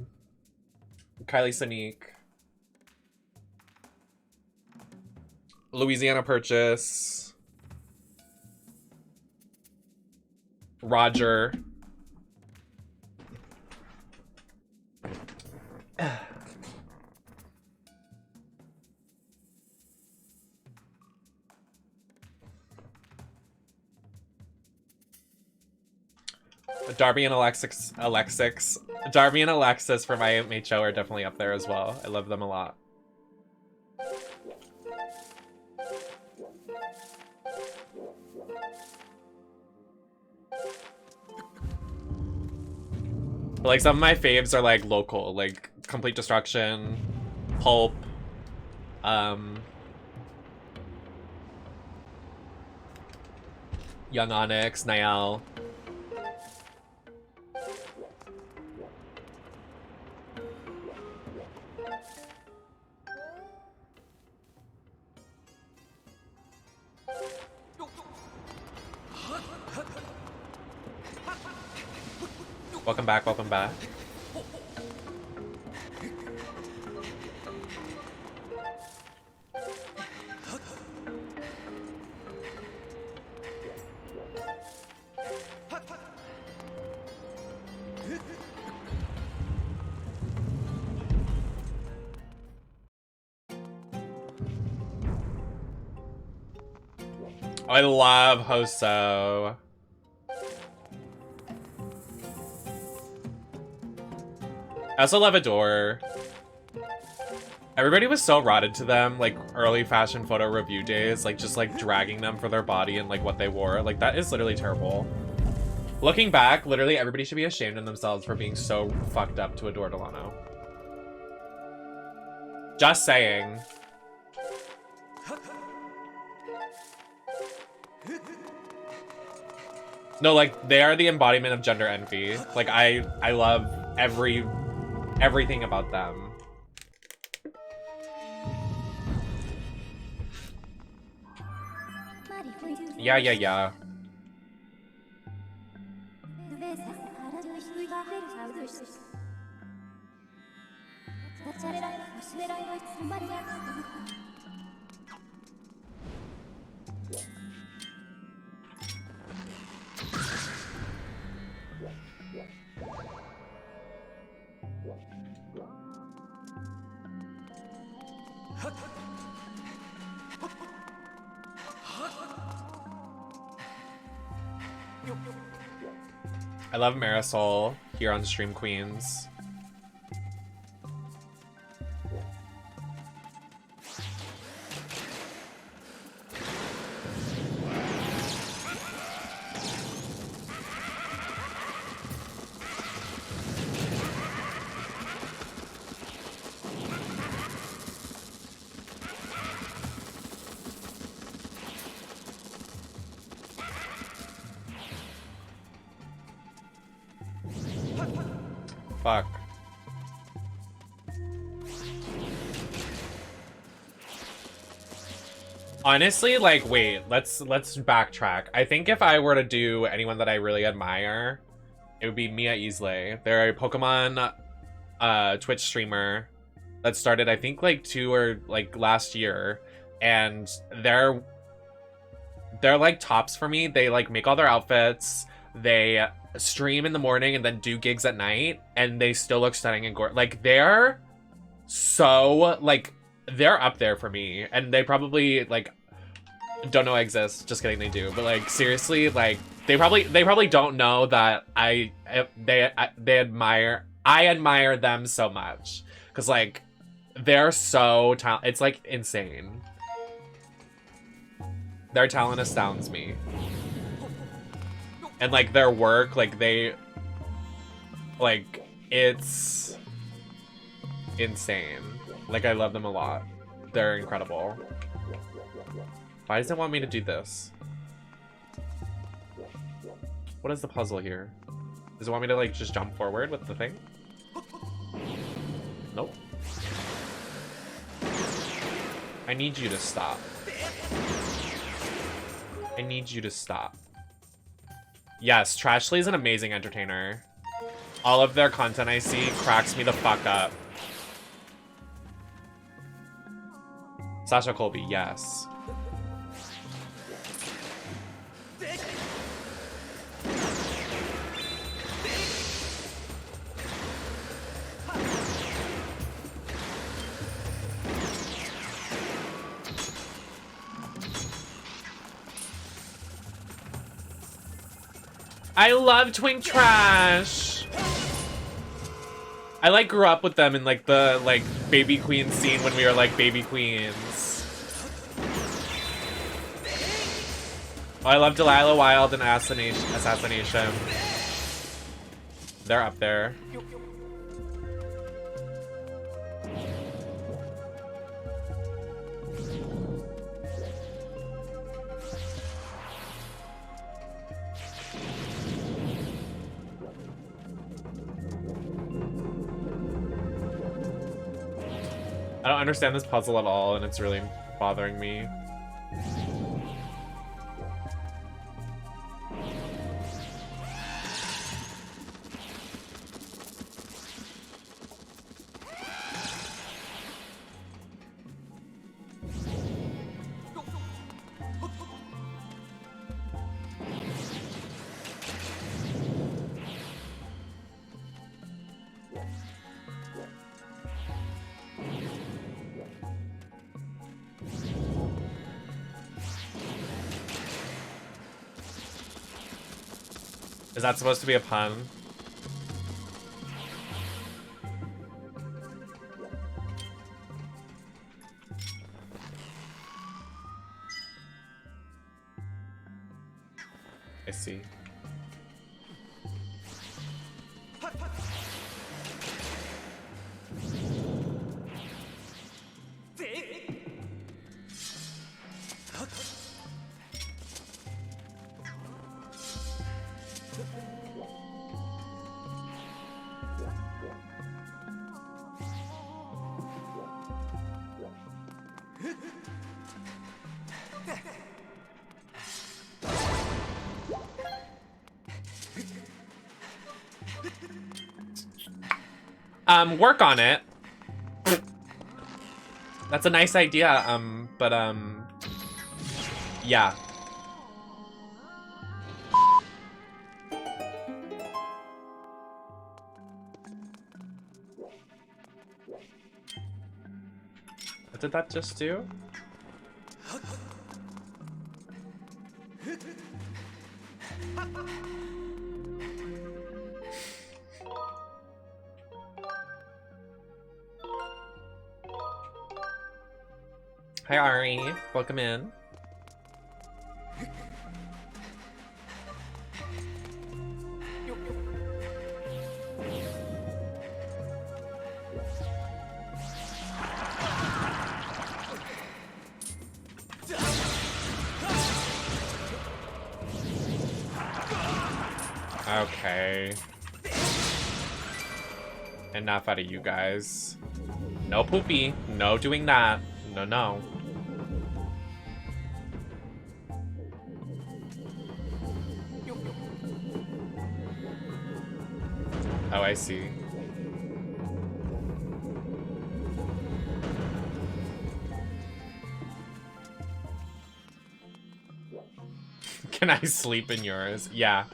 Sonique. Louisiana Purchase. Roger. Darby and Alexis. Darby and Alexis for my MHO are definitely up there as well. I love them a lot. But, like, some of my faves are, like, local, like Complete Destruction, Pulp, Young Onyx, Niall. Welcome back, welcome back. I love Hoso. I also love Adore. Everybody was so rotted to them, like, early fashion photo review days, like, just, like, dragging them for their body and, like, what they wore. Like, that is literally terrible. Looking back, literally everybody should be ashamed of themselves for being so fucked up to Adore Delano. Just saying. No, like, they are the embodiment of gender envy. Like, I love everything about them. Yeah. I love Marisol here on Stream Queens. Honestly, like, wait, let's backtrack. I think if I were to do anyone that I really admire, it would be Mia Easley. They're a Pokemon Twitch streamer that started, I think, like last year, and they're like tops for me. They like make all their outfits, they stream in the morning and then do gigs at night, and they still look stunning and gorgeous. Like, they're so, like, they're up there for me, and they probably, like, don't know I exist. Just kidding, they do. But, like, seriously, like, they probably don't I admire them so much, because, like, they're so talented. It's, like, insane. Their talent astounds me. And, like, their work, like, it's insane. Like, I love them a lot. They're incredible. Why does it want me to do this? What is the puzzle here? Does it want me to, like, just jump forward with the thing? Nope. I need you to stop. I need you to stop. Yes, Trashly is an amazing entertainer. All of their content I see cracks me the fuck up. Sasha Colby, yes. I love Twink Trash. I like grew up with them in like the baby queen scene when we were like baby queens. Oh, I love Delilah Wild and Assassination. They're up there. I don't understand this puzzle at all, and it's really bothering me. Is that supposed to be a pun? I see. Work on it. That's a nice idea, but yeah. What did that just do? Hi Ari, welcome in. Okay. Enough out of you guys. No poopy, no doing that. No, no. Oh, I see. Can I sleep in yours? Yeah.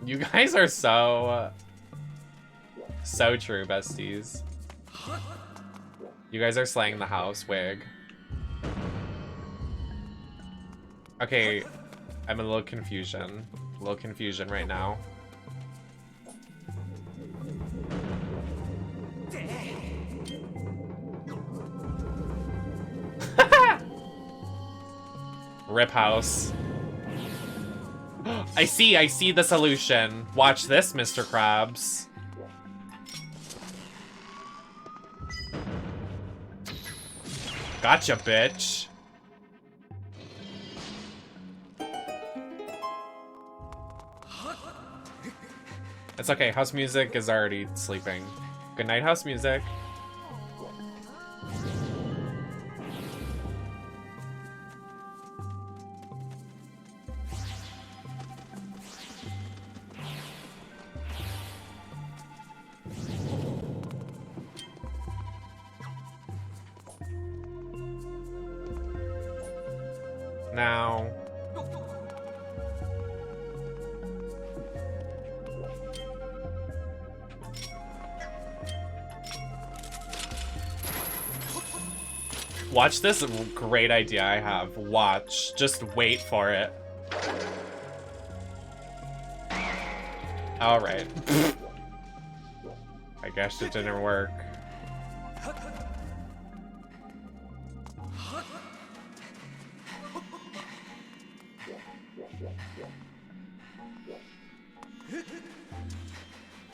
You guys are so true, besties. You guys are slaying the house, wig. Okay, I'm in a little confusion. A little confusion right now. Rip house. I see the solution. Watch this, Mr. Krabs. Gotcha, bitch. It's okay, house music is already sleeping. Good night, house music. Now, watch this great idea I have. Watch. Just wait for it. Alright. I guess it didn't work.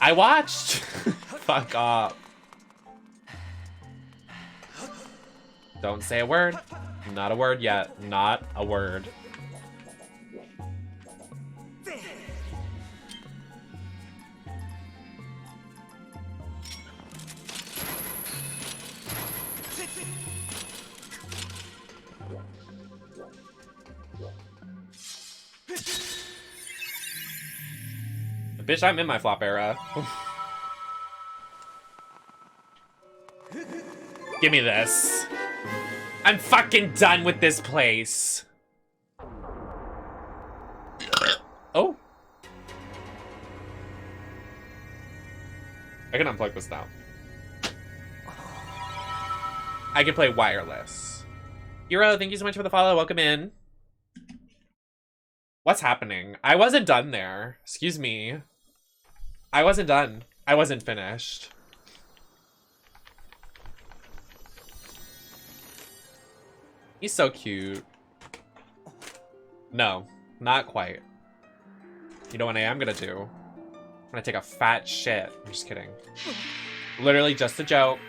I watched! Fuck off. Don't say a word. Not a word yet. Not a word. Bitch, I'm in my flop era. Give me this. I'm fucking done with this place. Oh. I can unplug this now. I can play wireless. Hero, thank you so much for the follow. Welcome in. What's happening? I wasn't done there. Excuse me. I wasn't done. I wasn't finished. He's so cute. No, not quite. You know what I am gonna do? I'm gonna take a fat shit. I'm just kidding. Literally just a joke.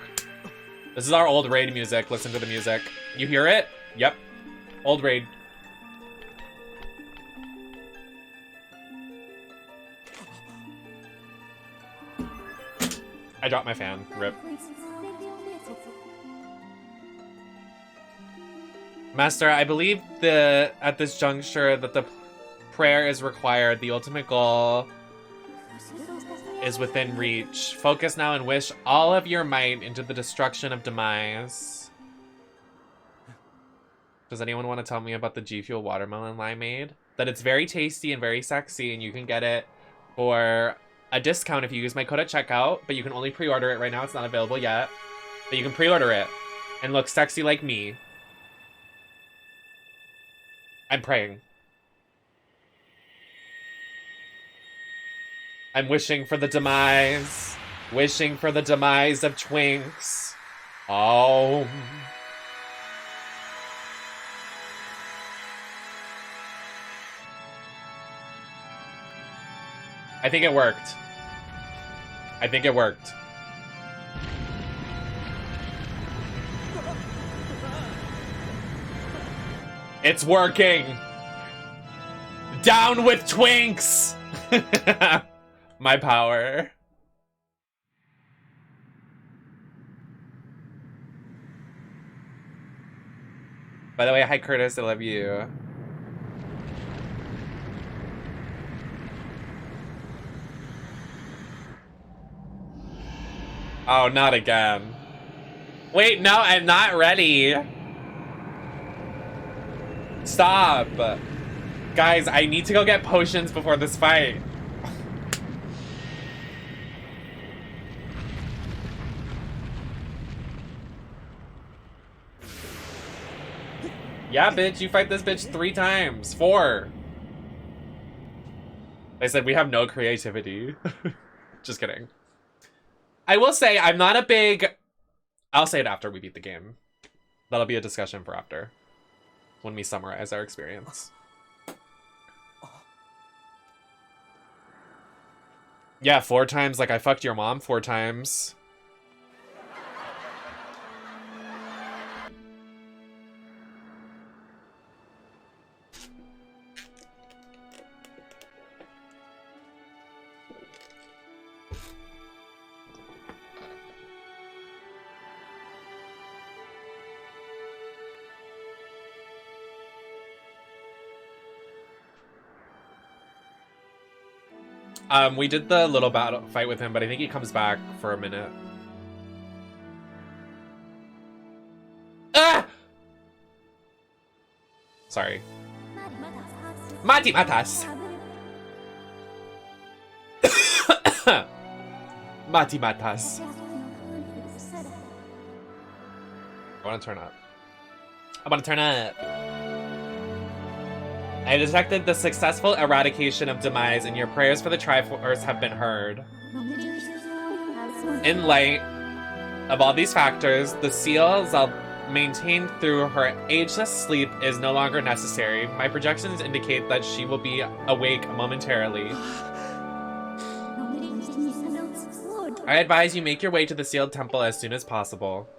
This is our old raid music. Listen to the music. You hear it? Yep. Old raid. I dropped my fan. Rip. Master, I believe at this juncture that the prayer is required. The ultimate goal is within reach. Focus now and wish all of your might into the destruction of demise. Does anyone want to tell me about the G Fuel watermelon limeade? That it's very tasty and very sexy, and you can get it for a discount if you use my code at checkout, but you can only pre-order it right now. It's not available yet, but you can pre-order it and look sexy like me. I'm praying. I'm wishing for the demise. Wishing for the demise of Twinks. Oh. I think it worked. I think it worked. It's working. Down with Twinks. My power. By the way, hi Curtis, I love you. Oh, not again. Wait, no, I'm not ready. Stop. Guys, I need to go get potions before this fight. Yeah, bitch, you fight this bitch 3 times. 4. They said we have no creativity. Just kidding. I will say, I'm not a big... I'll say it after we beat the game. That'll be a discussion for after. When we summarize our experience. Yeah, 4 times. Like, I fucked your mom 4 times. We did the little battle fight with him, but I think he comes back for a minute. Ah! Sorry. Mati matas. Mati matas. I want to turn up. I want to turn up. I detected the successful eradication of demise, and your prayers for the Triforce have been heard. In light of all these factors, the seal Zal maintained through her ageless sleep is no longer necessary. My projections indicate that she will be awake momentarily. I advise you make your way to the sealed temple as soon as possible.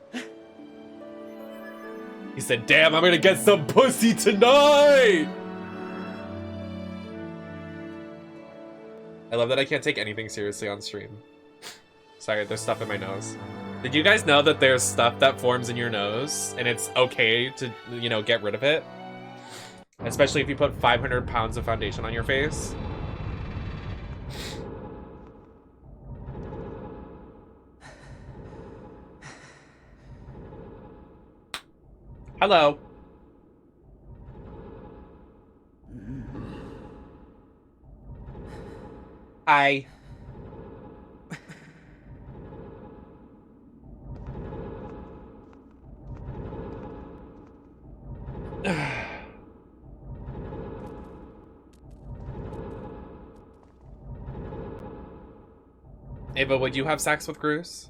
He said, damn, I'm gonna get some pussy tonight! I love that I can't take anything seriously on stream. Sorry, there's stuff in my nose. Did you guys know that there's stuff that forms in your nose and it's okay to, you know, get rid of it? Especially if you put 500 pounds of foundation on your face. Hello. Hi. Ava, would you have sex with Bruce?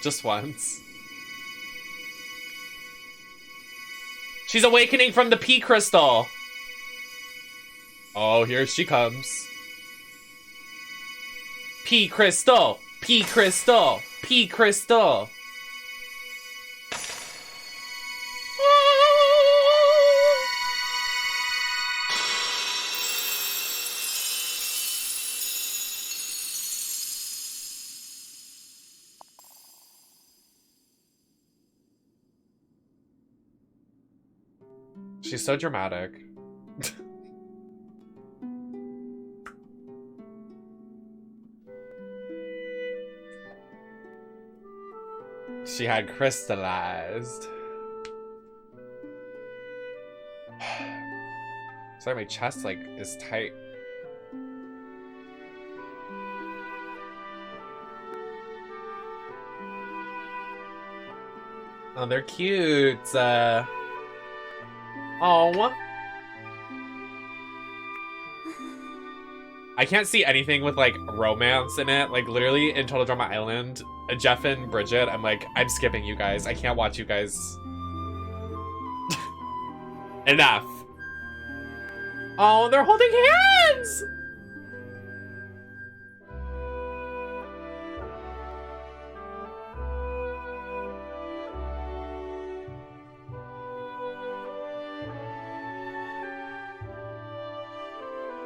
Just once. She's awakening from the P crystal. Oh, here she comes. P crystal, P crystal, P crystal. She's so dramatic. She had crystallized. Sorry, my chest like is tight. Oh, they're cute. Oh. I can't see anything with like romance in it. Like literally in Total Drama Island, Jeff and Bridget, I'm like, I'm skipping you guys. I can't watch you guys. Enough. Oh, they're holding hands!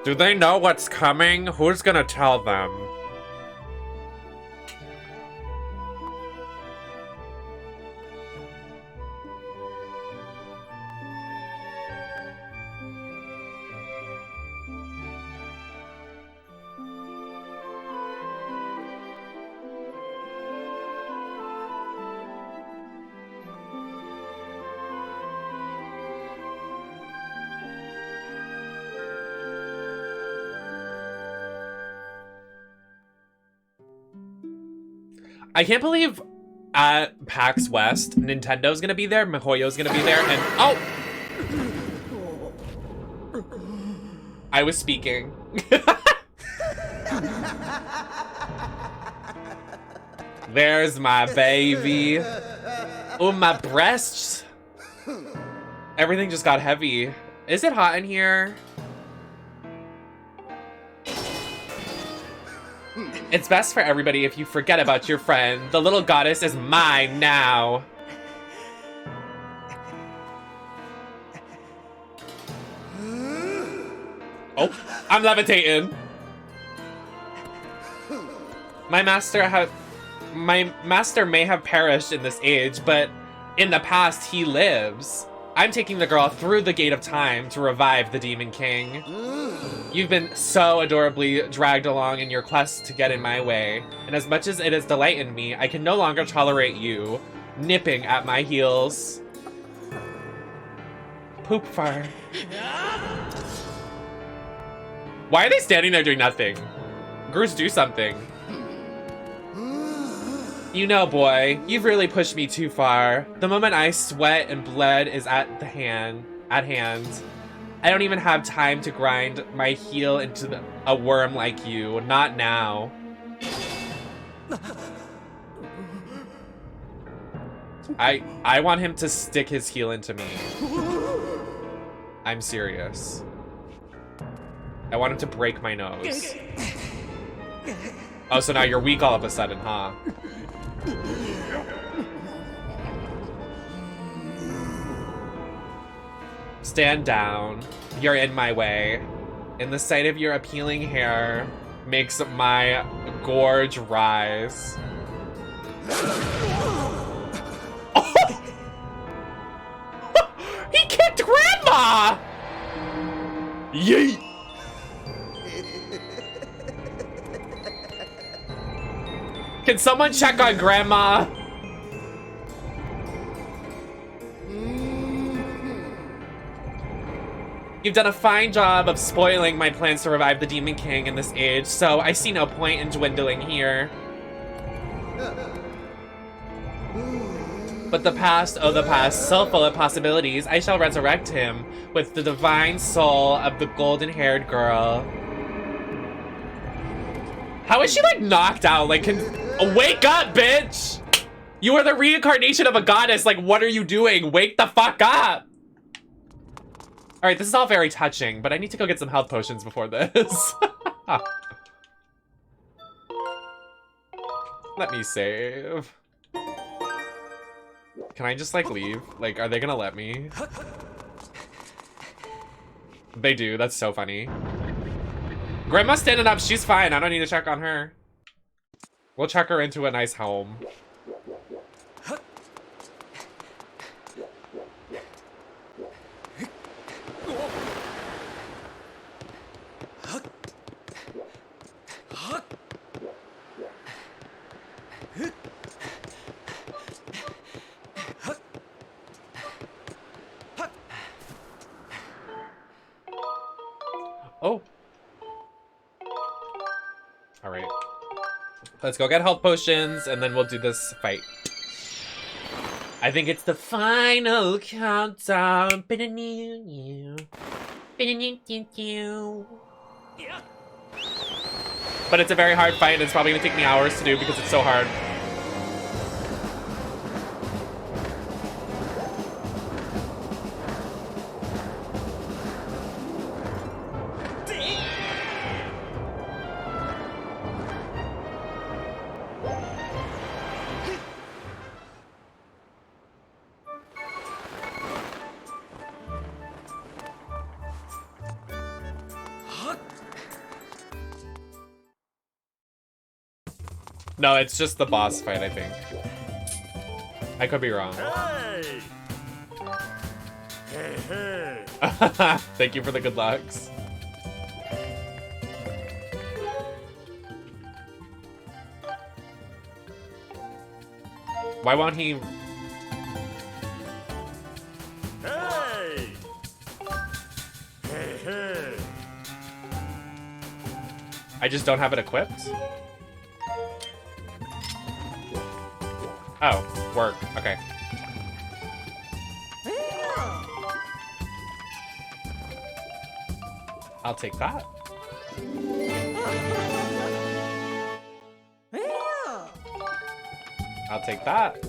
Do they know what's coming? Who's gonna tell them? I can't believe at PAX West, Nintendo's gonna be there, MiHoYo's gonna be there, and oh! I was speaking. There's my baby. Oh, my breasts. Everything just got heavy. Is it hot in here? It's best for everybody if you forget about your friend. The little goddess is mine now. Oh, I'm levitating. My master may have perished in this age, but in the past he lives. I'm taking the girl through the gate of time to revive the Demon King. You've been so adorably dragged along in your quest to get in my way, and as much as it has delighted me, I can no longer tolerate you nipping at my heels. Poop fart. Why are they standing there doing nothing? Groose, do something. You know, boy, you've really pushed me too far. The moment I sweat and bled is at hand. I don't even have time to grind my heel into a worm like you. Not now. I want him to stick his heel into me. I'm serious. I want him to break my nose. Oh, so now you're weak all of a sudden, huh? Stand down. You're in my way. And the sight of your appealing hair makes my gorge rise. Oh! He kicked Grandma! Yeet! Can someone check on Grandma? You've done a fine job of spoiling my plans to revive the Demon King in this age, so I see no point in dwindling here. But the past, oh the past, so full of possibilities, I shall resurrect him with the divine soul of the golden-haired girl. How is she, like, knocked out? Like, wake up, bitch! You are the reincarnation of a goddess. Like, what are you doing? Wake the fuck up! Alright, this is all very touching, but I need to go get some health potions before this. Let me save. Can I just, like, leave? Like, are they gonna let me? They do. That's so funny. Grandma's standing up. She's fine. I don't need to check on her. We'll check her into a nice home. Oh. Alright. Let's go get health potions, and then we'll do this fight. I think it's the final countdown. But it's a very hard fight, and it's probably gonna take me hours to do because it's so hard. No, it's just the boss fight, I think. I could be wrong. Hey! Hey, hey! Thank you for the good lucks. Why won't he... Hey! Hey, hey! I just don't have it equipped? Oh, work. Okay. I'll take that. I'll take that.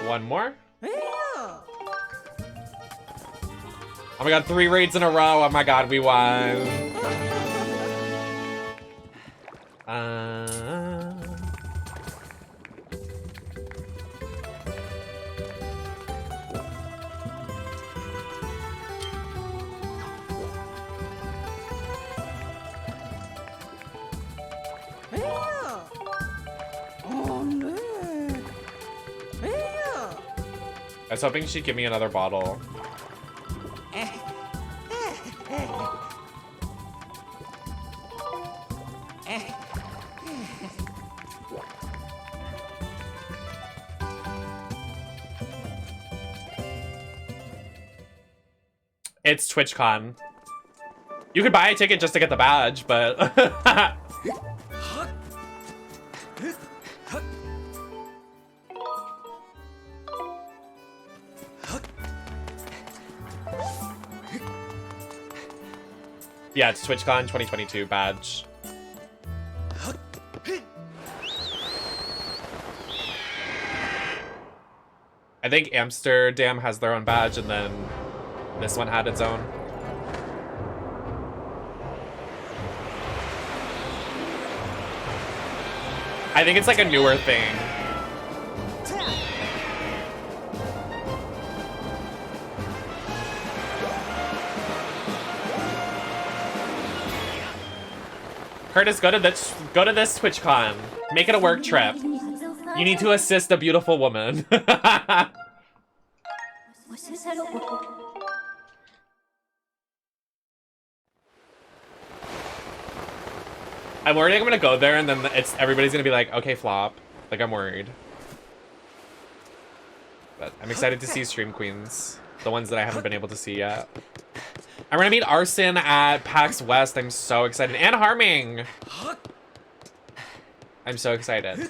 One more. Oh my god, 3 raids in a row. Oh my god, we won. I was hoping she'd give me another bottle. It's TwitchCon. You could buy a ticket just to get the badge, but... Yeah, it's TwitchCon 2022 badge. I think Amsterdam has their own badge, and then this one had its own. I think it's like a newer thing. Curtis, go to this TwitchCon. Make it a work trip. You need to assist a beautiful woman. I'm worried I'm gonna go there and then everybody's gonna be like, okay, flop. Like, I'm worried. But I'm excited to see Stream Queens. The ones that I haven't been able to see yet. I'm gonna meet Arson at PAX West. I'm so excited. And Harming! I'm so excited.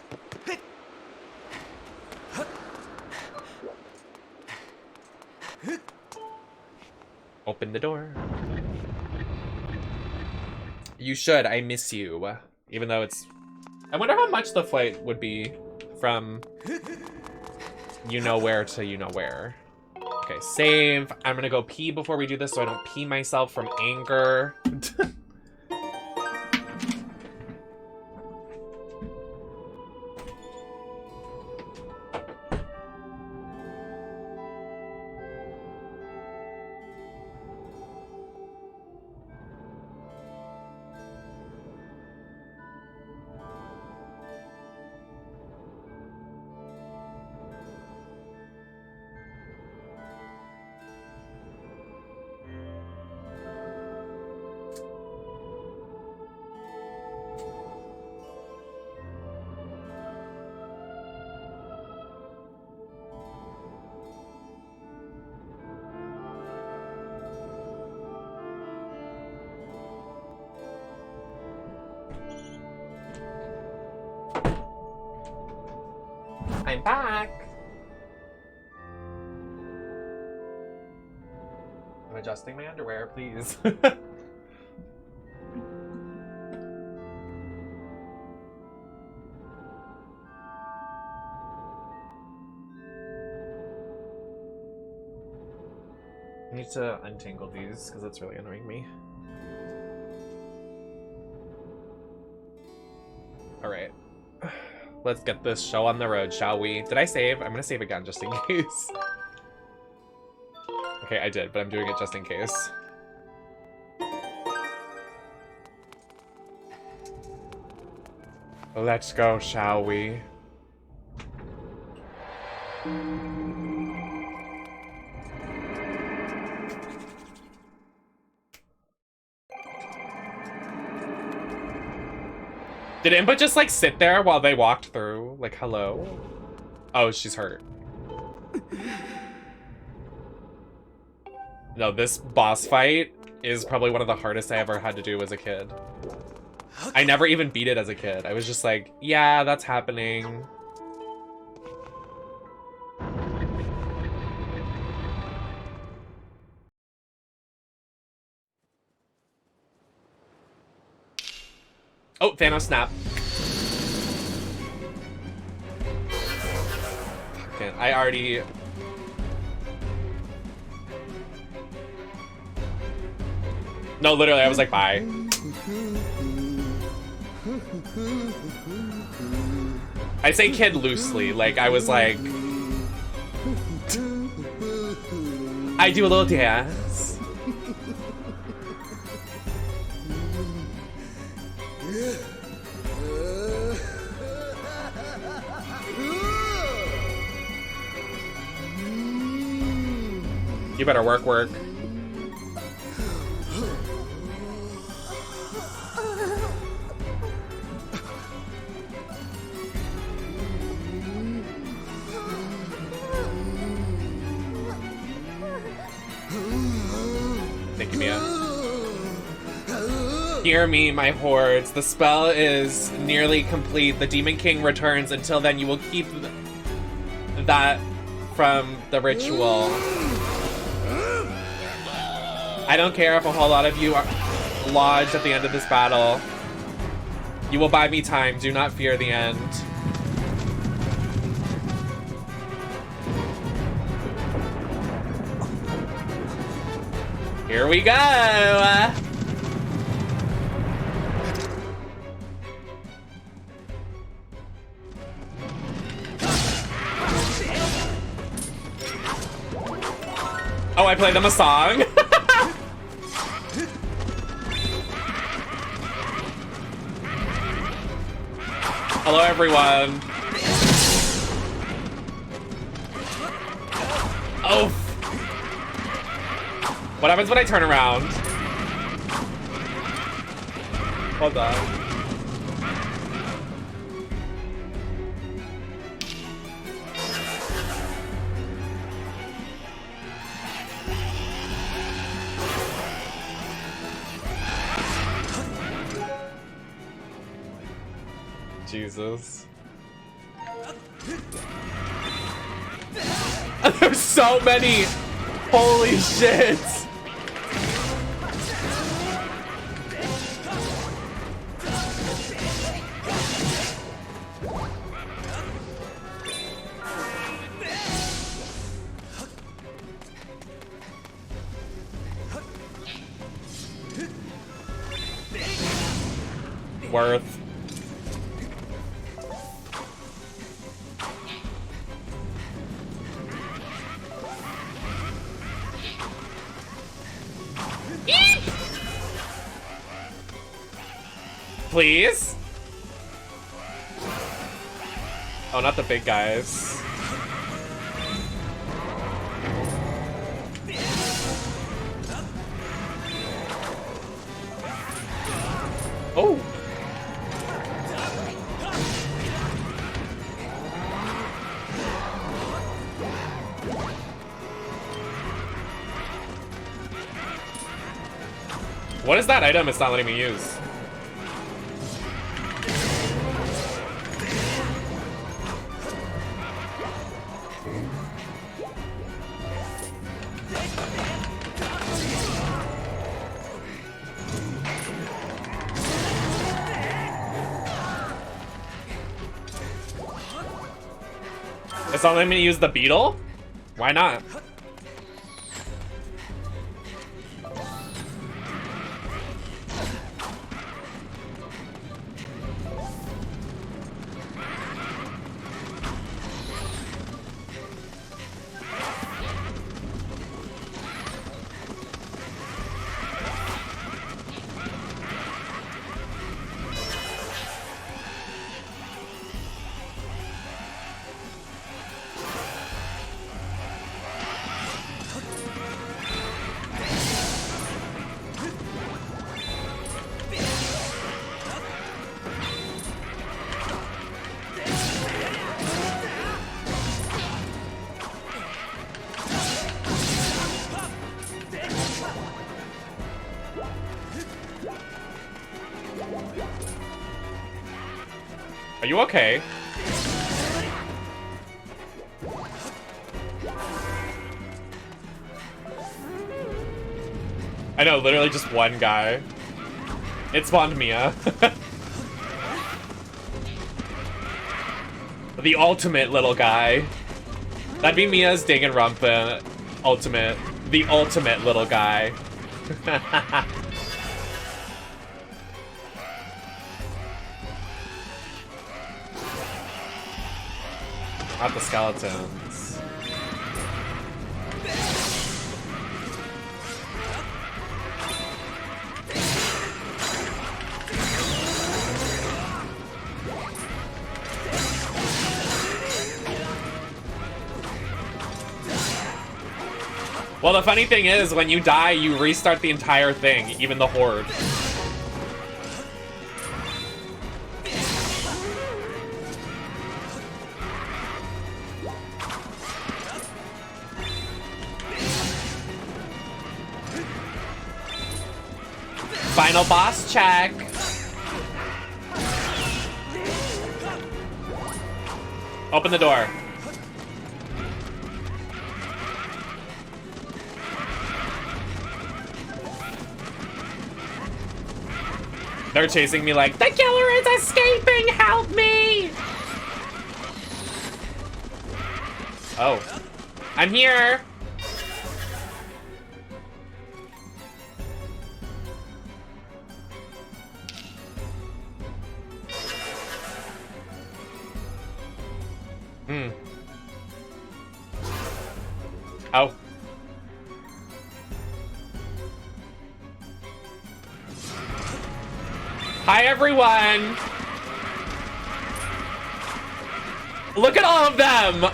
Open the door. You should. I miss you. Even though it's... I wonder how much the flight would be from you know where to you know where. Okay, save. I'm gonna go pee before we do this so I don't pee myself from anger. I'm back. I'm adjusting my underwear, please. I need to untangle these because it's really annoying me. All right. Let's get this show on the road, shall we? Did I save? I'm gonna save again just in case. Okay, I did, but I'm doing it just in case. Let's go, shall we? Did Impa just like sit there while they walked through? Like, hello? Oh, she's hurt. No, this boss fight is probably one of the hardest I ever had to do as a kid. I never even beat it as a kid. I was just like, yeah, that's happening. Oh, Thanos snap. Okay, I already... No, literally, I was like, bye. I say kid loosely, like, I was like... I do a little dance. You better work. Thank you, Mia. Hear me, my hordes. The spell is nearly complete. The Demon King returns. Until then, you will keep that from the ritual. I don't care if a whole lot of you are lodged at the end of this battle. You will buy me time. Do not fear the end. Here we go! Oh, I played them a song? Hello, everyone. Oh. What happens when I turn around? Hold on. Jesus. There's so many! Holy shit! Worth. Please? Oh, not the big guys. Oh. What is that item it's not letting me use? It's not letting me use the beetle? Why not? Are you okay? I know, literally just one guy. It spawned Mia. The ultimate little guy. That'd be Mia's Danganronpa ultimate. The ultimate little guy. Not the skeletons. Well, the funny thing is, when you die, you restart the entire thing, even the horde. Final boss check. Open the door. They're chasing me like, the killer is escaping, help me! Oh. I'm here! Oh. Hi, everyone! Look at all of them!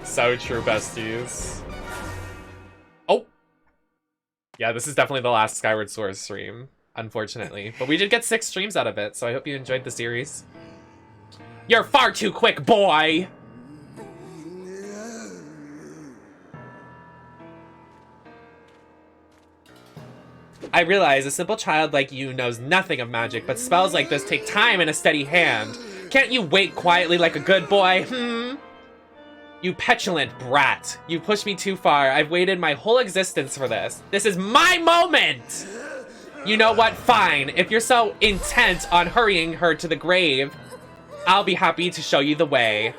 So true, besties. Oh! Yeah, this is definitely the last Skyward Sword stream, unfortunately. But we did get 6 streams out of it, so I hope you enjoyed the series. You're far too quick, boy! I realize a simple child like you knows nothing of magic, but spells like this take time and a steady hand. Can't you wait quietly like a good boy, You petulant brat. You pushed me too far. I've waited my whole existence for this. This is my moment! You know what? Fine. If you're so intent on hurrying her to the grave, I'll be happy to show you the way.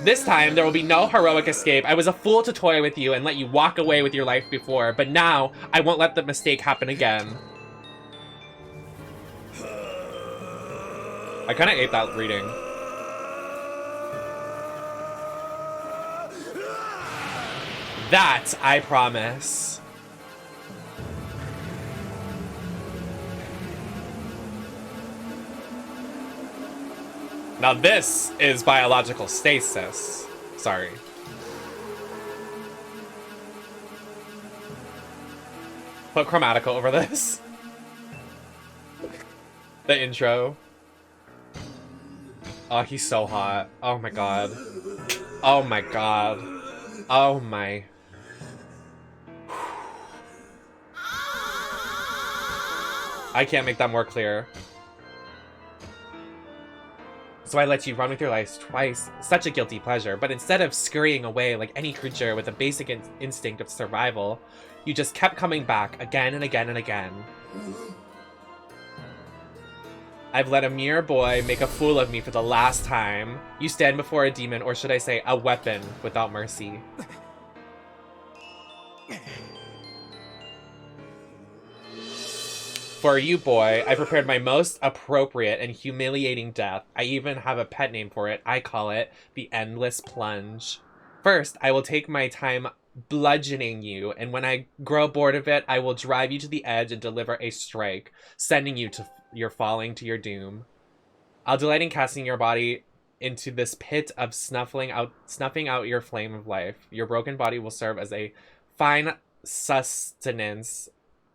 This time, there will be no heroic escape. I was a fool to toy with you and let you walk away with your life before, but now, I won't let the mistake happen again. I kinda ate that reading. That, I promise. Now this is biological stasis. Sorry. Put Chromatica over this. The intro. Oh, he's so hot. Oh my god. Oh my god. Oh my. I can't make that more clear. So I let you run with your life twice. Such a guilty pleasure. But instead of scurrying away like any creature with a basic instinct of survival, you just kept coming back again and again and again. I've let a mere boy make a fool of me for the last time. You stand before a demon, or should I say a weapon, without mercy. For you, boy, I prepared my most appropriate and humiliating death. I even have a pet name for it. I call it the Endless Plunge. First, I will take my time bludgeoning you, and when I grow bored of it, I will drive you to the edge and deliver a strike, sending you to your falling to your doom. I'll delight in casting your body into this pit of snuffing out your flame of life. Your broken body will serve as a fine sustenance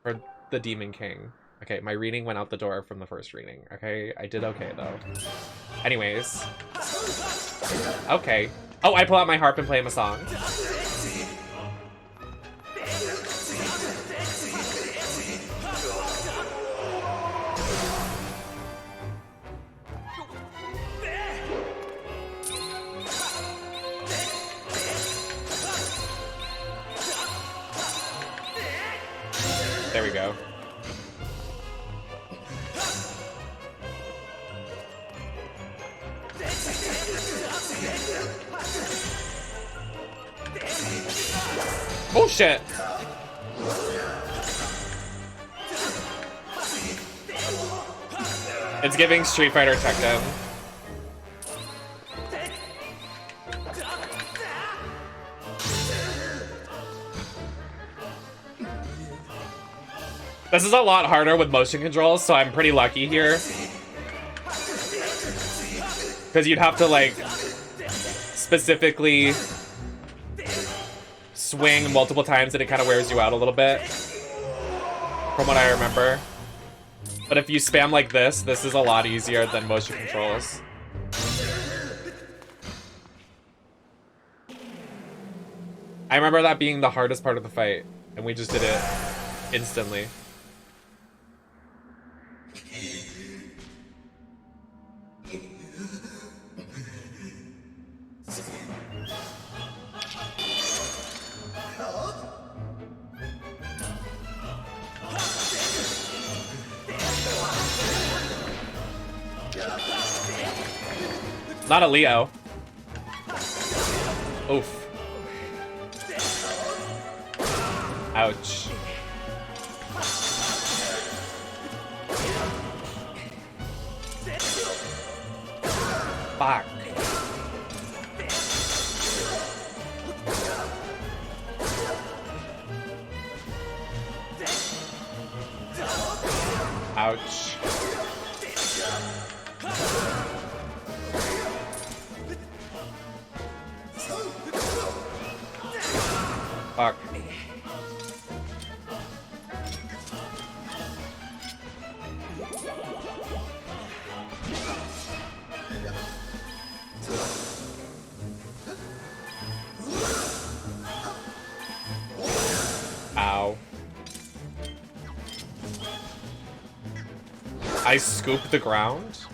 for the Demon King. Okay, my reading went out the door from the first reading. Okay, I did okay though. Anyways. Okay. Oh, I pull out my harp and play him a song. There we go. Oh shit! It's giving Street Fighter Tekken. This is a lot harder with motion controls, so I'm pretty lucky here. Because you'd have to, like, specifically swing multiple times and it kind of wears you out a little bit. From what I remember. But if you spam like this is a lot easier than motion controls. I remember that being the hardest part of the fight, and we just did it instantly. Not a Leo. Oof. Ouch. Fuck. Ouch. Fuck. Ow. I scoop the ground?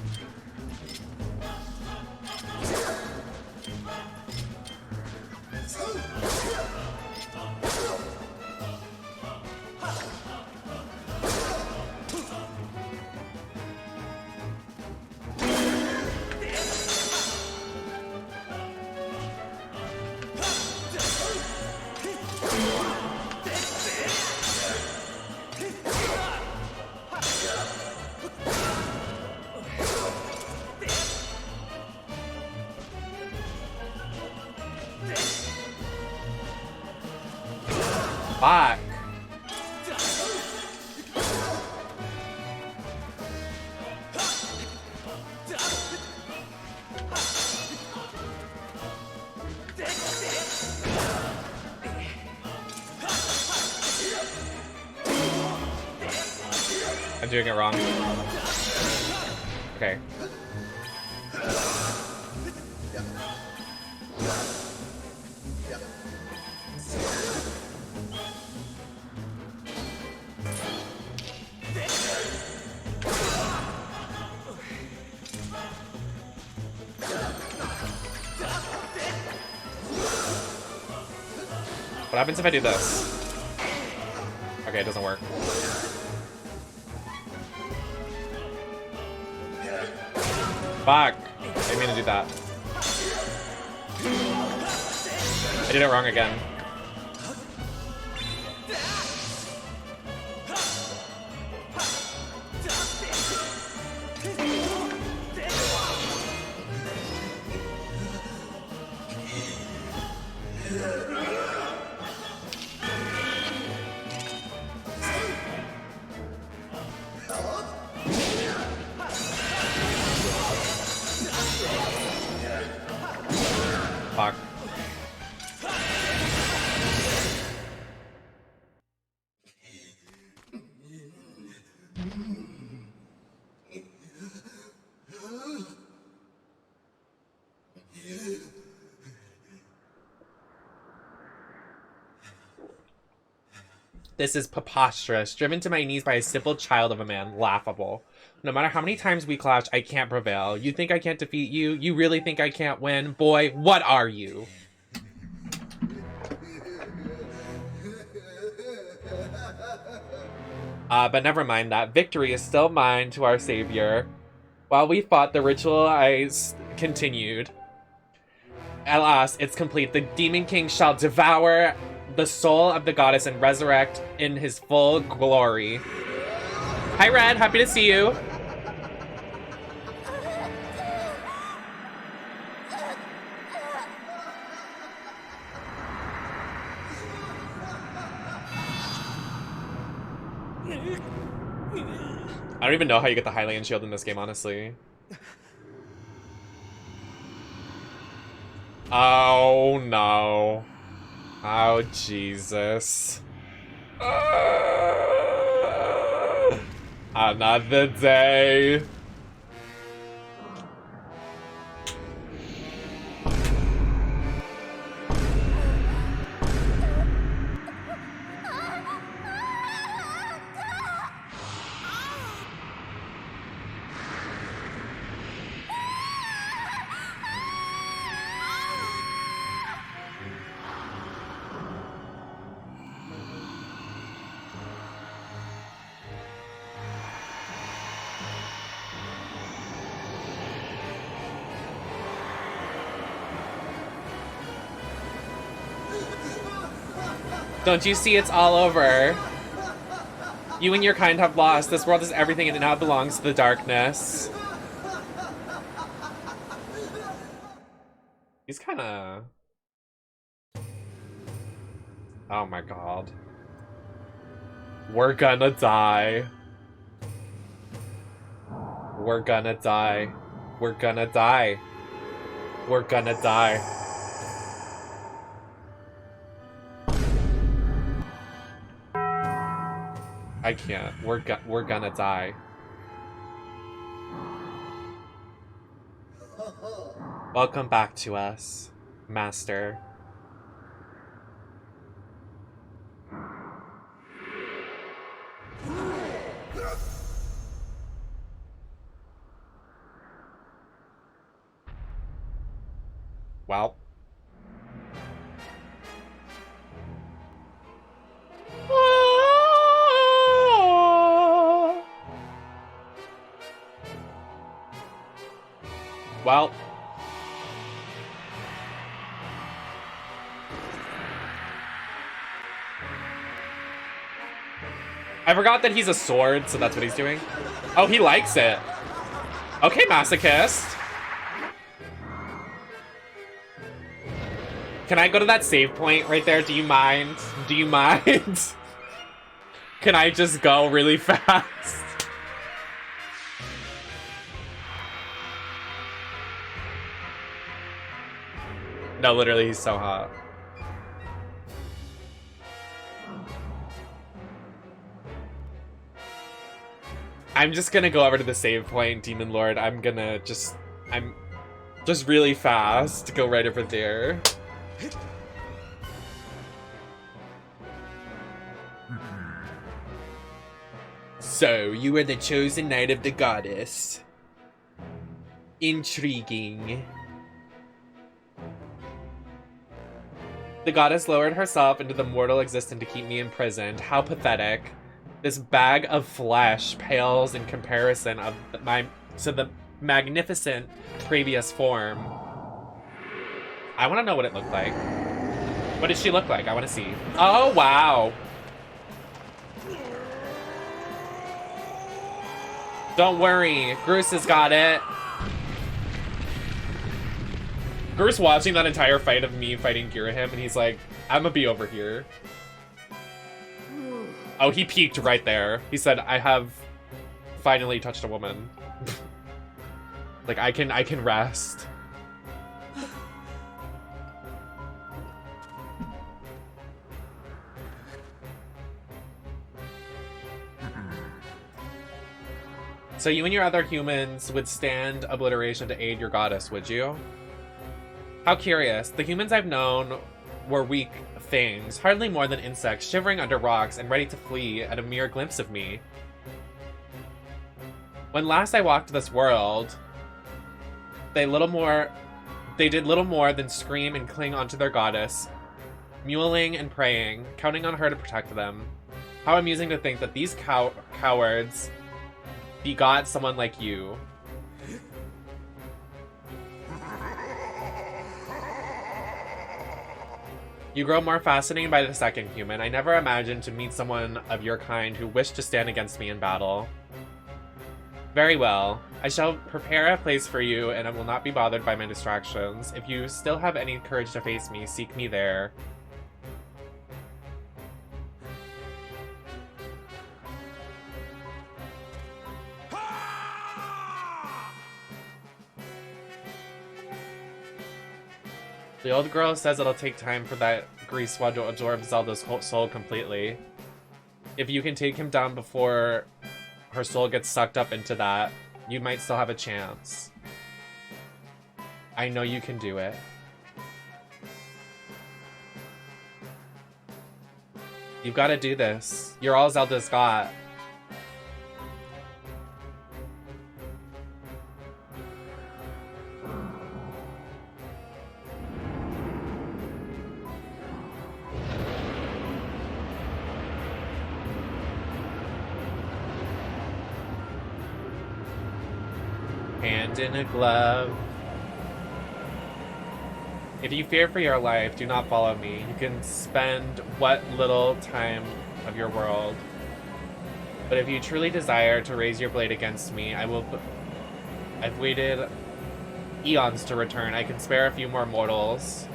Fuck. I'm doing it wrong. Okay. What happens if I do this? Okay, it doesn't work. Fuck. I didn't mean to do that. I did it wrong again. Fuck. This is preposterous. Driven to my knees by a simple child of a man. Laughable. No matter how many times we clash, I can't prevail. You think I can't defeat you? You really think I can't win? Boy, what are you? But never mind that. Victory is still mine to our savior. While we fought, the ritual continued. At last, it's complete. The Demon King shall devour the soul of the goddess and resurrect in his full glory. Hi, Red. Happy to see you. I don't even know how you get the Hylian shield in this game, honestly. Oh, no. Oh, Jesus. Another day. Don't you see it's all over? You and your kind have lost. This world is everything and it now belongs to the darkness. He's kinda... Oh my god. We're gonna die. We're gonna die. We're gonna die. We're gonna die. I can't. We're gonna die. Welcome back to us, Master. Well. Well. I forgot that he's a sword, so that's what he's doing. Oh, he likes it. Okay, masochist. Can I go to that save point right there? Do you mind? Do you mind? Can I just go really fast? No, literally, he's so hot. I'm just gonna go over to the save point, Demon Lord. I'm just really fast. Go right over there. So, you are the chosen knight of the goddess. Intriguing. The goddess lowered herself into the mortal existence to keep me imprisoned. How pathetic. This bag of flesh pales in comparison of the magnificent previous form. I want to know what it looked like. What did she look like? I want to see. Oh, wow. Don't worry. Groose has got it. Groose watching that entire fight of me fighting Girahim, and he's like, I'm gonna be over here. Oh, he peeked right there. He said, I have finally touched a woman. Like, I can rest. So you and your other humans would stand obliteration to aid your goddess, would you? How curious. The humans I've known were weak things, hardly more than insects, shivering under rocks and ready to flee at a mere glimpse of me. When last I walked this world, they did little more than scream and cling onto their goddess, mewling and praying, counting on her to protect them. How amusing to think that these cowards begot someone like you. You grow more fascinating by the second, human. I never imagined to meet someone of your kind who wished to stand against me in battle. Very well. I shall prepare a place for you, and I will not be bothered by my distractions. If you still have any courage to face me, seek me there. The old girl says it'll take time for that greasewad to absorb Zelda's whole soul completely. If you can take him down before her soul gets sucked up into that, you might still have a chance. I know you can do it. You've got to do this. You're all Zelda's got. Hand in a glove. If you fear for your life, do not follow me. You can spend what little time of your world. But if you truly desire to raise your blade against me, I've waited eons to return. I can spare a few more mortals.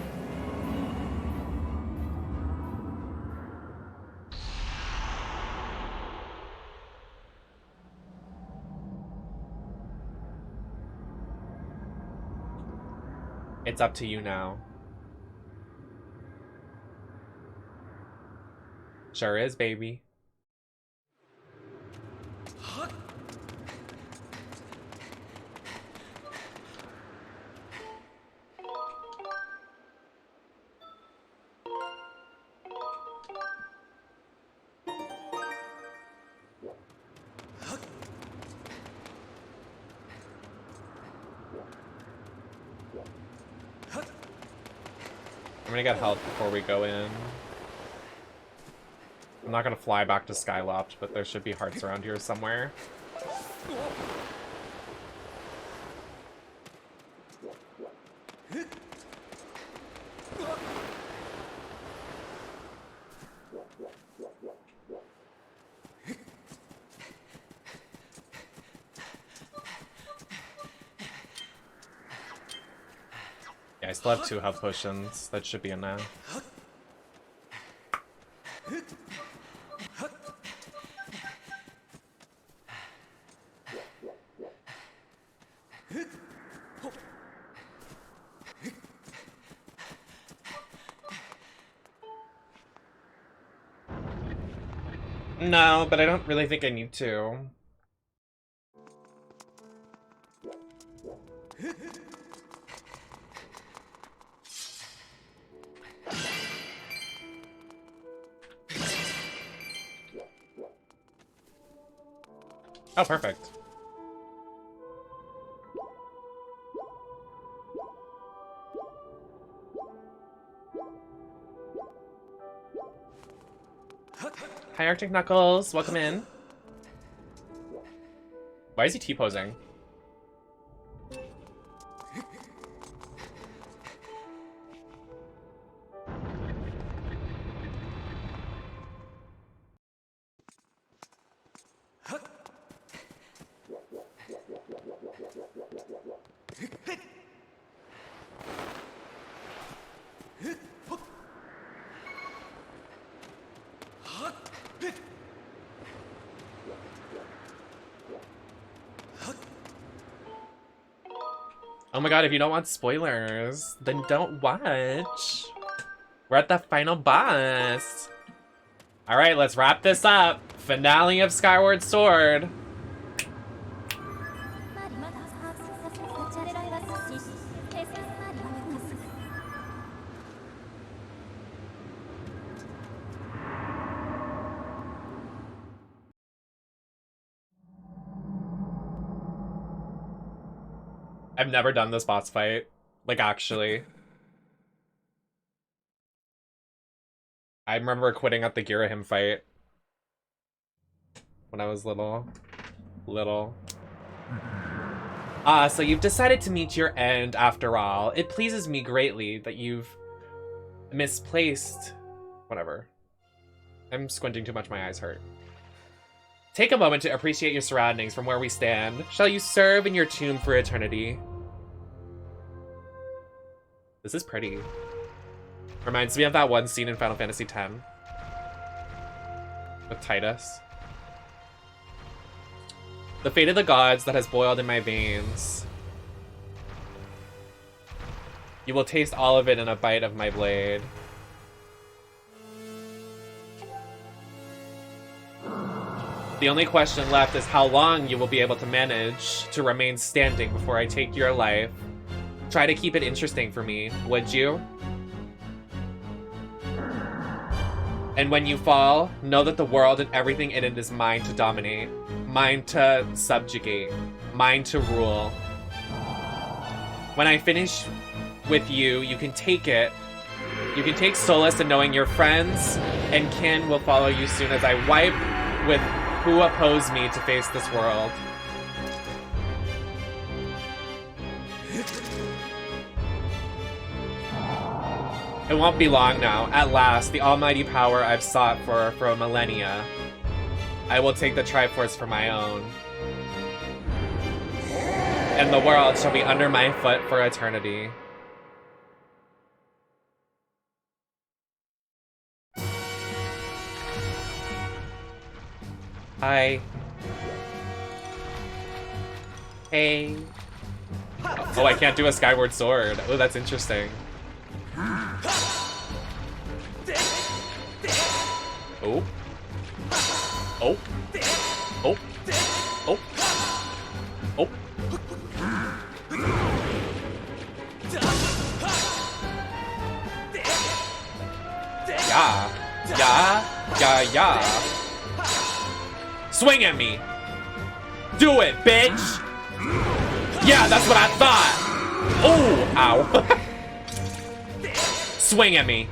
It's up to you now. Sure is, baby. I'm gonna get help before we go in. I'm not gonna fly back to Skyloft, but there should be hearts around here somewhere. Yeah, I still have 2 health potions. That should be enough. No, but I don't really think I need to. Oh, perfect. Hi, Arctic Knuckles. Welcome in. Why is he T-posing? Oh my god, if you don't want spoilers, then don't watch. We're at the final boss. Alright, let's wrap this up. Finale of Skyward Sword. I've never done this boss fight. Like, actually. I remember quitting at the Girahim fight. When I was little. Ah, so you've decided to meet your end after all. It pleases me greatly that you've misplaced... Whatever. I'm squinting too much, my eyes hurt. Take a moment to appreciate your surroundings from where we stand. Shall you serve in your tomb for eternity? This is pretty. Reminds me of that one scene in Final Fantasy X. With Titus. The fate of the gods that has boiled in my veins. You will taste all of it in a bite of my blade. The only question left is how long you will be able to manage to remain standing before I take your life. Try to keep it interesting for me, would you? And when you fall, know that the world and everything in it is mine to dominate, mine to subjugate, mine to rule. When I finish with you, you can take it. You can take solace in knowing your friends and kin will follow you soon as I wipe with who oppose me to face this world. It won't be long now. At last, the almighty power I've sought for millennia. I will take the Triforce for my own. And the world shall be under my foot for eternity. Hi. Hey. Oh, I can't do a Skyward Sword. Oh, that's interesting. Oh. Oh. Oh. Oh. Oh. Yeah. Yeah. Yeah, yeah. Swing at me. Do it, bitch. Yeah, that's what I thought. Oh, ow. Swing at me.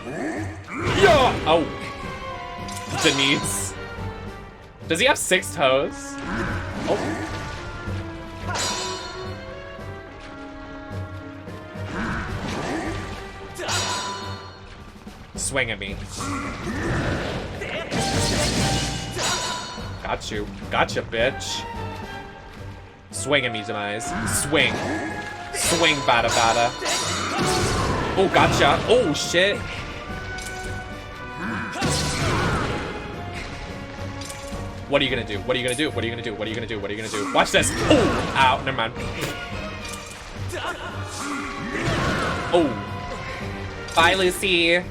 Yeah. Oh. Denise. Does he have 6 toes? Oh. Swing at me. Got you. Gotcha, bitch. Swing at me, Demise. Swing. Swing, bada bada. Oh, gotcha. Oh, shit. What are you gonna do? What are you gonna do? What are you gonna do? What are you gonna do? What are you gonna do? Watch this. Oh, ow. Never mind. Oh. Bye, Lucy.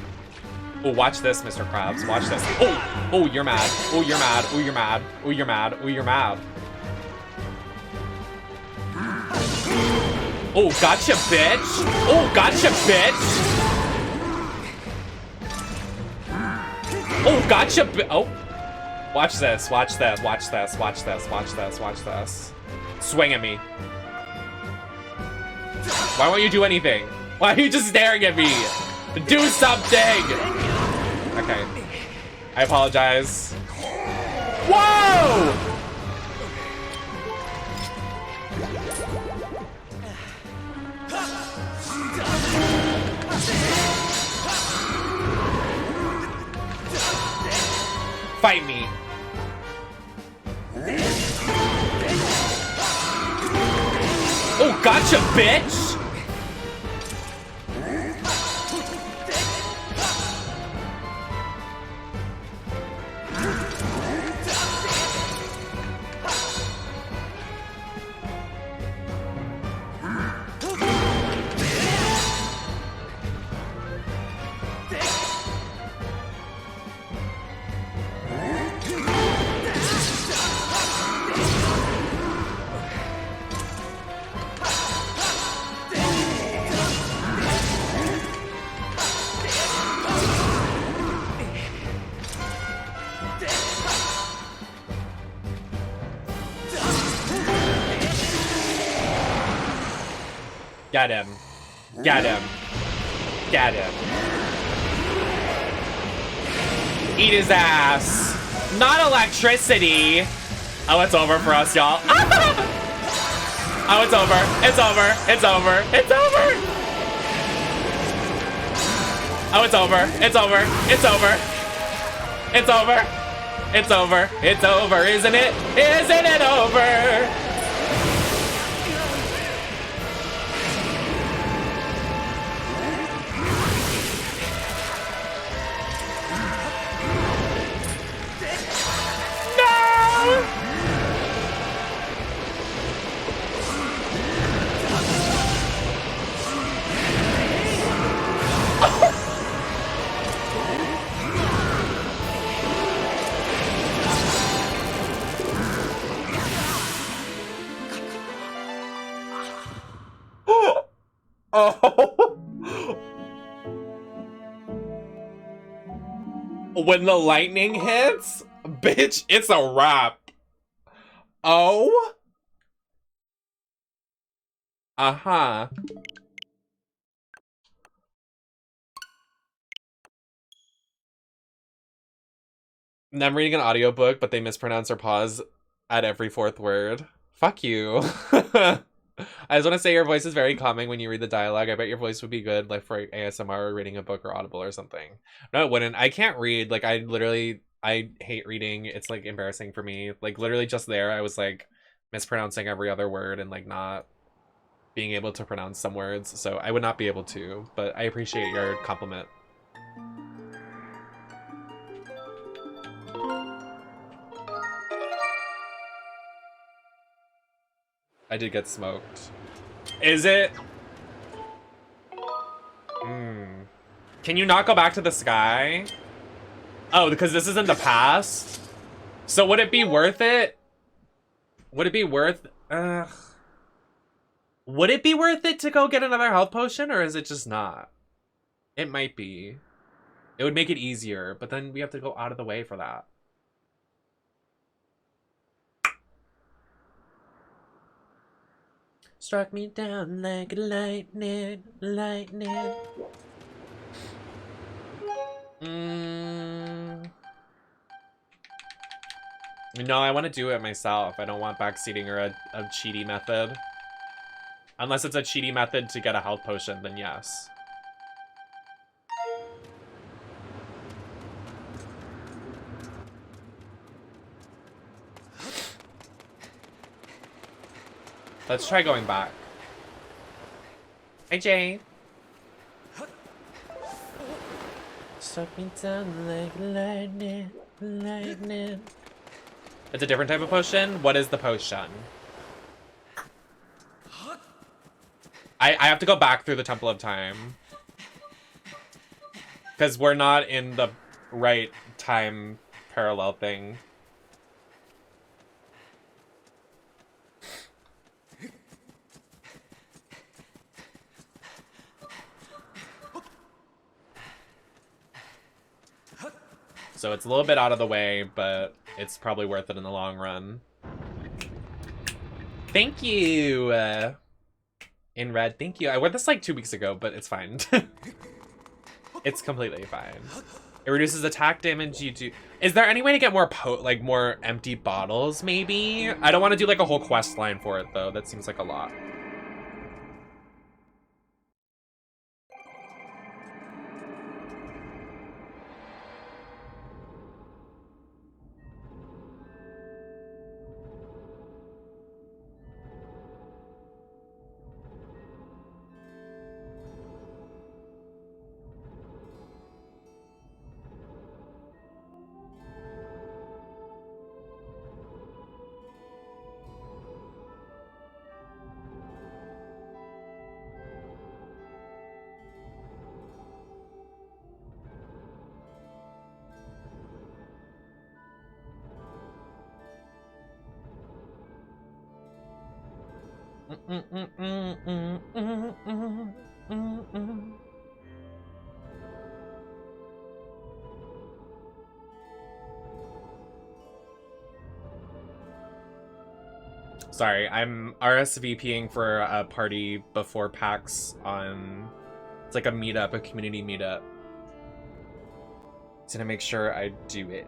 Oh, watch this, Mr. Krabs. Watch this. Oh, oh, you're mad. Oh, you're mad. Oh, you're mad. Oh, you're mad. Oh, you're mad. Oh, gotcha, bitch. Oh, gotcha, bitch. Oh, gotcha, oh. Watch this. Watch this. Watch this. Watch this. Watch this. Watch this. Swing at me. Why won't you do anything? Why are you just staring at me? Do something! Okay. I apologize. Whoa! Fight me. Oh, gotcha, bitch! Get him. Get him. Get him. Eat his ass. Not electricity. Oh, it's over for us, y'all. Oh, it's over. It's over. It's over. It's over. Oh, it's over. It's over. It's over. It's over. It's over. It's over, isn't it? Isn't it over? Oh. When the lightning hits, bitch, it's a wrap. Oh. Uh-huh. I'm reading an audiobook, but they mispronounce or pause at every fourth word. Fuck you. I just want to say your voice is very calming when you read the dialogue. I bet your voice would be good, like, for ASMR or reading a book or Audible or something. No, it wouldn't. I can't read. Like, I hate reading. It's, like, embarrassing for me. Like, literally just there, I was, like, mispronouncing every other word and, like, not being able to pronounce some words. So I would not be able to, but I appreciate your compliment. I did get smoked. Is it? Can you not go back to the sky? Oh, because this is in the past? So would it be worth it? Would it be worth... Would it be worth it to go get another health potion, or is it just not? It might be. It would make it easier, but then we have to go out of the way for that. Struck me down like lightning, lightning. No, I want to do it myself. I don't want backseating or a cheaty method. Unless it's a cheaty method to get a health potion, then yes. Let's try going back. Hey, Jay. Struck me down like lightning, lightning. It's a different type of potion? What is the potion? I have to go back through the Temple of Time. Because we're not in the right time parallel thing. So it's a little bit out of the way, but it's probably worth it in the long run. Thank you! In red, thank you. I wore this like 2 weeks ago, but it's fine. It's completely fine. It reduces attack damage you do. Is there any way to get more more empty bottles, maybe? I don't want to do like a whole quest line for it, though. That seems like a lot. Sorry, I'm RSVPing for a party before PAX on... It's like a meetup, a community meetup. So to make sure I do it.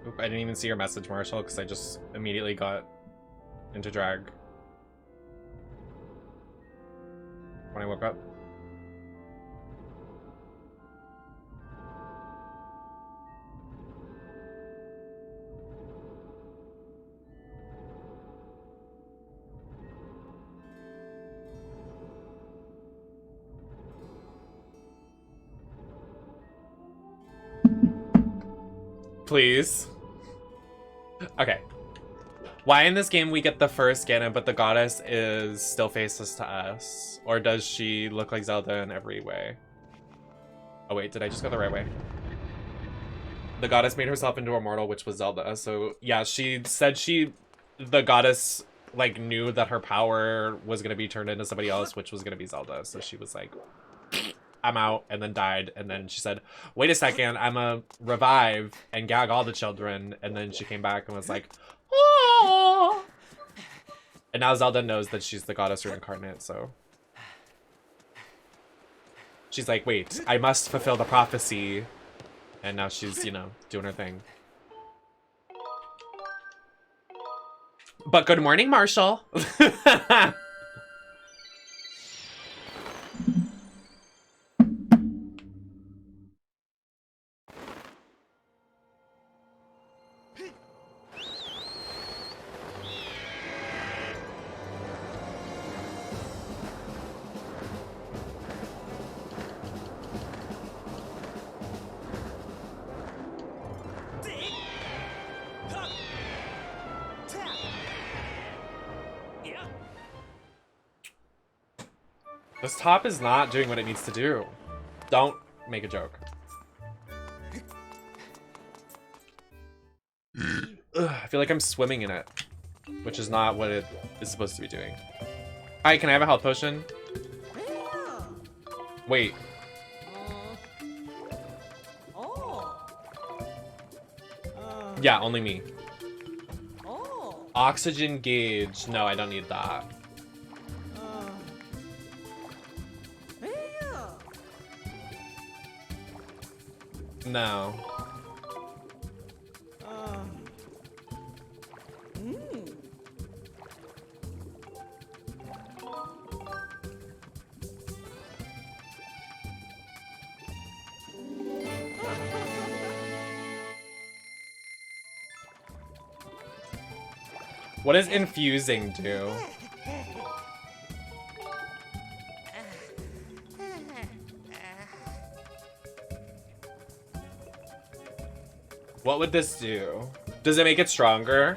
Oop, I didn't even see your message, Marshall, because I just immediately got into drag when I woke up. Please. Okay. Why in this game we get the first Ganon, but the goddess is still faceless to us? Or does she look like Zelda in every way? Oh wait, did I just go the right way? The goddess made herself into a mortal, which was Zelda. So yeah, she said the goddess like knew that her power was gonna be turned into somebody else, which was gonna be Zelda. So she was like, I'm out, and then died. And then she said, wait a second, I'm a revive and gag all the children. And then she came back and was like, oh. And now Zelda knows that she's the goddess reincarnate, so she's like, wait, I must fulfill the prophecy. And now she's, you know, doing her thing. But good morning, Marshall. This top is not doing what it needs to do. Don't make a joke. Ugh, I feel like I'm swimming in it, which is not what it is supposed to be doing. Hi, can I have a health potion? Wait. Yeah, only me. Oxygen gauge. No, I don't need that. No. What does infusing do? What would this do? Does it make it stronger?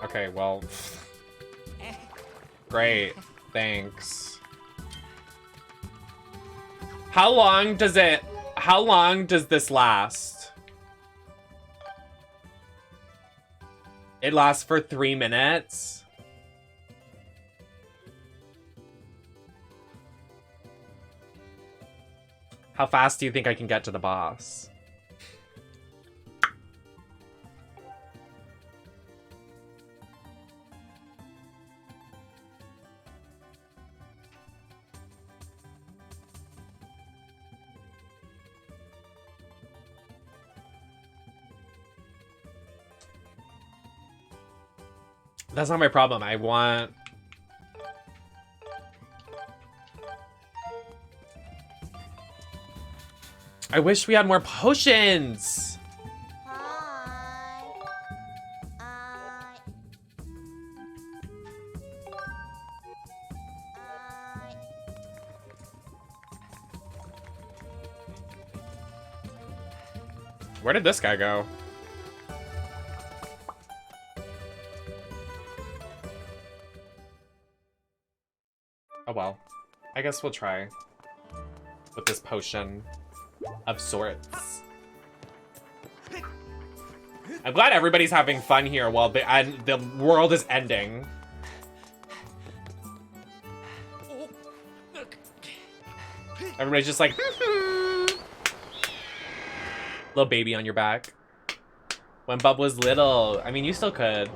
Okay, well. Great. Thanks. How long does this last? It lasts for 3 minutes. How fast do you think I can get to the boss? That's not my problem. I want... I wish we had more potions! Hi. I. Where did this guy go? Oh well. I guess we'll try. With this potion of sorts. I'm glad everybody's having fun here while the world is ending. Everybody's just like, little baby on your back. When Bub was little. I mean, you still could.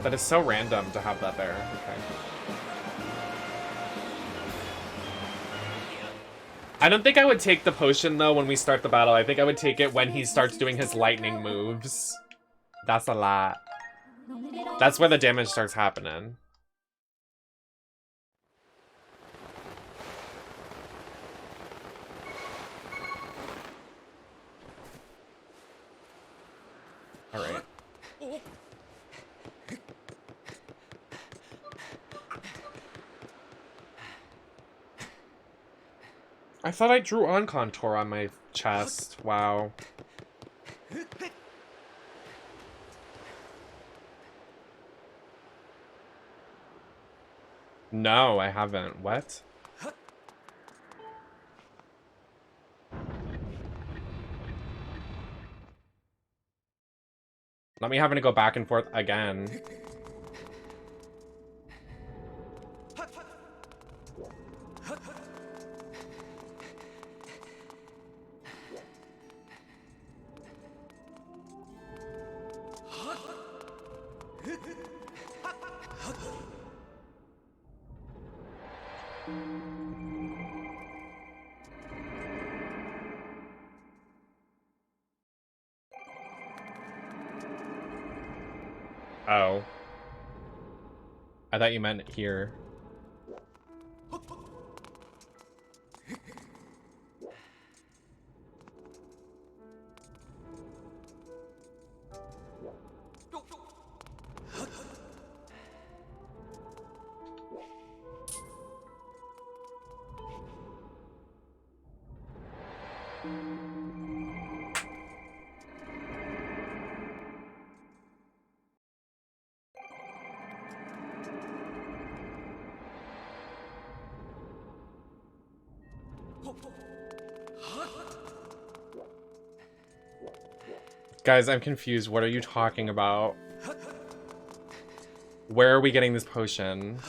That is so random to have that there. Okay. I don't think I would take the potion, though, when we start the battle. I think I would take it when he starts doing his lightning moves. That's a lot. That's where the damage starts happening. All right. I thought I drew on contour on my chest. Wow. No, I haven't. What? Not me having to go back and forth again. Oh. I thought you meant here. Guys, I'm confused. What are you talking about? Where are we getting this potion?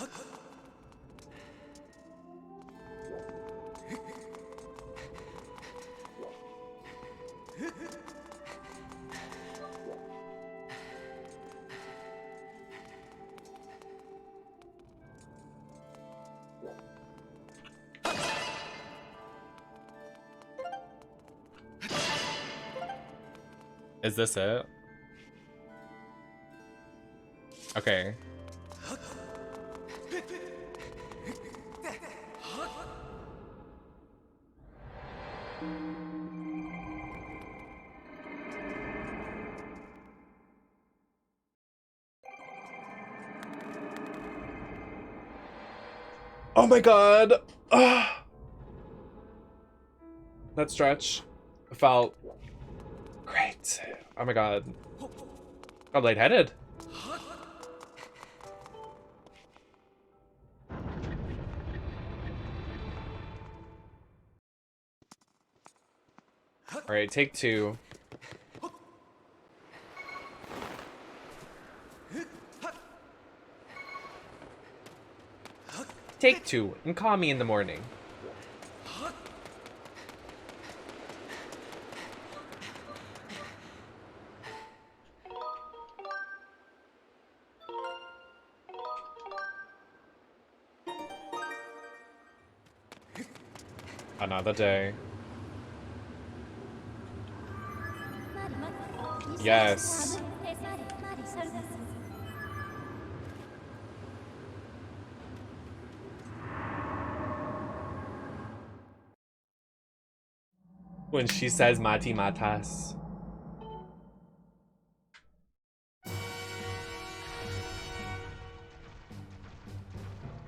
Is this it? Okay. Oh my god. Ugh. That stretch felt great. Oh my god. I'm lightheaded. All right, take two. Take two and call me in the morning. Another day. Yes. When she says Mati Matas.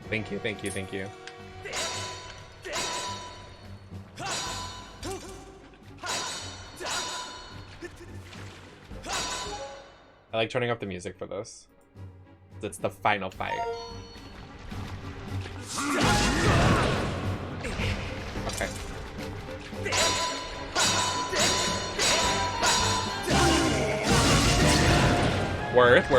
Thank you, thank you, thank you. I like turning up the music for this. It's the final fight. Okay. Worth.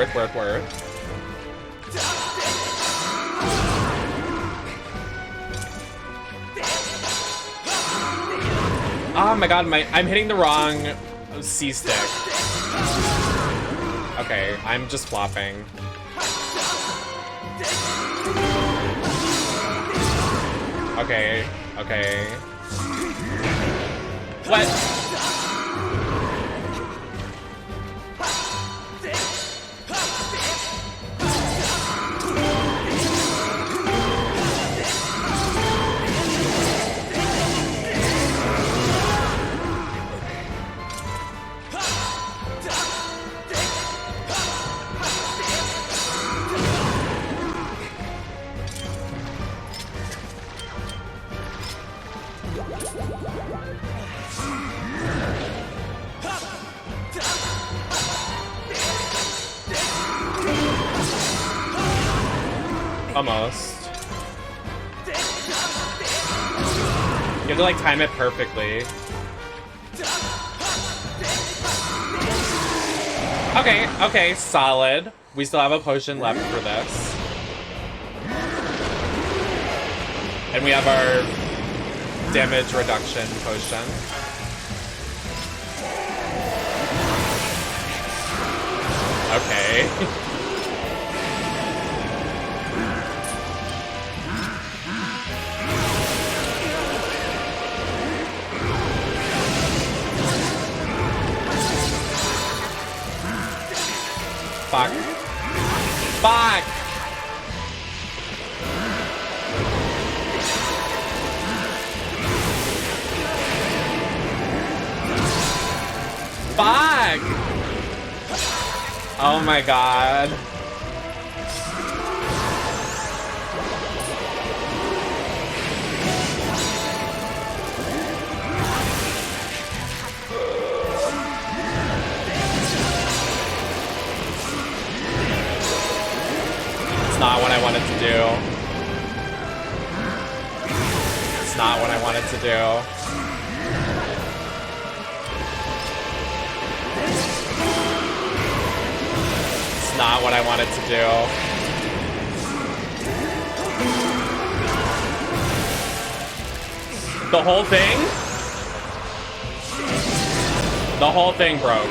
Oh my god, I'm hitting the wrong C stick. Okay, I'm just flopping. Okay. What? Almost. You have to like time it perfectly. Okay, solid. We still have a potion left for this. And we have our damage reduction potion. Okay. Fuck. Fuck! Fuck! Oh my god. Not what I wanted to do. It's not what I wanted to do. It's not what I wanted to do. The whole thing? The whole thing broke.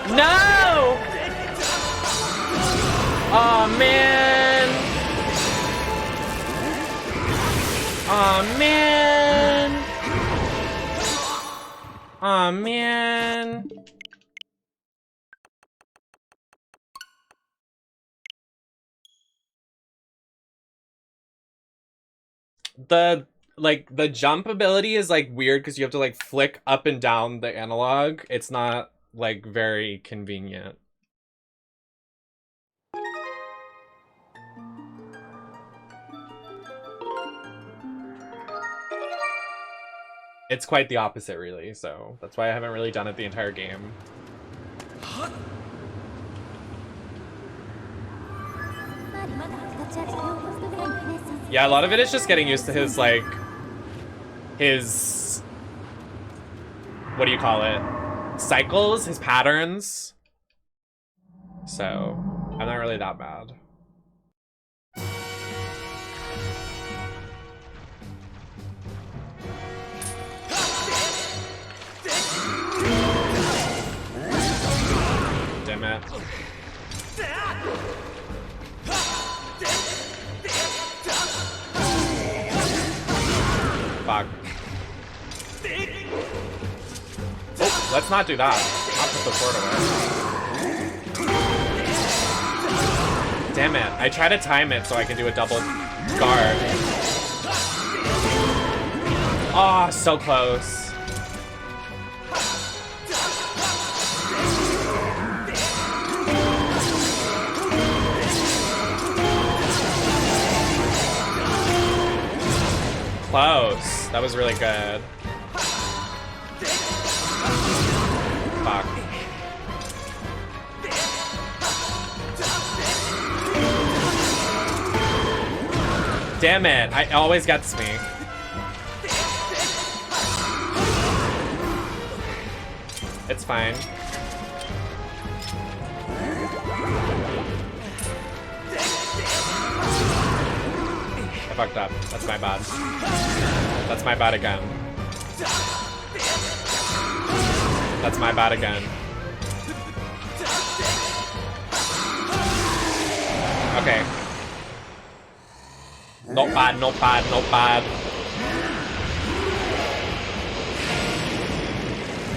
No! Oh man! Oh man! Oh man! the jump ability is like weird because you have to like flick up and down the analog. It's not like very convenient. It's quite the opposite, really, so that's why I haven't really done it the entire game. Yeah, a lot of it is just getting used to his, like, his... what do you call it? Cycles, his patterns. So, I'm not really that bad. Damn it. Fuck. Oh, let's not do that. Not put the sword away. Damn it. I try to time it so I can do a double guard. Oh, so close. Close. That was really good. Fuck. Damn it. It always gets me. It's fine. I fucked up. That's my bad. That's my bad again. That's my bad again. Okay. Not bad, not bad, not bad.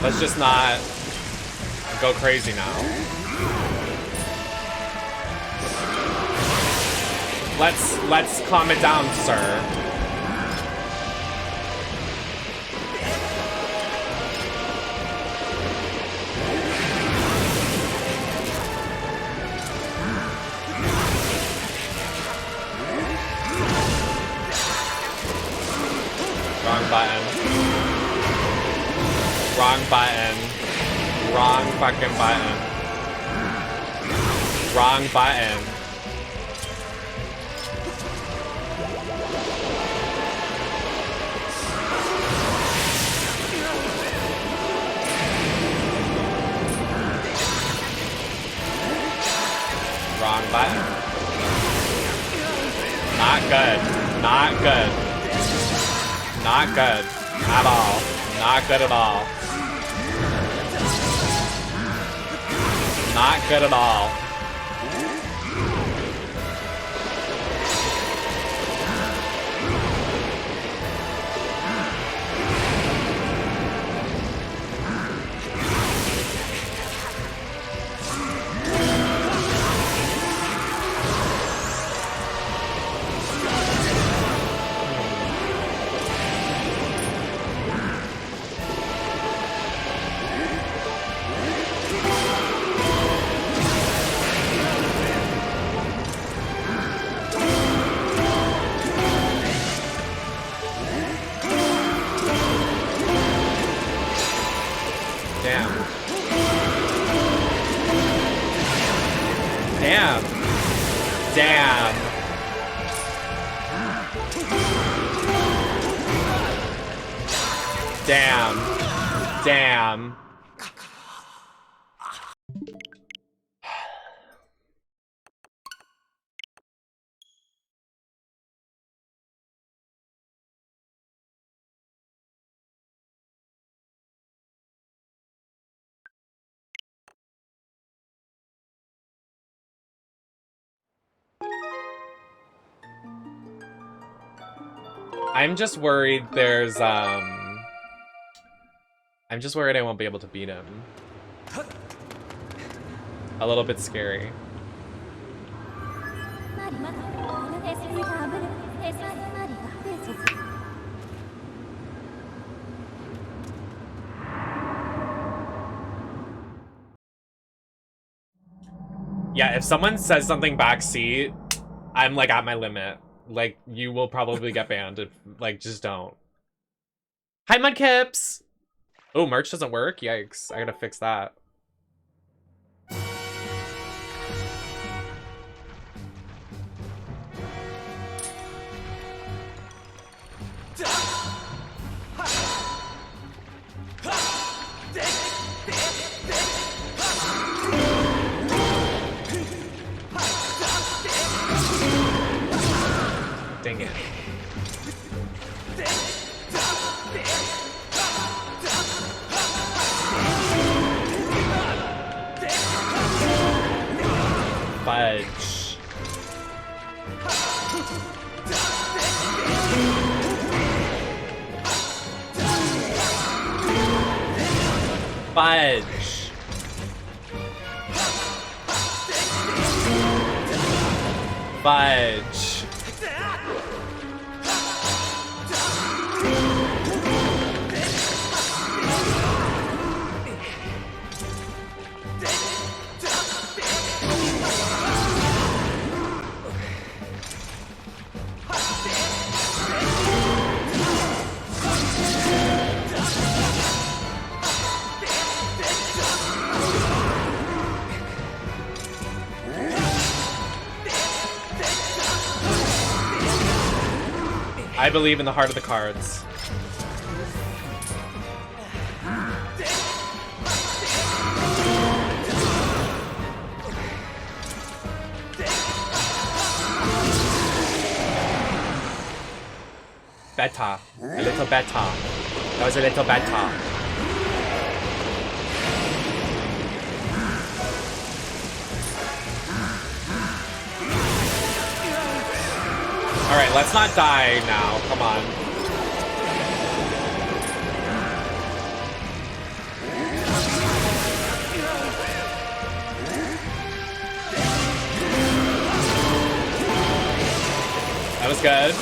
Let's just not go crazy now. Let's calm it down, sir. Wrong button. Wrong button. Wrong fucking button. Wrong button. Wrong button. Not good. Not good. Not good at all. Not good at all. Not good at all. Damn. I'm just worried there's, I'm just worried I won't be able to beat him. A little bit scary. Yeah, if someone says something backseat, I'm like at my limit. Like, you will probably get banned if, like, just don't. Hi, Mudkips! Oh, merch doesn't work? Yikes. I gotta fix that. Dang it. Fudge. Fudge. Fudge. I believe in the heart of the cards. Beta. A little beta. That was a little beta. Alright, let's not die now. Come on. That was good.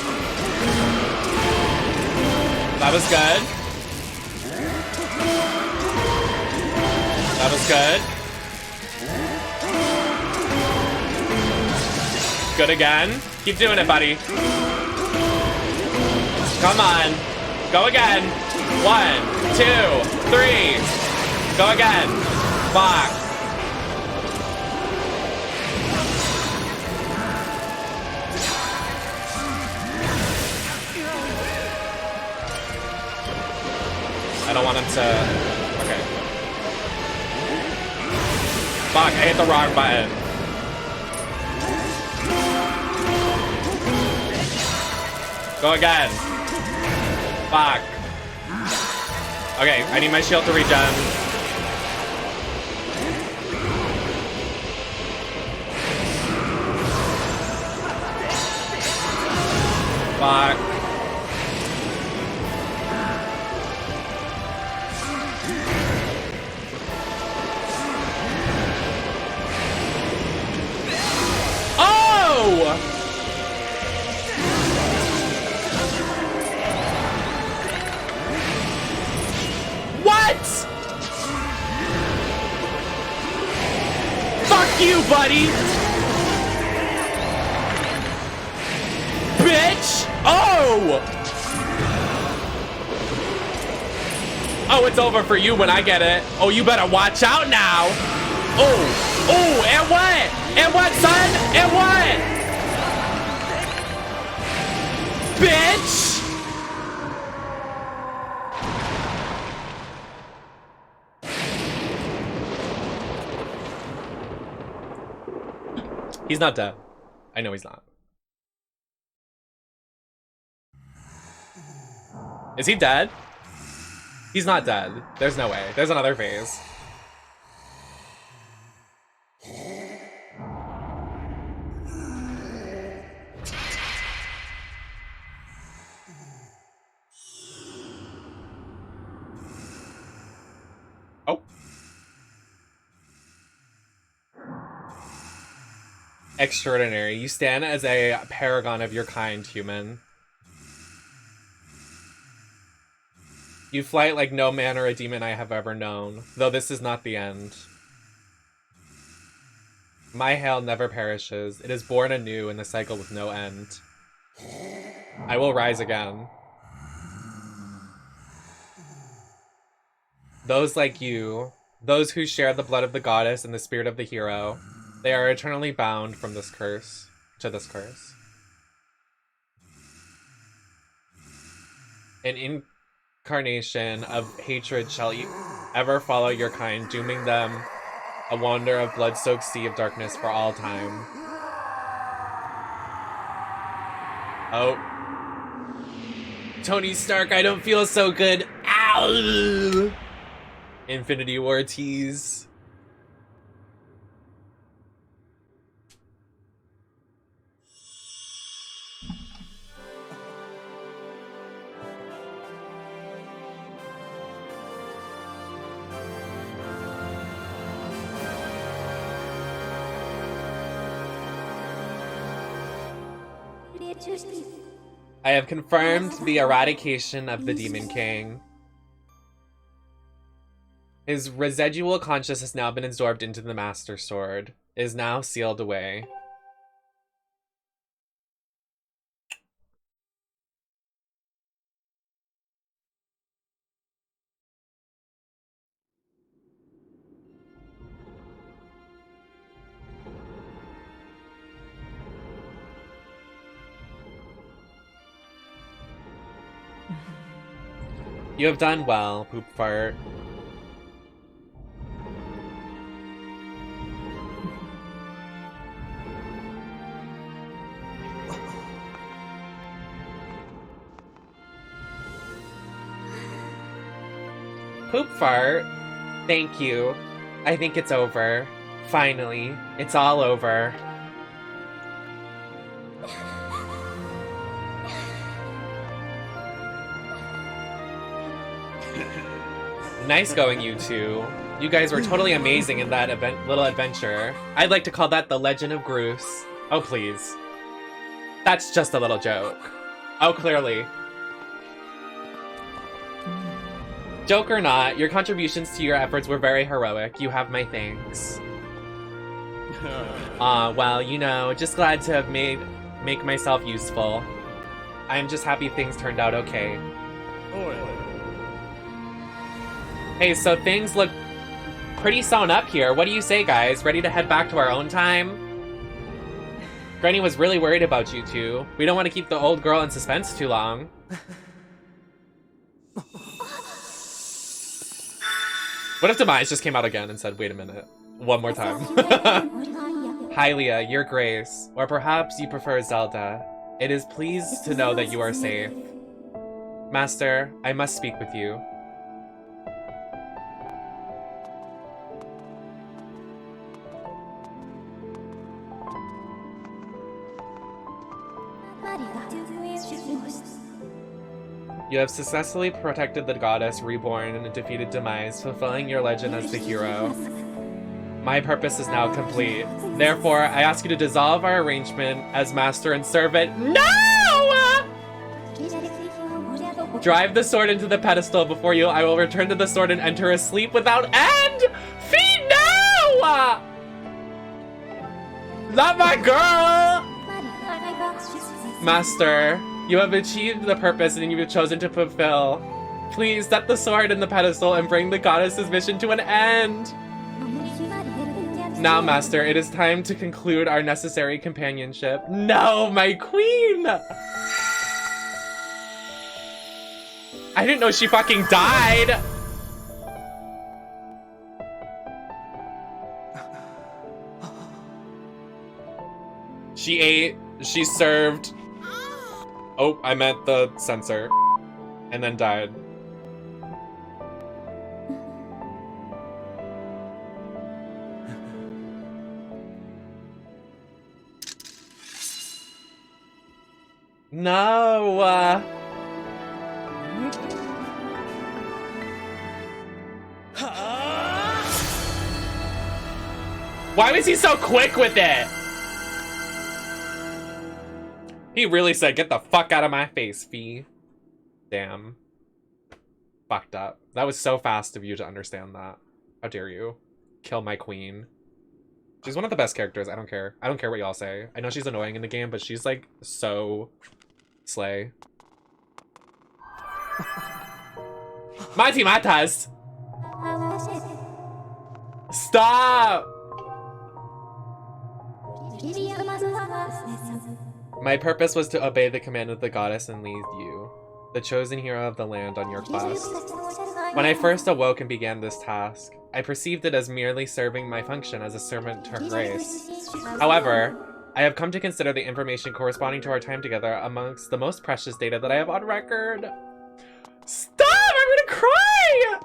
That was good. That was good. Good again. Keep doing it, buddy. Come on. Go again. 1, 2, 3. Go again. Fuck. I don't want him to... Okay. Fuck, I hit the wrong button. Go again. Fuck. Okay, I need my shield to regen. Fuck. Oh! What? Fuck you, buddy! Bitch! Oh! Oh, it's over for you when I get it. Oh, you better watch out now. Oh, oh, and what? And what, son? And what? Bitch! He's not dead. I know he's not. Is he dead? He's not dead. There's no way. There's another phase. Oh. Extraordinary. You stand as a paragon of your kind, human. You fight like no man or a demon I have ever known, though this is not the end. My hail never perishes. It is born anew in the cycle with no end. I will rise again. Those like you, those who share the blood of the goddess and the spirit of the hero, they are eternally bound from this curse to this curse. An incarnation of hatred shall ever follow your kind, dooming them a wander of blood-soaked sea of darkness for all time. Oh. Tony Stark, I don't feel so good. Ow! Infinity War tease. I have confirmed the eradication of the Demon King. His residual conscious has now been absorbed into the Master Sword. It is now sealed away. You have done well, Poop Fart. Poop Fart, thank you. I think it's over. Finally, it's all over. Nice going, you two. You guys were totally amazing in that little adventure. I'd like to call that the Legend of Groose. Oh, please. That's just a little joke. Oh, clearly. Joke or not, your contributions to your efforts were very heroic. You have my thanks. Well, you know, just glad to have make myself useful. I'm just happy things turned out okay. Hey, so things look pretty sewn up here. What do you say, guys? Ready to head back to our own time? Granny was really worried about you two. We don't want to keep the old girl in suspense too long. What if Demise just came out again and said, wait a minute, one more time? Hylia, your grace, or perhaps you prefer Zelda. It is pleased to know that you are safe. Master, I must speak with you. You have successfully protected the goddess reborn and defeated Demise, fulfilling your legend as the hero. My purpose is now complete. Therefore, I ask you to dissolve our arrangement as master and servant. No! Drive the sword into the pedestal before you. I will return to the sword and enter a sleep without end. Feed no! Not my girl! Master, you have achieved the purpose and you have chosen to fulfill. Please set the sword in the pedestal and bring the goddess's mission to an end. Now, Master, it is time to conclude our necessary companionship. No, my queen! I didn't know she fucking died! She ate, she served. Oh, I meant the censor. And then died. No! Why was he so quick with it? He really said, get the fuck out of my face, Fee. Damn. Fucked up. That was so fast of you to understand that. How dare you? Kill my queen. She's one of the best characters. I don't care. I don't care what y'all say. I know she's annoying in the game, but she's like so slay. Mighty Matas! Stop! My purpose was to obey the command of the goddess and lead you, the chosen hero of the land, on your quest. When I first awoke and began this task, I perceived it as merely serving my function as a servant to her grace. However, I have come to consider the information corresponding to our time together amongst the most precious data that I have on record. Stop! I'm gonna cry!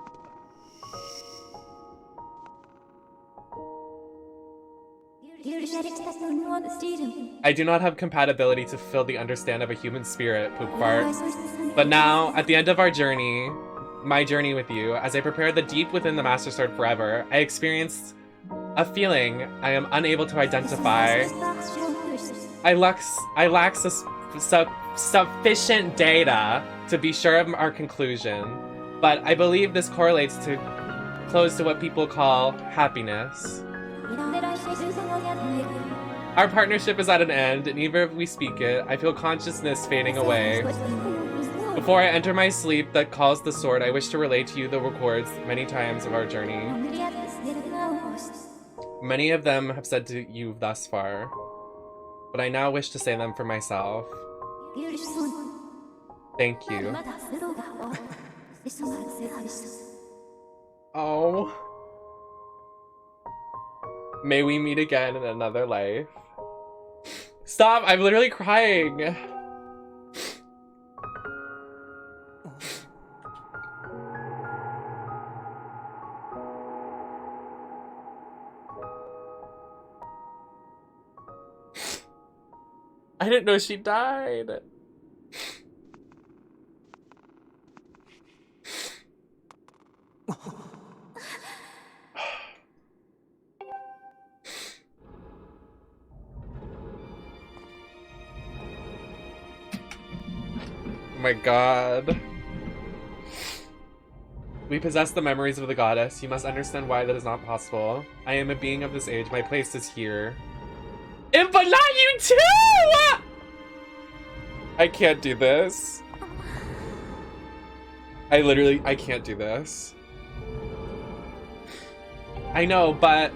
I do not have compatibility to fulfill the understand of a human spirit, poop fart. But now, at the end of our journey, my journey with you, as I prepare the deep within the Master Sword forever, I experienced a feeling I am unable to identify. I lack sufficient data to be sure of our conclusion, but I believe this correlates to close to what people call happiness. Our partnership is at an end, and even if we speak it, I feel consciousness fading away. Before I enter my sleep that calls the sword, I wish to relate to you the records many times of our journey. Many of them have said to you thus far, but I now wish to say them for myself. Thank you. Oh. May we meet again in another life. Stop! I'm literally crying. I didn't know she died. Oh my god. We possess the memories of the goddess. You must understand why that is not possible. I am a being of this age. My place is here. But not you too! I can't do this. I can't do this. I know, but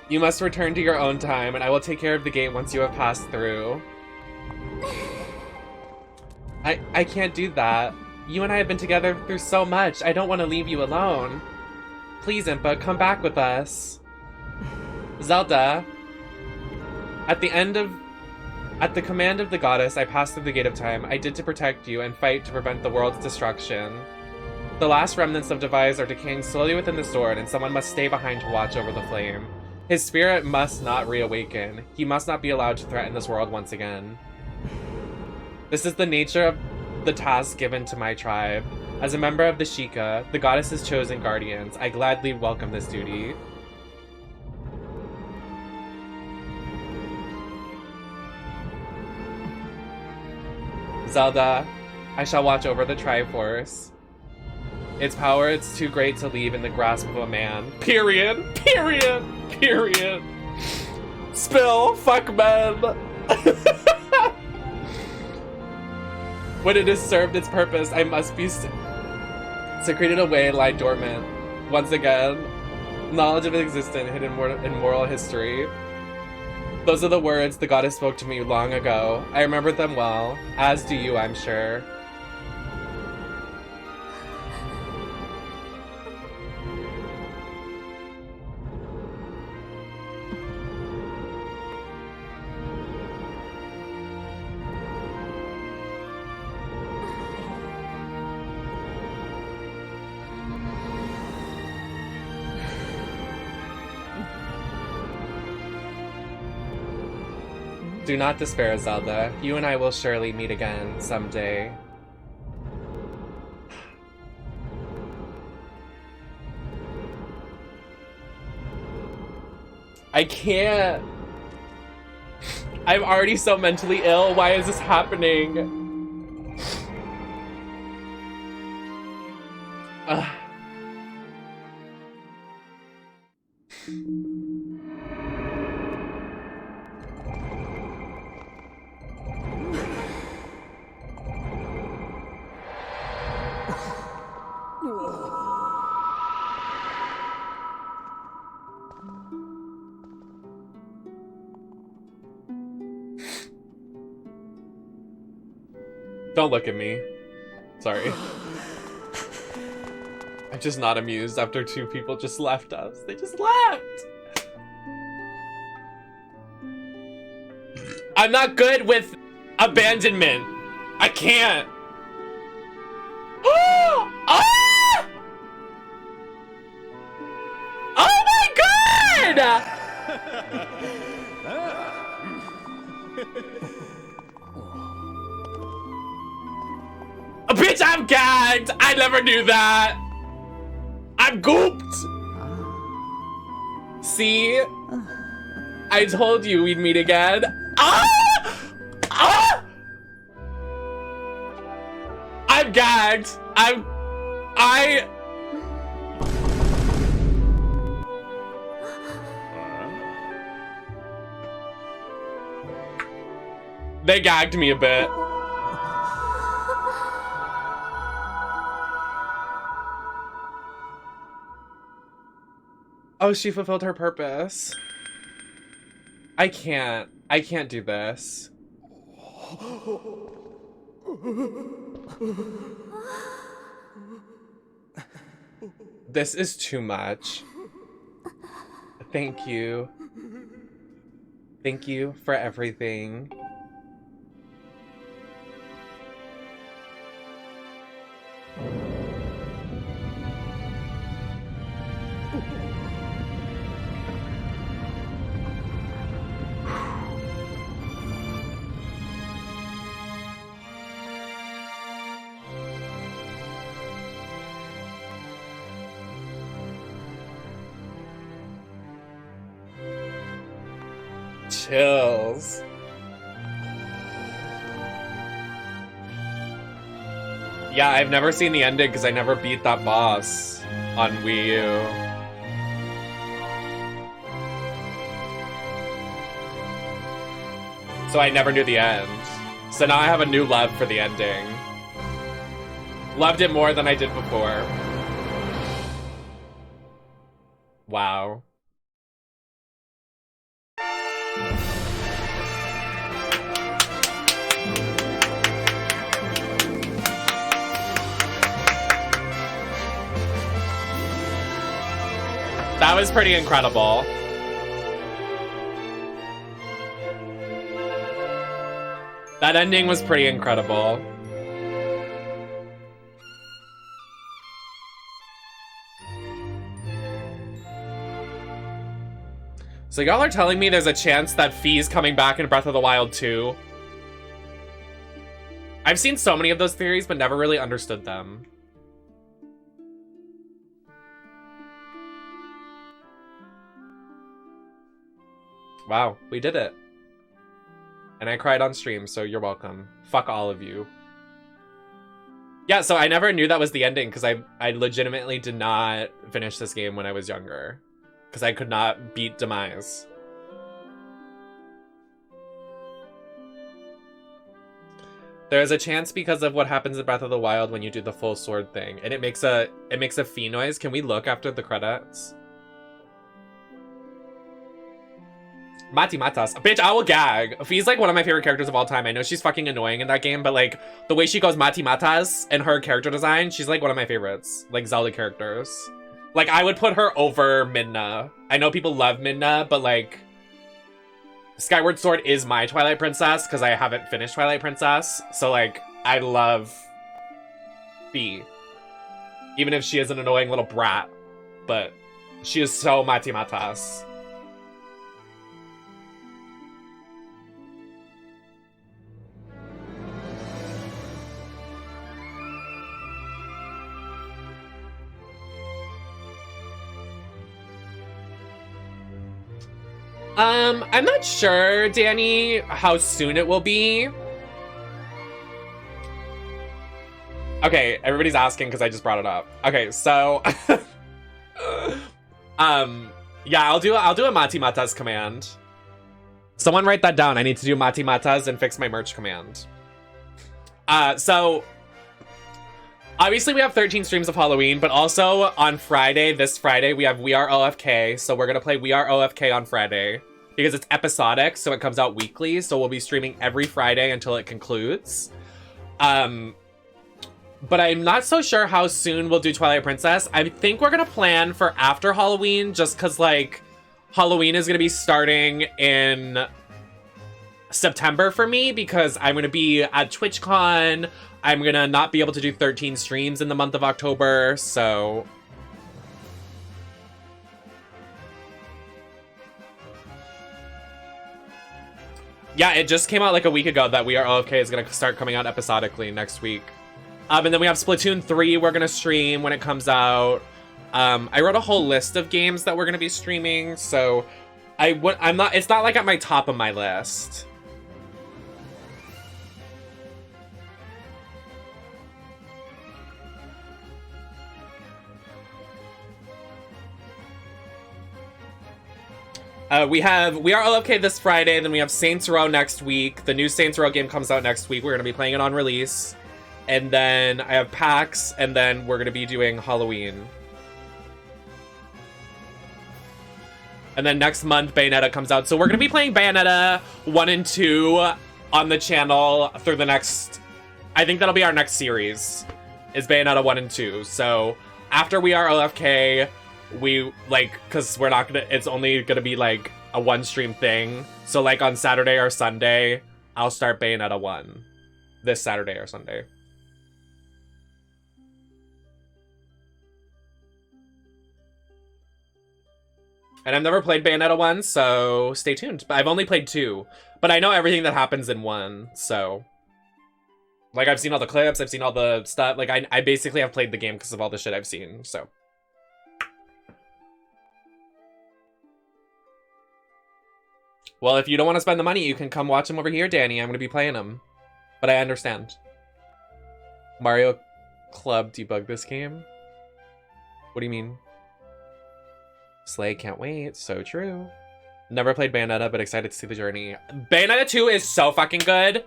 you must return to your own time, and I will take care of the gate once you have passed through. I can't do that. You and I have been together through so much. I don't want to leave you alone. Please, Impa, come back with us. Zelda. At the command of the goddess, I passed through the gate of time. I did to protect you and fight to prevent the world's destruction. The last remnants of Device are decaying slowly within the sword, and someone must stay behind to watch over the flame. His spirit must not reawaken. He must not be allowed to threaten this world once again. This is the nature of the task given to my tribe. As a member of the Sheikah, the goddess's chosen guardians, I gladly welcome this duty. Zelda, I shall watch over the Triforce. Its power is too great to leave in the grasp of a man. Period. Period. Period. Spill. Fuck men. When it has served its purpose, I must be secreted away and lie dormant. Once again, knowledge of its existence hidden in moral history. Those are the words the goddess spoke to me long ago. I remember them well, as do you, I'm sure. Do not despair, Zelda. You and I will surely meet again someday. I can't. I'm already so mentally ill. Why is this happening? Ugh. Don't look at me. Sorry. I'm just not amused after 2 people just left us. They just left! I'm not good with abandonment. I can't. Oh! Oh my god! Bitch, I'm gagged! I never knew that! I'm gooped! See? I told you we'd meet again. Ah! Ah! I'm gagged. They gagged me a bit. Oh, she fulfilled her purpose. I can't do this. This is too much. Thank you. Thank you for everything. Chills. Yeah, I've never seen the ending because I never beat that boss on Wii U. So I never knew the end. So now I have a new love for the ending. Loved it more than I did before. Wow. That was pretty incredible. That ending was pretty incredible. So y'all are telling me there's a chance that Fi's coming back in Breath of the Wild 2? I've seen so many of those theories, but never really understood them. Wow, we did it. And I cried on stream, so you're welcome. Fuck all of you. Yeah, so I never knew that was the ending, because I legitimately did not finish this game when I was younger. Because I could not beat Demise. There's a chance because of what happens in Breath of the Wild when you do the full sword thing. And it makes a Fi noise. Can we look after the credits? Mati Matas. Bitch, I will gag. Fi's like one of my favorite characters of all time. I know she's fucking annoying in that game, but like the way she goes Mati Matas and her character design, she's like one of my favorites. Like Zelda characters. Like I would put her over Midna. I know people love Midna, but like Skyward Sword is my Twilight Princess because I haven't finished Twilight Princess. So like I love Fi. Even if she is an annoying little brat. But she is so Mati Matas. I'm not sure, Danny, how soon it will be. Okay, everybody's asking because I just brought it up. Okay, so Yeah, I'll do a Mati Matas command. Someone write that down. I need to do Mati Matas and fix my merch command. So obviously we have 13 streams of Halloween, but also on Friday, this Friday, we have We Are OFK. So we're gonna play We Are OFK on Friday because it's episodic, so it comes out weekly. So we'll be streaming every Friday until it concludes. But I'm not so sure how soon we'll do Twilight Princess. I think we're gonna plan for after Halloween, just because like Halloween is gonna be starting in September for me because I'm gonna be at TwitchCon. I'm gonna not be able to do 13 streams in the month of October, so yeah, it just came out like a week ago that We Are OFK is gonna start coming out episodically next week. And then we have Splatoon 3 we're gonna stream when it comes out. I wrote a whole list of games that we're gonna be streaming, so it's not like at my top of my list. We have We Are OFK this Friday, then we have Saints Row next week. The new Saints Row game comes out next week. We're gonna be playing it on release. And then I have PAX, and then we're gonna be doing Halloween. And then next month, Bayonetta comes out. So we're gonna be playing Bayonetta 1 and 2 on the channel through the next... I think that'll be our next series, is Bayonetta 1 and 2. So after We Are OFK, we, like, because we're not gonna... It's only gonna be, like, a one-stream thing. So, like, on Saturday or Sunday, I'll start Bayonetta 1. This Saturday or Sunday. And I've never played Bayonetta 1, so stay tuned. But I've only played 2. But I know everything that happens in 1, so... Like, I've seen all the clips, I've seen all the stuff. Like, I basically have played the game because of all the shit I've seen, so... Well, if you don't want to spend the money, you can come watch them over here, Danny. I'm going to be playing them. But I understand. Mario Club debug this game? What do you mean? Slay, can't wait. So true. Never played Bayonetta, but excited to see the journey. Bayonetta 2 is so fucking good.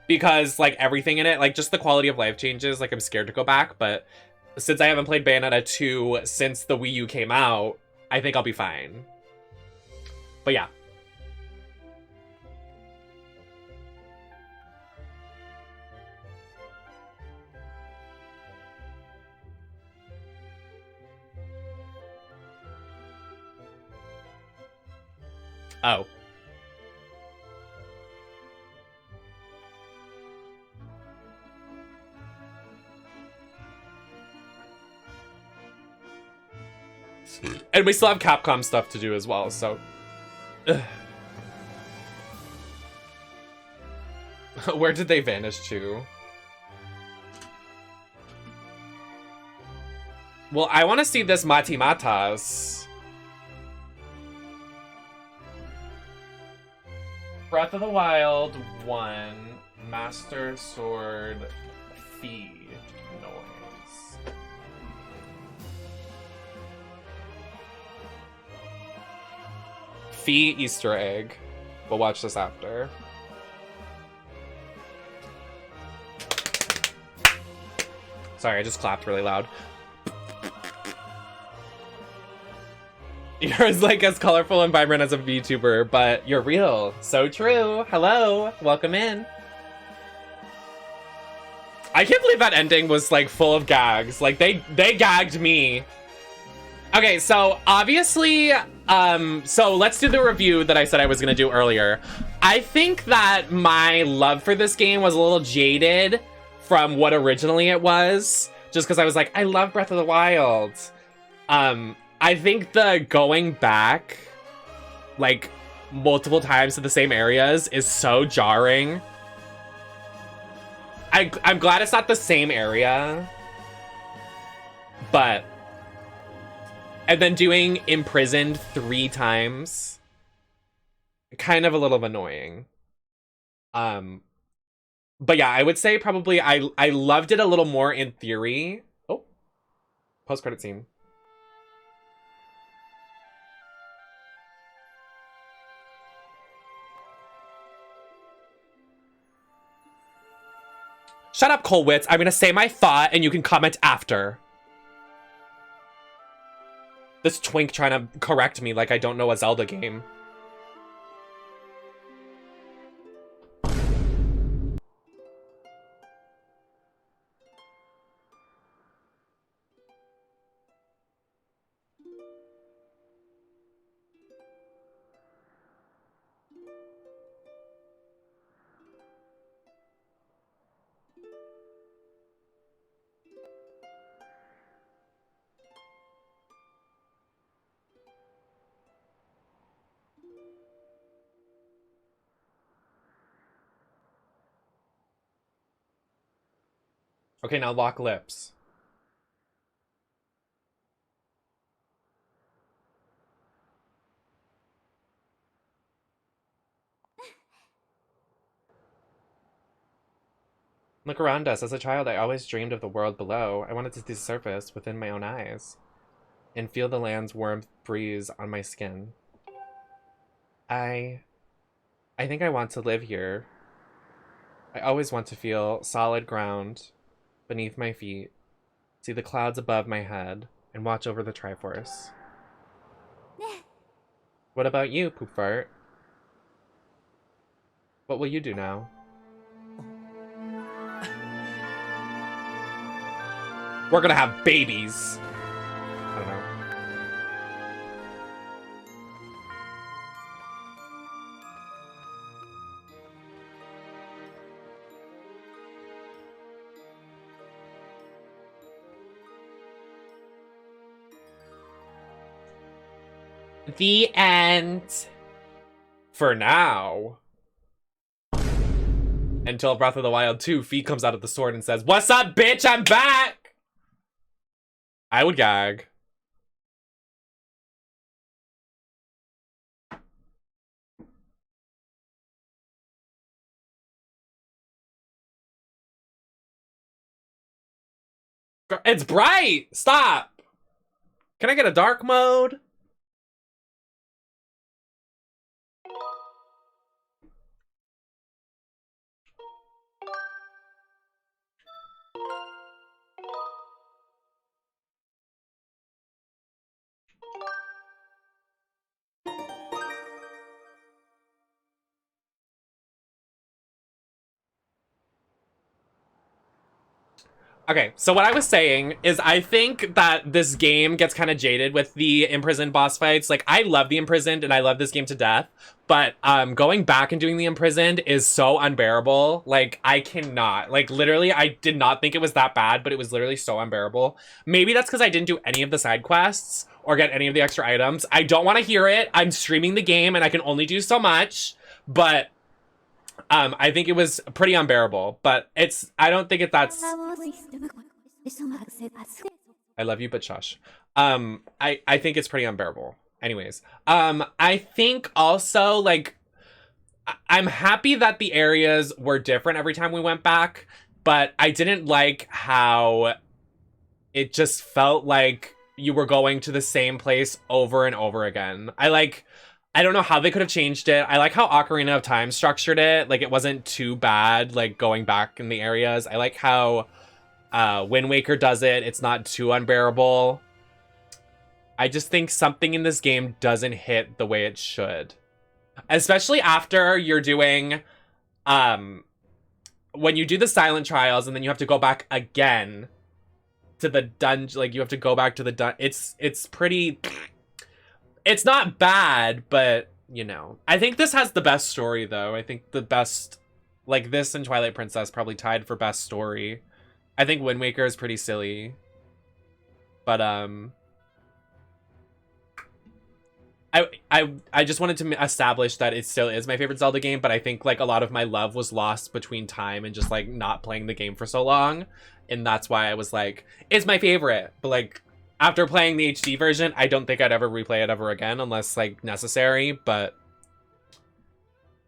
Because, like, everything in it, like, just the quality of life changes. Like, I'm scared to go back. But since I haven't played Bayonetta 2 since the Wii U came out, I think I'll be fine. But yeah. Oh. And we still have Capcom stuff to do as well, so... Where did they vanish to? Well, I want to see this Mati Matas. Breath of the Wild 1, Master Sword, Fee, noise. Fee Easter egg. We'll watch this after. Sorry, I just clapped really loud. You're like as colorful and vibrant as a VTuber, but you're real. So true. Hello. Welcome in. I can't believe that ending was like full of gags. Like they gagged me. Okay, so obviously, so let's do the review that I said I was gonna do earlier. I think that my love for this game was a little jaded from what originally it was, just because I was like, I love Breath of the Wild. I think the going back, like, multiple times to the same areas is so jarring. I'm glad it's not the same area. But... And then doing Imprisoned 3 times. Kind of a little annoying. But yeah, I would say probably I loved it a little more in theory. Oh. Post-credit scene. Shut up, Colwitz. I'm gonna say my thought and you can comment after. This twink trying to correct me like I don't know a Zelda game. Okay, now lock lips. Look around us. As a child, I always dreamed of the world below. I wanted to see the surface within my own eyes and feel the land's warm breeze on my skin. I think I want to live here. I always want to feel solid ground beneath my feet, see the clouds above my head, and watch over the Triforce. What about you, Poopfart? What will you do now? We're gonna have babies. I don't know. The end. For now. Until Breath of the Wild 2, Fee comes out of the sword and says, "What's up, bitch? I'm back!" I would gag. It's bright! Stop! Can I get a dark mode? Okay, so what I was saying is I think that this game gets kind of jaded with the imprisoned boss fights. Like, I love the imprisoned and I love this game to death, but going back and doing the imprisoned is so unbearable. Like, I cannot. Like, literally, I did not think it was that bad, but it was literally so unbearable. Maybe that's because I didn't do any of the side quests or get any of the extra items. I don't want to hear it. I'm streaming the game and I can only do so much, but I think it was pretty unbearable, but I don't think that's... I love you, but shush. I think it's pretty unbearable. Anyways, I think also, like, I'm happy that the areas were different every time we went back, but I didn't like how it just felt like you were going to the same place over and over again. I don't know how they could have changed it. I like how Ocarina of Time structured it. Like, it wasn't too bad, like, going back in the areas. I like how Wind Waker does it. It's not too unbearable. I just think something in this game doesn't hit the way it should. Especially after you're doing... when you do the Silent Trials and then you have to go back again to the dungeon. Like, you have to go back to the dungeon. It's pretty... It's not bad, but, you know. I think this has the best story, though. I think the best... Like, this and Twilight Princess probably tied for best story. I think Wind Waker is pretty silly. But, I just wanted to establish that it still is my favorite Zelda game, but I think, like, a lot of my love was lost between time and just, like, not playing the game for so long. And that's why I was like, it's my favorite. But, like... After playing the HD version, I don't think I'd ever replay it ever again unless, like, necessary, but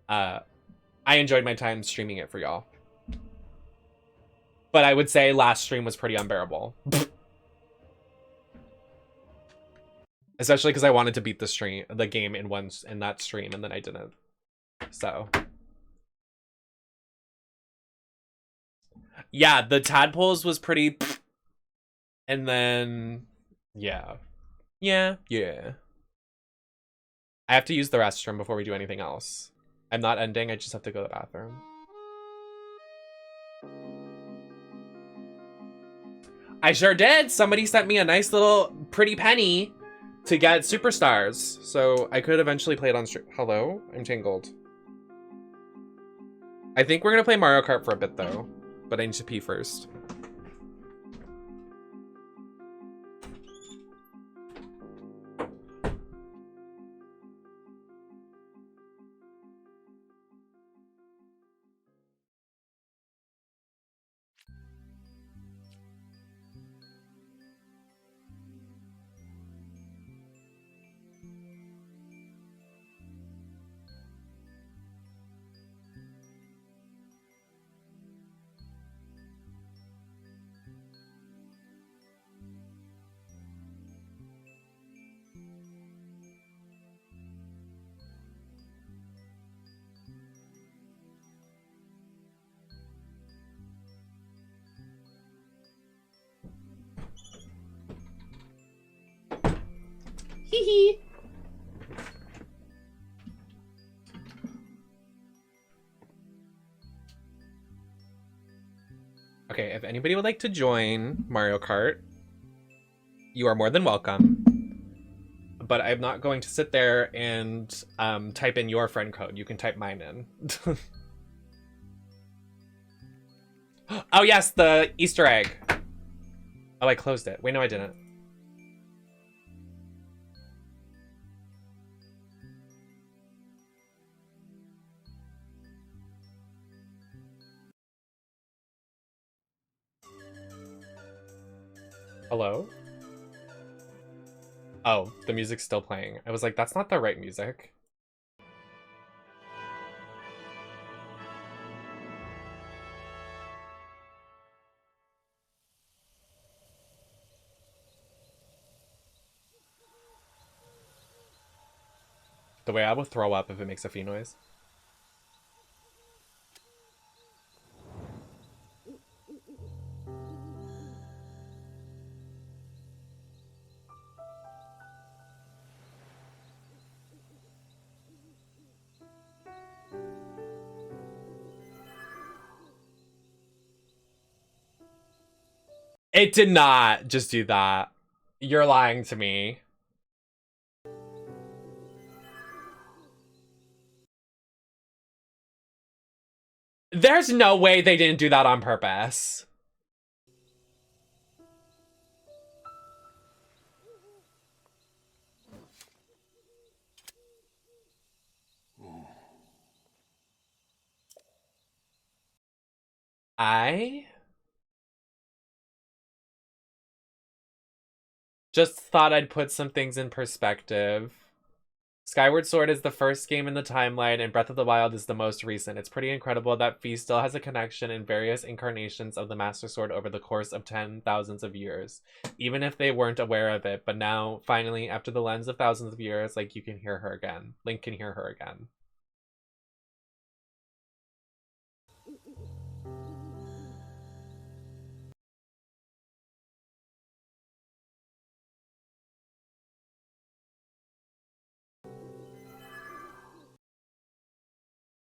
I enjoyed my time streaming it for y'all. But I would say last stream was pretty unbearable. Especially because I wanted to beat the game in that stream, and then I didn't. So Yeah, the tadpoles was pretty. And then, yeah. Yeah. I have to use the restroom before we do anything else. I'm not ending, I just have to go to the bathroom. I sure did! Somebody sent me a nice little pretty penny to get superstars. So I could eventually play it on stream. Hello? I'm tangled. I think we're gonna play Mario Kart for a bit though. But I need to pee first. Hee. Okay, if anybody would like to join Mario Kart, you are more than welcome. But I'm not going to sit there and type in your friend code. You can type mine in. Oh yes, the Easter egg. Oh, I closed it. Wait, no, I didn't. Hello? Oh, the music's still playing. I was like, that's not the right music. The way I will throw up if it makes a fee noise. It did not just do that. You're lying to me. There's no way they didn't do that on purpose. I just thought I'd put some things in perspective. Skyward Sword is the first game in the timeline, and Breath of the Wild is the most recent. It's pretty incredible that Fee still has a connection in various incarnations of the Master Sword over the course of 10,000s of years, even if they weren't aware of it. But now, finally, after the lens of thousands of years, like, you can hear her again. Link can hear her again.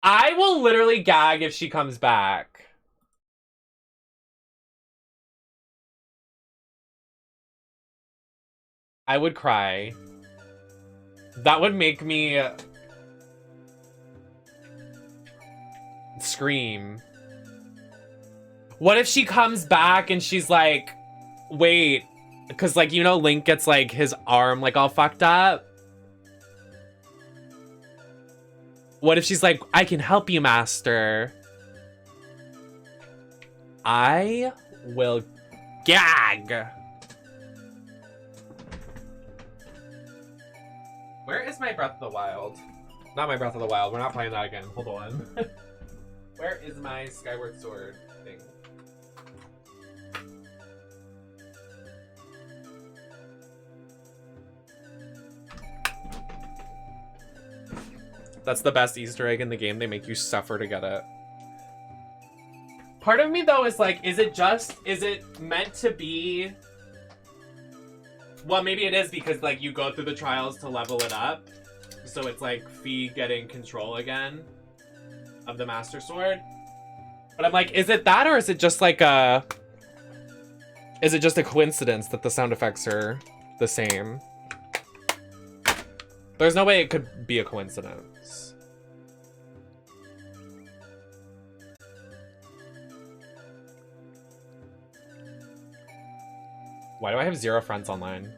I will literally gag if she comes back. I would cry. That would make me scream. What if she comes back and she's like, wait, because, like, you know, Link gets, like, his arm, like, all fucked up? What if she's like, I can help you, Master? I will gag. Where is my Breath of the Wild? Not my Breath of the Wild. We're not playing that again. Hold on. Where is my Skyward Sword thing? That's the best Easter egg in the game. They make you suffer to get it. Part of me though is like, is it meant to be? Well, maybe it is because like you go through the trials to level it up. So it's like Fee getting control again of the Master Sword. But I'm like, is it that or is it just like is it just a coincidence that the sound effects are the same? There's no way it could be a coincidence. Why do I have 0 friends online?